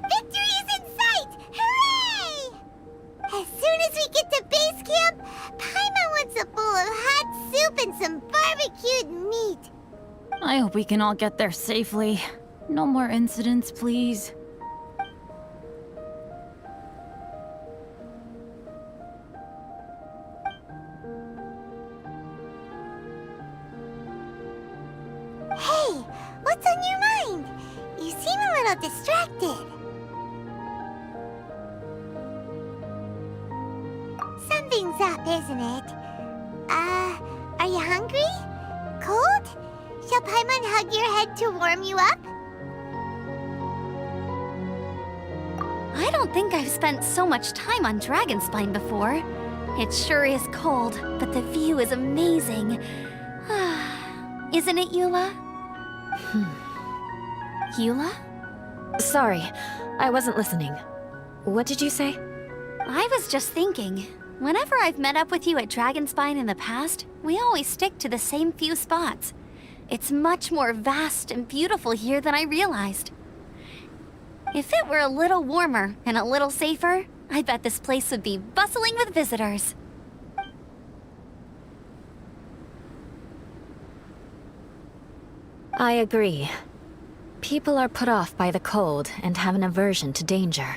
Victory is in sight! Hooray! As soon as we get to base camp, Paimon wants a bowl of hot soup and some barbecued meat. I hope we can all get there safely. No more incidents, please. Hey, what's on your mind? You seem a little distracted. Something's up, isn't it? Are you hungry? Cold? Shall Paimon hug your head to warm you up? I don't think I've spent so much time on Dragonspine before. It sure is cold, but the view is amazing. Isn't it, Eula? Eula? Sorry, I wasn't listening. What did you say? I was just thinking, whenever I've met up with you at Dragonspine in the past, we always stick to the same few spots. It's much more vast and beautiful here than I realized. If it were a little warmer and a little safer, I bet this place would be bustling with visitors. I agree. People are put off by the cold and have an aversion to danger.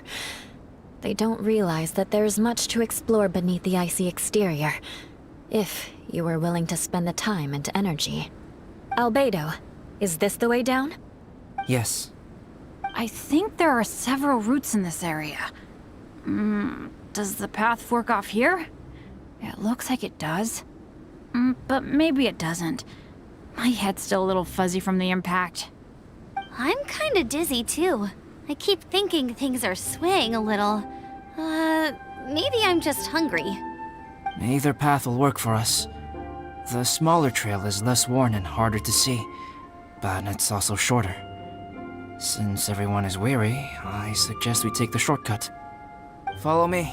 They don't realize that there's much to explore beneath the icy exterior, if you were willing to spend the time and energy. Albedo, is this the way down? Yes. I think there are several routes in this area. Does the path fork off here? It looks like it does. But maybe it doesn't. My head's still a little fuzzy from the impact. I'm kinda dizzy too. I keep thinking things are swaying a little. Maybe I'm just hungry. Either path will work for us. The smaller trail is less worn and harder to see, but it's also shorter. Since everyone is weary, I suggest we take the shortcut. Follow me.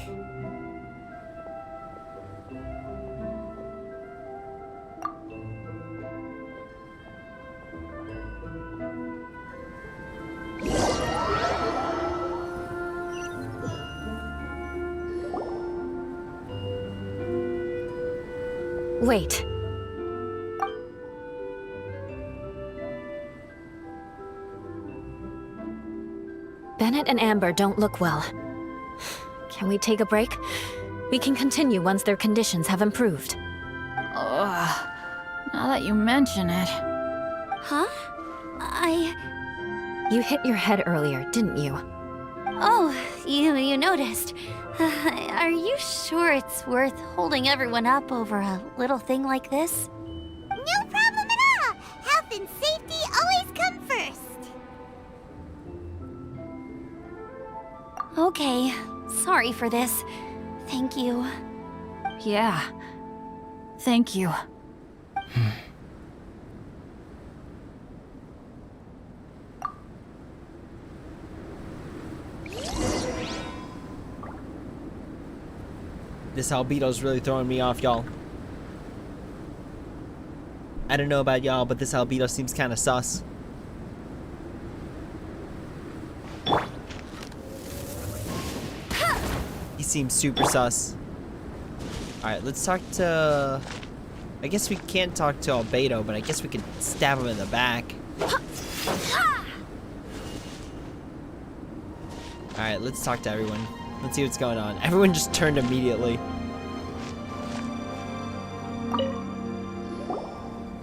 Wait. Bennett and Amber don't look well. Can we take a break? We can continue once their conditions have improved. Ugh. Now that you mention it. Huh? You hit your head earlier, didn't you? Oh, you noticed. Are you sure it's worth holding everyone up over a little thing like this? No problem at all. Health and safety always come first. Okay, sorry for this. Thank you. Yeah. Thank you. This albedo's really throwing me off, y'all. I don't know about y'all, but this albedo seems kind of sus. He seems super sus. Alright, let's talk to... I guess we can't talk to Albedo, but I guess we could stab him in the back. Alright, let's talk to everyone. Let's see what's going on. Everyone just turned immediately.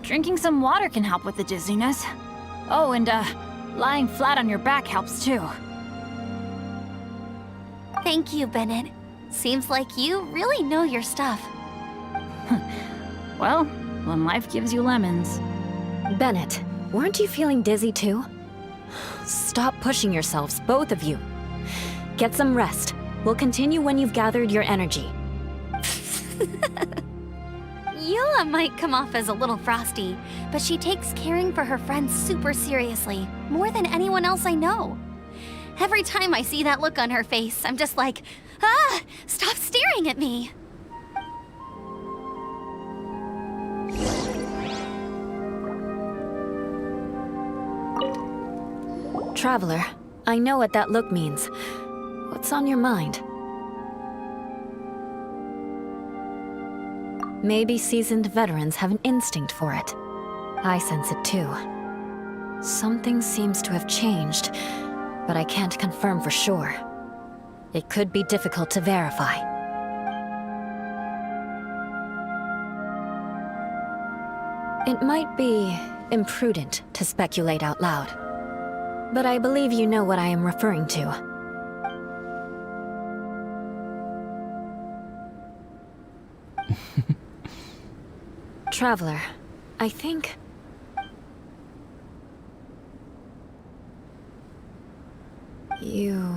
Drinking some water can help with the dizziness. Oh, and lying flat on your back helps too. Thank you, Bennett. Seems like you really know your stuff. Well, when life gives you lemons. Bennett, weren't you feeling dizzy too? Stop pushing yourselves, both of you. Get some rest. We'll continue when you've gathered your energy. Eula might come off as a little frosty, but she takes caring for her friends super seriously, more than anyone else I know. Every time I see that look on her face, I'm just like, ah, stop staring at me. Traveler, I know what that look means. What's on your mind? Maybe seasoned veterans have an instinct for it. I sense it too. Something seems to have changed, but I can't confirm for sure. It could be difficult to verify. It might be imprudent to speculate out loud, but I believe you know what I am referring to. Traveler, I think... you...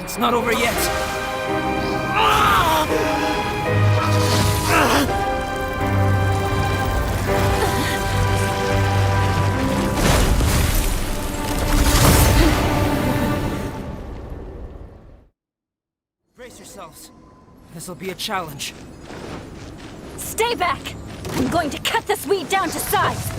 It's not over yet. Brace yourselves. This'll be a challenge. Stay back! I'm going to cut this weed down to size!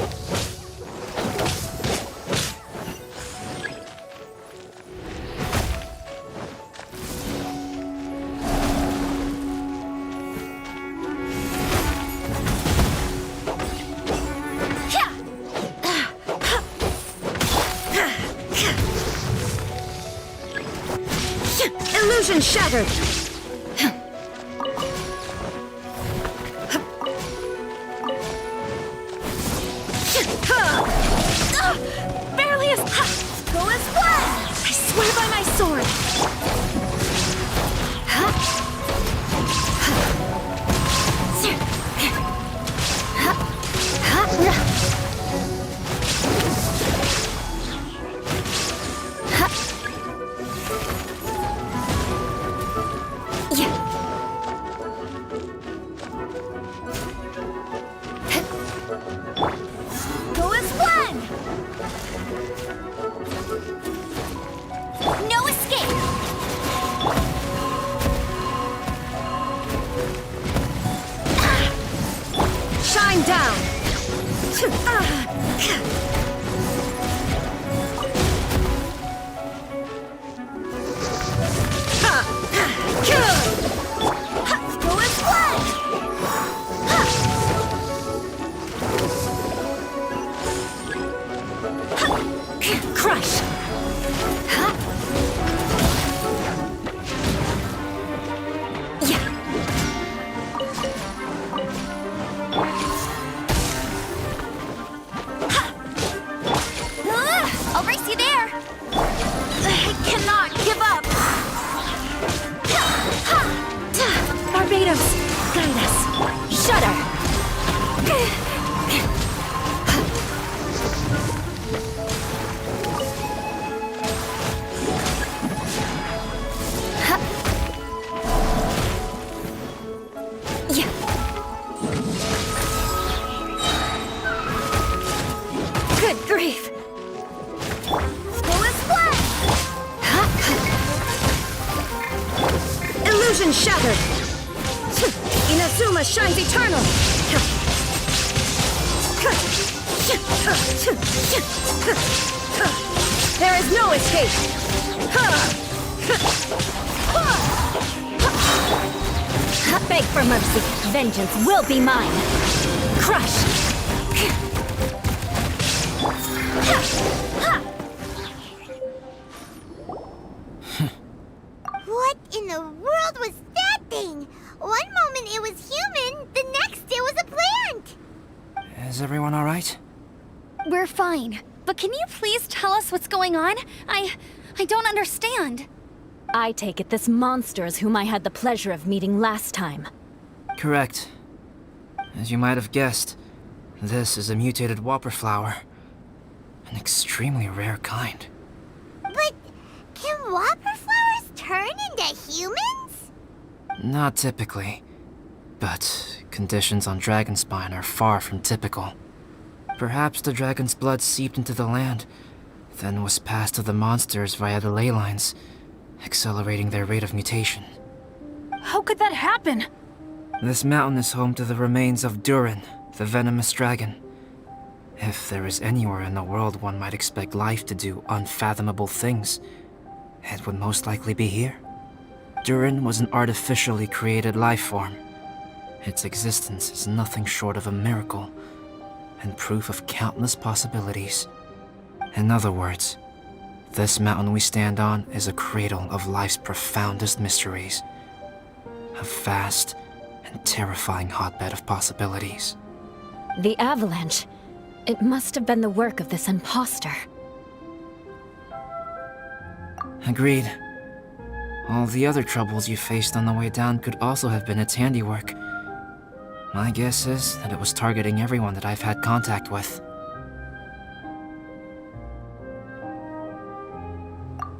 Illusion shattered! Barely as... Go as well! I swear by my sword! Go as one! No escape! Shine down! Go as one! Crush! I'll race you there! I cannot give up! Barbados, guide us! Shudder! Good grief! Go as one! Illusion shattered! Inazuma shines eternal! There is no escape! Beg for mercy. Vengeance will be mine. Crush! What in the world was that thing? One moment it was human, the next it was a plant! Is everyone alright? We're fine. But can you please tell us what's going on? I don't understand. I take it this monster is whom I had the pleasure of meeting last time. Correct. As you might have guessed, this is a mutated whopper flower. An extremely rare kind. But can whopper flowers turn into humans? Not typically, but conditions on Dragonspine are far from typical. Perhaps the dragon's blood seeped into the land, then was passed to the monsters via the ley lines, accelerating their rate of mutation. How could that happen? This mountain is home to the remains of Durin, the venomous dragon. If there is anywhere in the world one might expect life to do unfathomable things, it would most likely be here. Durin was an artificially created life form. Its existence is nothing short of a miracle, and proof of countless possibilities. In other words, this mountain we stand on is a cradle of life's profoundest mysteries. A vast and terrifying hotbed of possibilities. The avalanche. It must have been the work of this imposter. Agreed. All the other troubles you faced on the way down could also have been its handiwork. My guess is that it was targeting everyone that I've had contact with.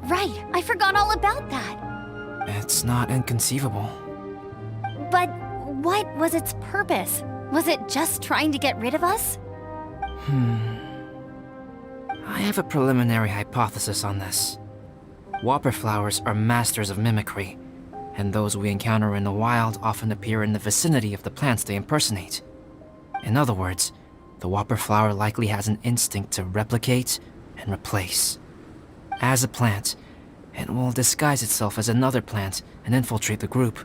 Right, I forgot all about that. It's not inconceivable. But what was its purpose? Was it just trying to get rid of us? I have a preliminary hypothesis on this. Whopper flowers are masters of mimicry, and those we encounter in the wild often appear in the vicinity of the plants they impersonate. In other words, the whopper flower likely has an instinct to replicate and replace. As a plant, it will disguise itself as another plant and infiltrate the group,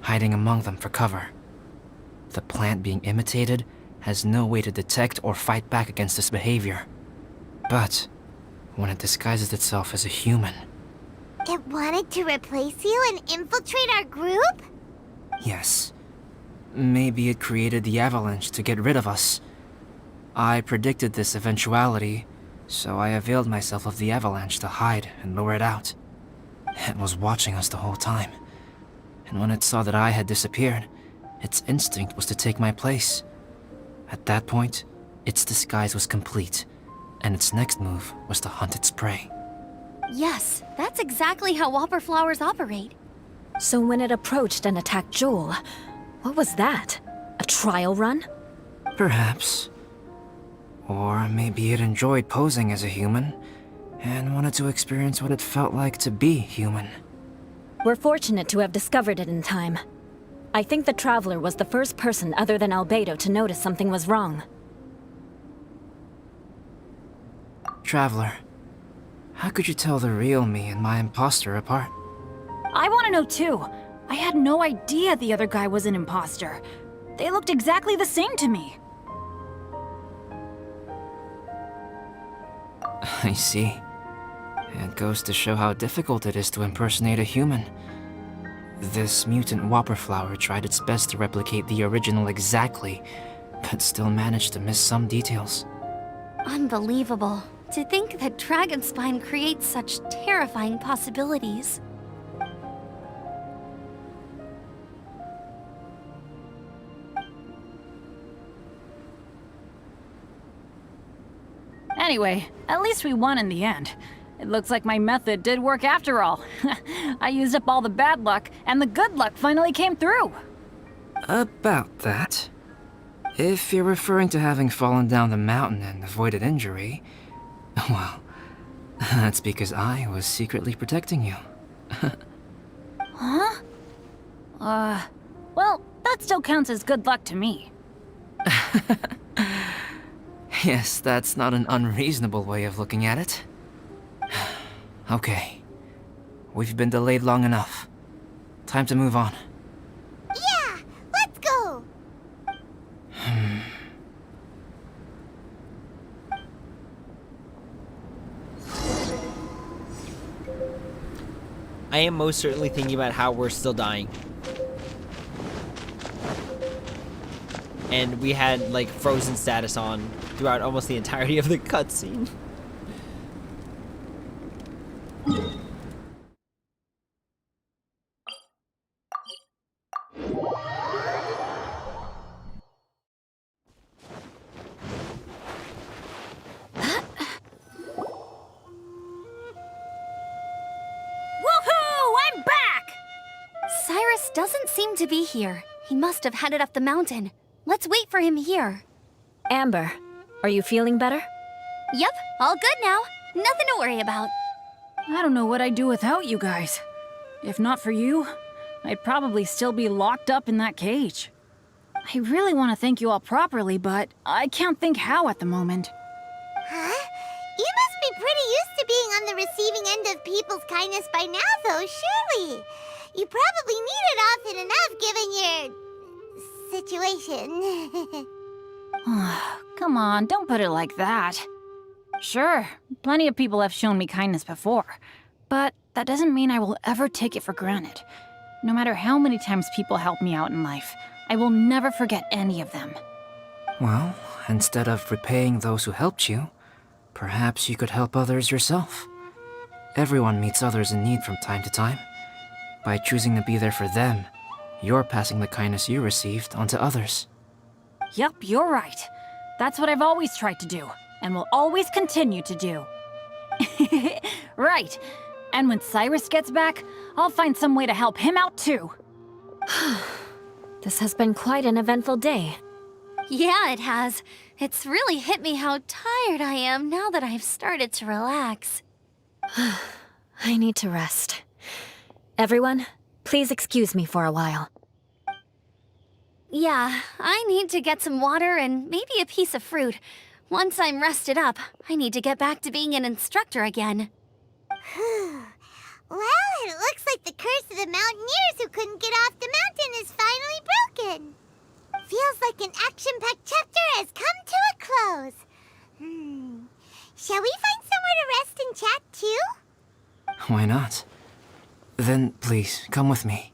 hiding among them for cover. The plant being imitated has no way to detect or fight back against this behavior. But when it disguises itself as a human... It wanted to replace you and infiltrate our group? Yes. Maybe it created the avalanche to get rid of us. I predicted this eventuality, so I availed myself of the avalanche to hide and lure it out. It was watching us the whole time, and when it saw that I had disappeared, its instinct was to take my place. At that point, its disguise was complete, and its next move was to hunt its prey. Yes, that's exactly how whopper flowers operate. So when it approached and attacked Joel, what was that? A trial run? Perhaps. Or maybe it enjoyed posing as a human, and wanted to experience what it felt like to be human. We're fortunate to have discovered it in time. I think the Traveler was the first person other than Albedo to notice something was wrong. Traveler, how could you tell the real me and my imposter apart? I want to know too. I had no idea the other guy was an imposter. They looked exactly the same to me. I see. It goes to show how difficult it is to impersonate a human. This mutant whopper flower tried its best to replicate the original exactly, but still managed to miss some details. Unbelievable. To think that Dragonspine creates such terrifying possibilities. Anyway, at least we won in the end. It looks like my method did work after all. I used up all the bad luck, and the good luck finally came through. About that. If you're referring to having fallen down the mountain and avoided injury, well, that's because I was secretly protecting you. Huh? Well, that still counts as good luck to me. Yes, that's not an unreasonable way of looking at it. Okay. We've been delayed long enough. Time to move on. Yeah, let's go. I am most certainly thinking about how we're still dying. And we had, like, frozen status on throughout almost the entirety of the cutscene. Woohoo! I'm back! Cyrus doesn't seem to be here. He must have headed up the mountain. Let's wait for him here. Amber, are you feeling better? Yep, all good now. Nothing to worry about. I don't know what I'd do without you guys. If not for you, I'd probably still be locked up in that cage. I really want to thank you all properly, but I can't think how at the moment. Huh? You must be pretty used to being on the receiving end of people's kindness by now, though, surely. You probably need it often enough, given your situation. Come on, don't put it like that. Sure, plenty of people have shown me kindness before, but that doesn't mean I will ever take it for granted. No matter how many times people help me out in life, I will never forget any of them. Well, instead of repaying those who helped you, perhaps you could help others yourself. Everyone meets others in need from time to time. By choosing to be there for them, you're passing the kindness you received on to others. Yep, you're right. That's what I've always tried to do, and will always continue to do. Right. And when Cyrus gets back, I'll find some way to help him out too. This has been quite an eventful day. Yeah, it has. It's really hit me how tired I am now that I've started to relax. I need to rest. Everyone, please excuse me for a while. Yeah, I need to get some water and maybe a piece of fruit. Once I'm rested up, I need to get back to being an instructor again. Well, it looks like the curse of the mountaineers who couldn't get off the mountain is finally broken. Feels like an action-packed chapter has come to a close. Shall we find somewhere to rest and chat too? Why not? Then, please, come with me.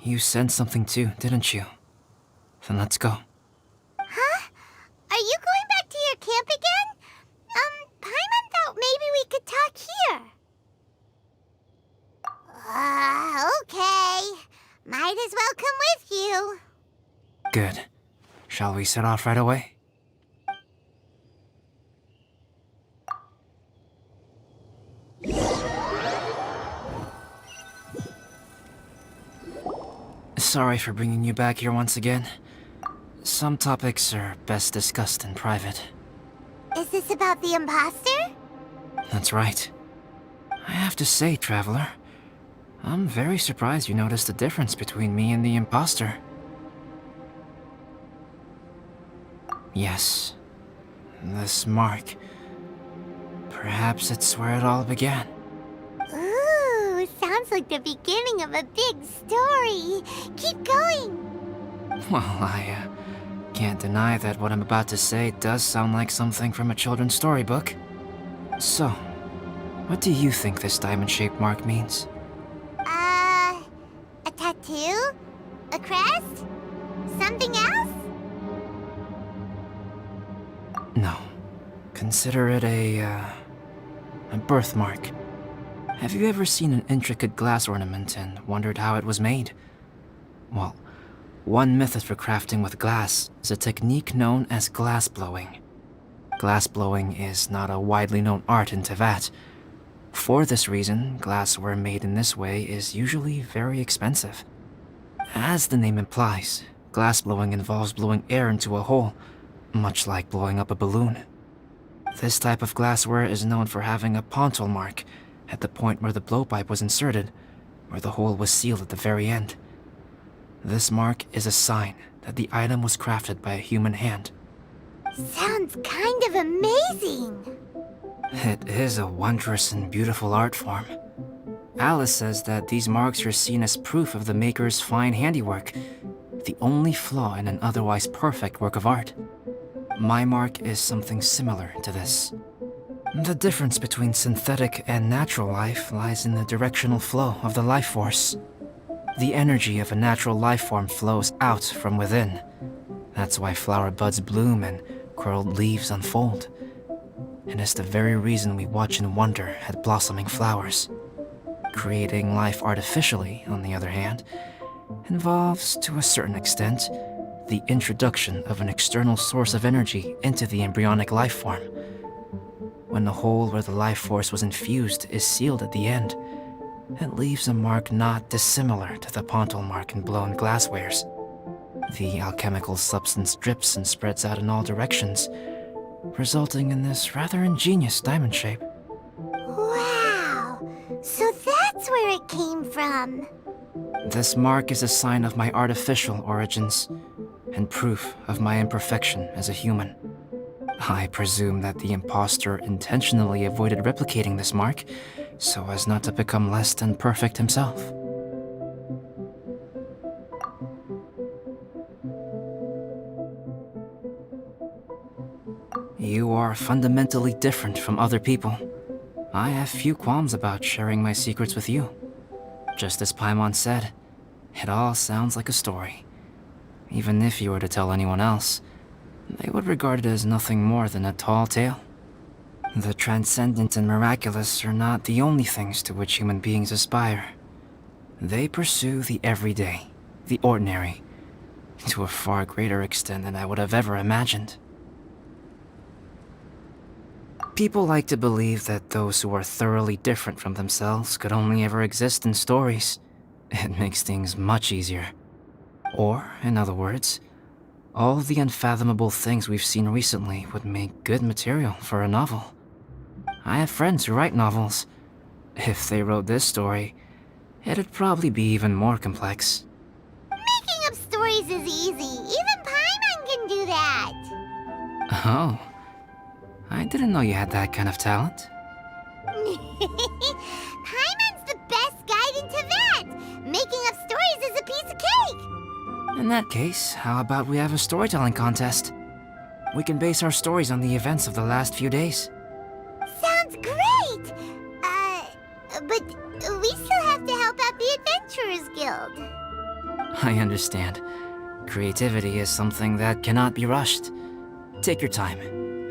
You sensed something too, didn't you? Then let's go. Huh? Are you going back to your camp again? Paimon thought maybe we could talk here. Okay. Might as well come with you. Good. Shall we set off right away? Sorry for bringing you back here once again. Some topics are best discussed in private. Is this about the imposter? That's right. I have to say, Traveler, I'm very surprised you noticed the difference between me and the imposter. Yes. This mark. Perhaps it's where it all began. Ooh, sounds like the beginning of a big story. Keep going. Well, I can't deny that what I'm about to say does sound like something from a children's storybook. So, what do you think this diamond-shaped mark means? A tattoo? A crest? Something else? No. Consider it a birthmark. Have you ever seen an intricate glass ornament and wondered how it was made? Well, one method for crafting with glass is a technique known as glass blowing. Glass blowing is not a widely known art in Teyvat. For this reason, glassware made in this way is usually very expensive. As the name implies, glass blowing involves blowing air into a hole, much like blowing up a balloon. This type of glassware is known for having a pontil mark at the point where the blowpipe was inserted, where the hole was sealed at the very end. This mark is a sign that the item was crafted by a human hand. Sounds kind of amazing. It is a wondrous and beautiful art form. Alice says that these marks are seen as proof of the maker's fine handiwork, the only flaw in an otherwise perfect work of art. My mark is something similar to this. The difference between synthetic and natural life lies in the directional flow of the life force. The energy of a natural life form flows out from within. That's why flower buds bloom and curled leaves unfold. It is the very reason we watch and wonder at blossoming flowers. Creating life artificially, on the other hand, involves, to a certain extent, the introduction of an external source of energy into the embryonic life form. When the hole where the life force was infused is sealed at the end, it leaves a mark not dissimilar to the pontal mark in blown glasswares. The alchemical substance drips and spreads out in all directions, resulting in this rather ingenious diamond shape. Wow! So that's where it came from. This mark is a sign of my artificial origins, and proof of my imperfection as a human. I presume that the impostor intentionally avoided replicating this mark, so as not to become less than perfect himself. You are fundamentally different from other people. I have few qualms about sharing my secrets with you. Just as Paimon said, it all sounds like a story. Even if you were to tell anyone else, they would regard it as nothing more than a tall tale. The transcendent and miraculous are not the only things to which human beings aspire. They pursue the everyday, the ordinary, to a far greater extent than I would have ever imagined. People like to believe that those who are thoroughly different from themselves could only ever exist in stories. It makes things much easier. Or, in other words, all the unfathomable things we've seen recently would make good material for a novel. I have friends who write novels. If they wrote this story, it'd probably be even more complex. Making up stories is easy. Even Paimon can do that. Oh, I didn't know you had that kind of talent. Paimon's the best guide into that. Making up stories is a piece of cake. In that case, how about we have a storytelling contest? We can base our stories on the events of the last few days. Sounds great! But we still have to help out the Adventurers Guild. I understand. Creativity is something that cannot be rushed. Take your time,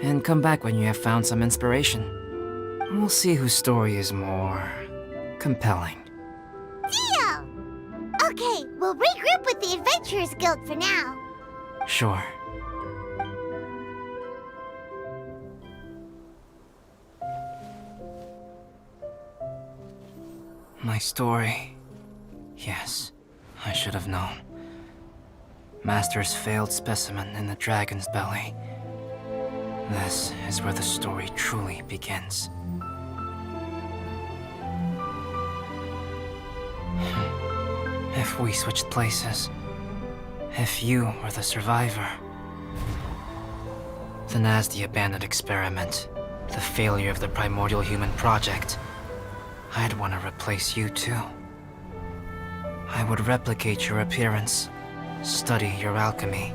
and come back when you have found some inspiration. We'll see whose story is more compelling. Deal! Okay, we'll regroup with the Adventurers Guild for now. Sure. My story. Yes, I should have known. Master's failed specimen in the dragon's belly. This is where the story truly begins. If we switched places, if you were the survivor, then as the abandoned experiment, the failure of the primordial human project, I'd want to replace you too. I would replicate your appearance, study your alchemy,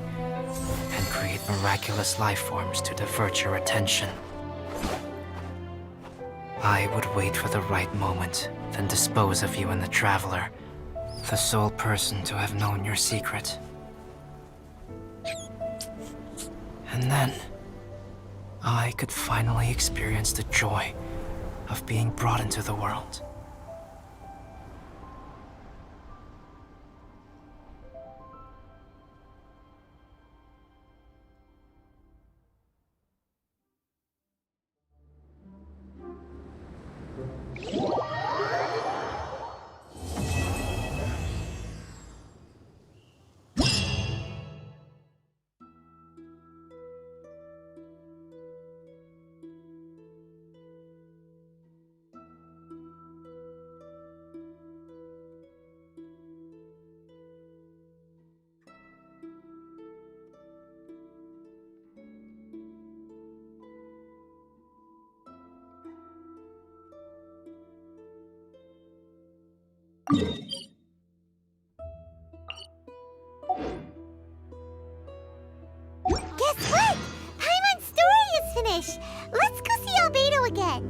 and create miraculous life forms to divert your attention. I would wait for the right moment, then dispose of you in the Traveler, the sole person to have known your secret. And then, I could finally experience the joy of being brought into the world. Guess what? Paimon's story is finished. Let's go see Albedo again.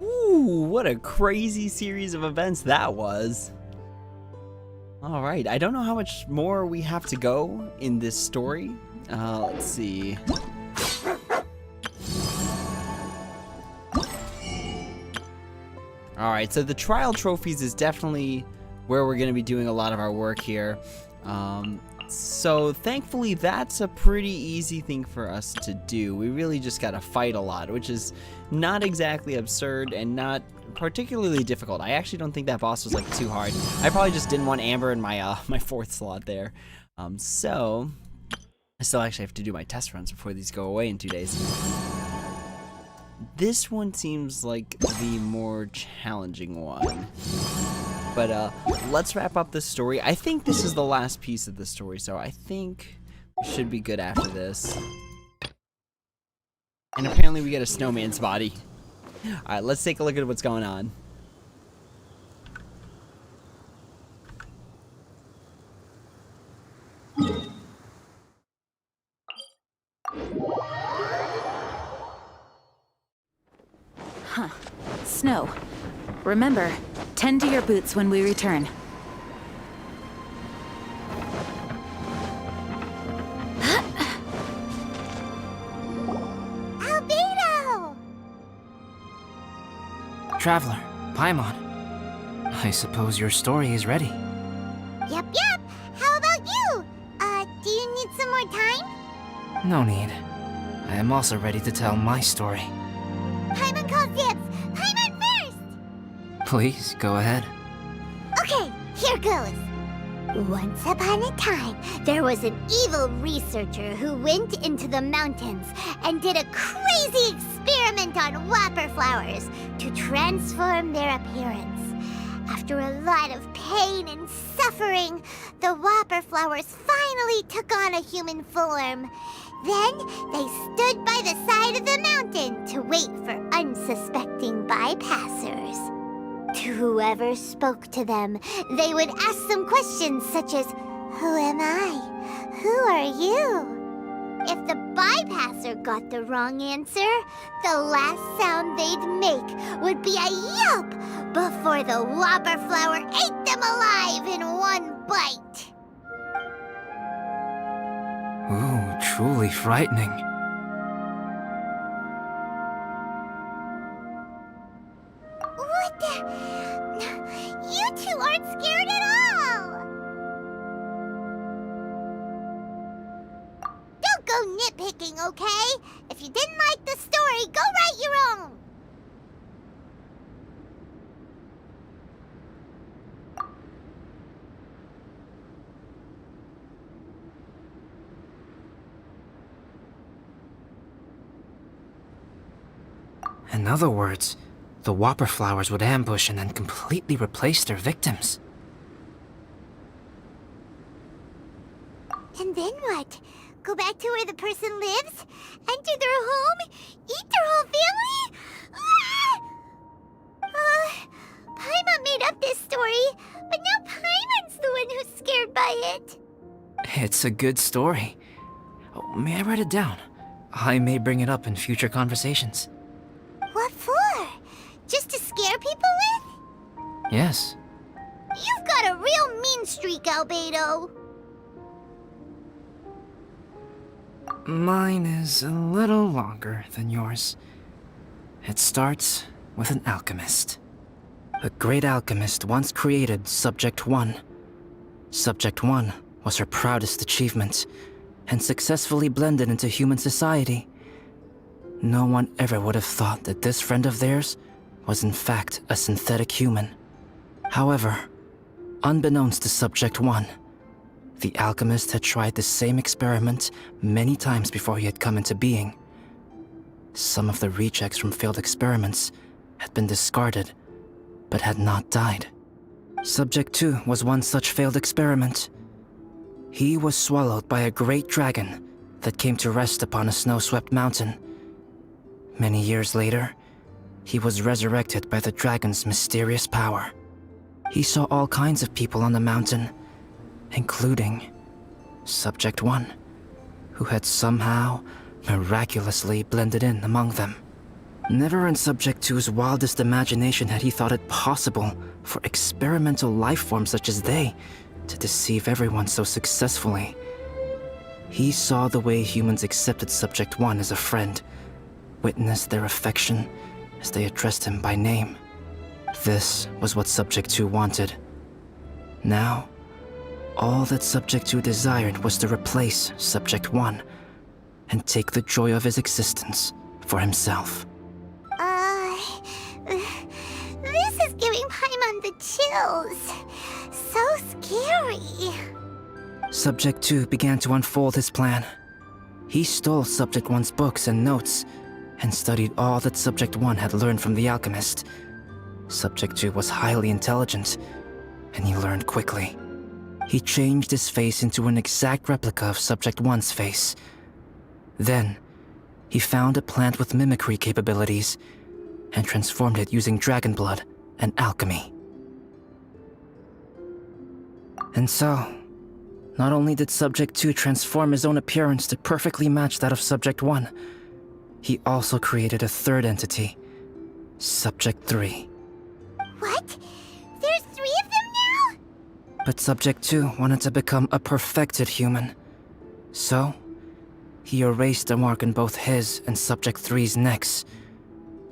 Ooh, what a crazy series of events that was. Alright, I don't know how much more we have to go in this story. Let's see. Alright, so the trial trophies is definitely where we're going to be doing a lot of our work here. So thankfully that's a pretty easy thing for us to do. We really just got to fight a lot, which is not exactly absurd and not particularly difficult. I actually don't think that boss was like too hard. I probably just didn't want Amber in my my 4th slot there. So I still actually have to do my test runs before these go away in 2 days. This one seems like the more challenging one. But let's wrap up this story. I think this is the last piece of the story, so I think we should be good after this. And apparently we get a snowman's body. Alright, let's take a look at what's going on. Huh. Snow. Remember, tend to your boots when we return. Albedo! Traveler, Paimon. I suppose your story is ready. Yep. How about you? Do you need some more time? No need. I am also ready to tell my story. Paimon calls dibs. Paimon first! Please, go ahead. Okay, here goes. Once upon a time, there was an evil researcher who went into the mountains and did a crazy experiment on whopper flowers to transform their appearance. After a lot of pain and suffering, the whopper flowers finally took on a human form. Then they stood by the side of the mountain to wait for unsuspecting bypassers. To whoever spoke to them, they would ask them questions such as, "Who am I? Who are you?" If the bypasser got the wrong answer, the last sound they'd make would be a yelp before the whopper flower ate them alive in one bite. Ooh, truly frightening. What the? You two aren't scared at all! Don't go nitpicking, okay? If you didn't like the story, go write your own! In other words, the whopper flowers would ambush and then completely replace their victims. And then what? Go back to where the person lives? Enter their home? Eat their whole family? Paimon made up this story, but now Paimon's the one who's scared by it. It's a good story. Oh, may I write it down? I may bring it up in future conversations. What for? Just to scare people with? Yes. You've got a real mean streak, Albedo. Mine is a little longer than yours. It starts with an alchemist. A great alchemist once created Subject 1. Subject 1 was her proudest achievement, and successfully blended into human society. No one ever would have thought that this friend of theirs was in fact a synthetic human. However, unbeknownst to Subject 1, the alchemist had tried the same experiment many times before he had come into being. Some of the rejects from failed experiments had been discarded, but had not died. Subject 2 was one such failed experiment. he was swallowed by a great dragon that came to rest upon a snow-swept mountain. Many years later, he was resurrected by the dragon's mysterious power. He saw all kinds of people on the mountain, including Subject 1, who had somehow miraculously blended in among them. Never in Subject 2's wildest imagination had he thought it possible for experimental life forms such as they to deceive everyone so successfully. He saw the way humans accepted Subject 1 as a friend, witnessed their affection as they addressed him by name. This was what Subject 2 wanted. Now, all that Subject 2 desired was to replace Subject 1 and take the joy of his existence for himself. This is giving Paimon the chills. So scary. Subject 2 began to unfold his plan. He stole Subject 1's books and notes and studied all that Subject 1 had learned from the alchemist. Subject 2 was highly intelligent, and he learned quickly. He changed his face into an exact replica of Subject 1's face. Then, he found a plant with mimicry capabilities and transformed it using dragon blood and alchemy. And so, not only did Subject 2 transform his own appearance to perfectly match that of Subject 1, he also created a third entity, Subject 3. What? There's 3 of them now? But Subject 2 wanted to become a perfected human. So, he erased a mark on both his and Subject 3's necks,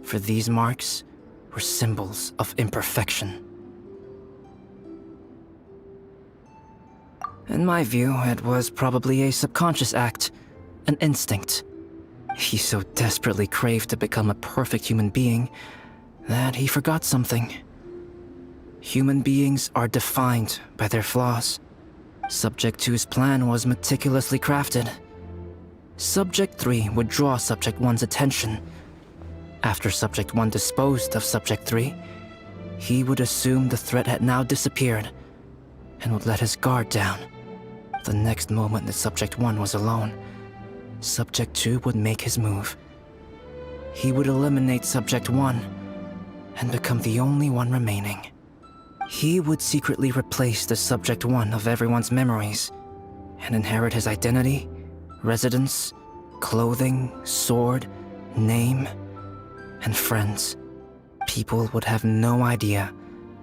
for these marks were symbols of imperfection. In my view, it was probably a subconscious act, an instinct. He so desperately craved to become a perfect human being that he forgot something. Human beings are defined by their flaws. Subject 2's plan was meticulously crafted. Subject 3 would draw Subject 1's attention. After Subject 1 disposed of Subject 3, he would assume the threat had now disappeared and would let his guard down. The next moment that Subject 1 was alone, Subject 2 would make his move. He would eliminate Subject 1 and become the only one remaining. He would secretly replace the Subject 1 of everyone's memories and inherit his identity, residence, clothing, sword, name, and friends. People would have no idea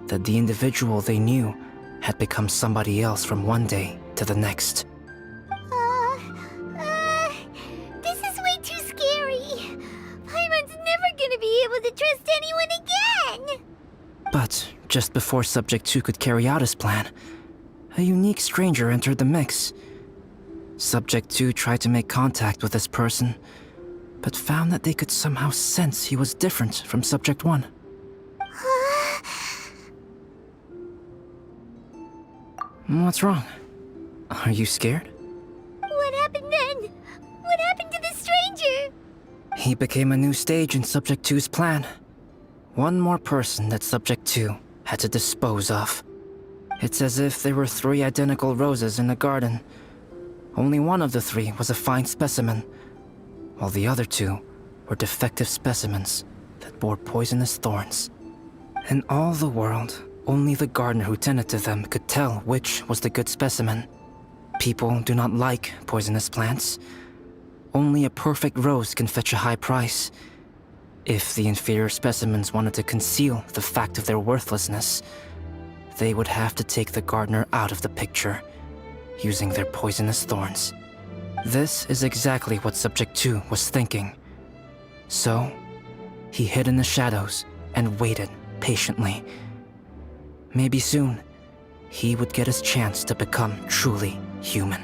that the individual they knew had become somebody else from one day to the next. This is way too scary. Paimon's never gonna be able to trust anyone again. But just before Subject 2 could carry out his plan, a unique stranger entered the mix. Subject 2 tried to make contact with this person, but found that they could somehow sense he was different from Subject 1. What's wrong? Are you scared? What happened then? What happened to the stranger? He became a new stage in Subject 2's plan. One more person that Subject 2 had to dispose of. It's as if there were 3 identical roses in a garden. Only one of the 3 was a fine specimen, while the other 2 were defective specimens that bore poisonous thorns. In all the world, only the gardener who tended to them could tell which was the good specimen. People do not like poisonous plants. Only a perfect rose can fetch a high price. If the inferior specimens wanted to conceal the fact of their worthlessness, they would have to take the gardener out of the picture, using their poisonous thorns. This is exactly what Subject 2 was thinking. So, he hid in the shadows and waited patiently. Maybe soon, he would get his chance to become truly human.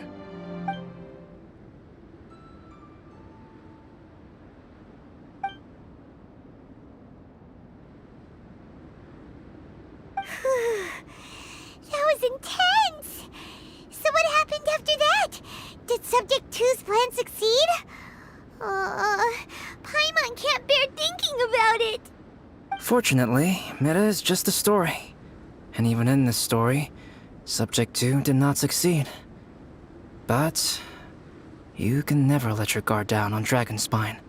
That was intense! So what happened after that? Did Subject 2's plan succeed? Paimon can't bear thinking about it. Fortunately, it is just a story. And even in this story, Subject 2 did not succeed. But you can never let your guard down on Dragonspine.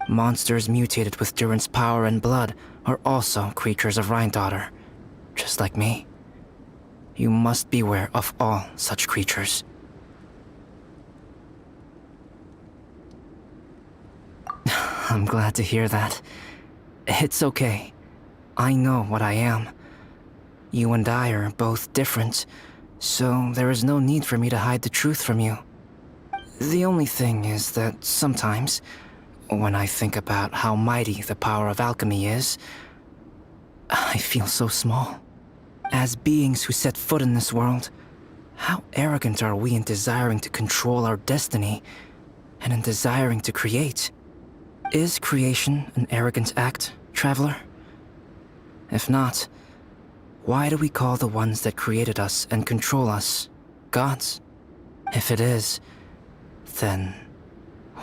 Monsters mutated with Durin's power and blood are also creatures of Rhine-Daughter, just like me. You must beware of all such creatures. I'm glad to hear that. It's okay. I know what I am. You and I are both different, so there is no need for me to hide the truth from you. The only thing is that sometimes, when I think about how mighty the power of alchemy is, I feel so small. As beings who set foot in this world, how arrogant are we in desiring to control our destiny, and in desiring to create? Is creation an arrogant act, traveler? If not, why do we call the ones that created us and control us gods? If it is, then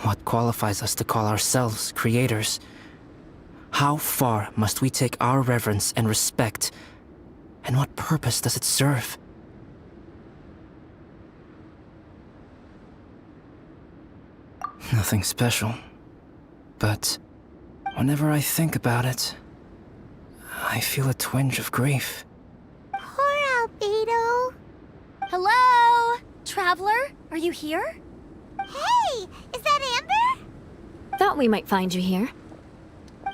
what qualifies us to call ourselves creators? How far must we take our reverence and respect, and what purpose does it serve? Nothing special, but whenever I think about it, I feel a twinge of grief. Poor Albedo. Hello? Traveler, are you here? Hey, is that Amber? Thought we might find you here.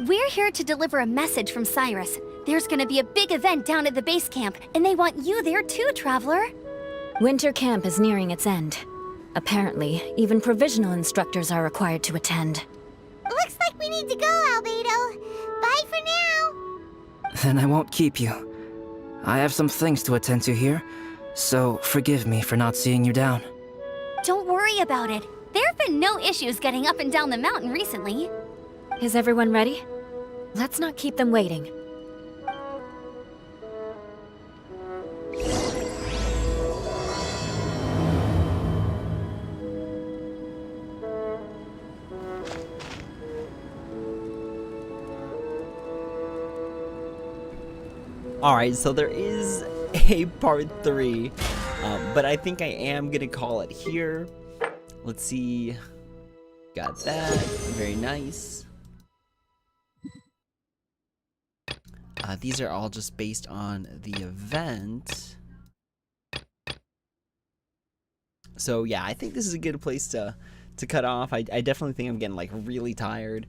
We're here to deliver a message from Cyrus. There's gonna be a big event down at the base camp, and they want you there too, Traveler. Winter camp is nearing its end. Apparently, even provisional instructors are required to attend. Looks like we need to go, Albedo. Bye for now. Then I won't keep you. I have some things to attend to here, so forgive me for not seeing you down. Don't worry about it. There have been no issues getting up and down the mountain recently. Is everyone ready? Let's not keep them waiting. Alright, so there is a part 3, but I think I am gonna call it here. Let's see. Got that. Very nice. These are all just based on the event. So yeah, I think this is a good place to cut off. I definitely think I'm getting like really tired.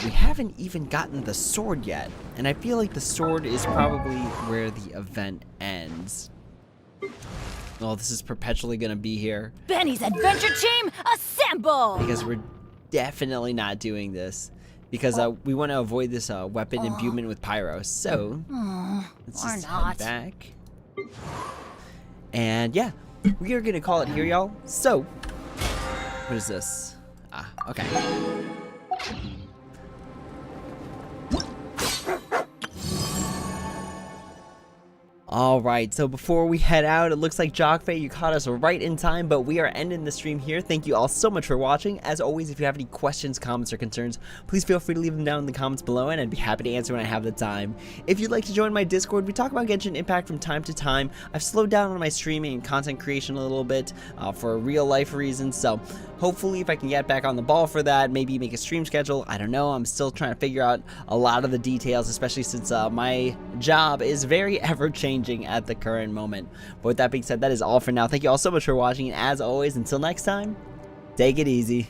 We haven't even gotten the sword yet, and I feel like the sword is probably where the event ends. Oh, this is perpetually gonna be here. Benny's adventure team, assemble! Because we're definitely not doing this. Because we want to avoid this weapon imbuement with Pyro. So, let's just head back. And yeah, we are gonna call it here, y'all. So, what is this? Ah, okay. Alright, so before we head out, it looks like Jockfei, you caught us right in time, but we are ending the stream here. Thank you all so much for watching. As always, if you have any questions, comments, or concerns, please feel free to leave them down in the comments below, and I'd be happy to answer when I have the time. If you'd like to join my Discord, we talk about Genshin Impact from time to time. I've slowed down on my streaming and content creation a little bit for real life reasons, so hopefully if I can get back on the ball for that, maybe make a stream schedule, I don't know. I'm still trying to figure out a lot of the details, especially since my job is very ever-changing at the current moment. But with that being said, that is all for now. Thank you all so much for watching, and as always, until next time, take it easy.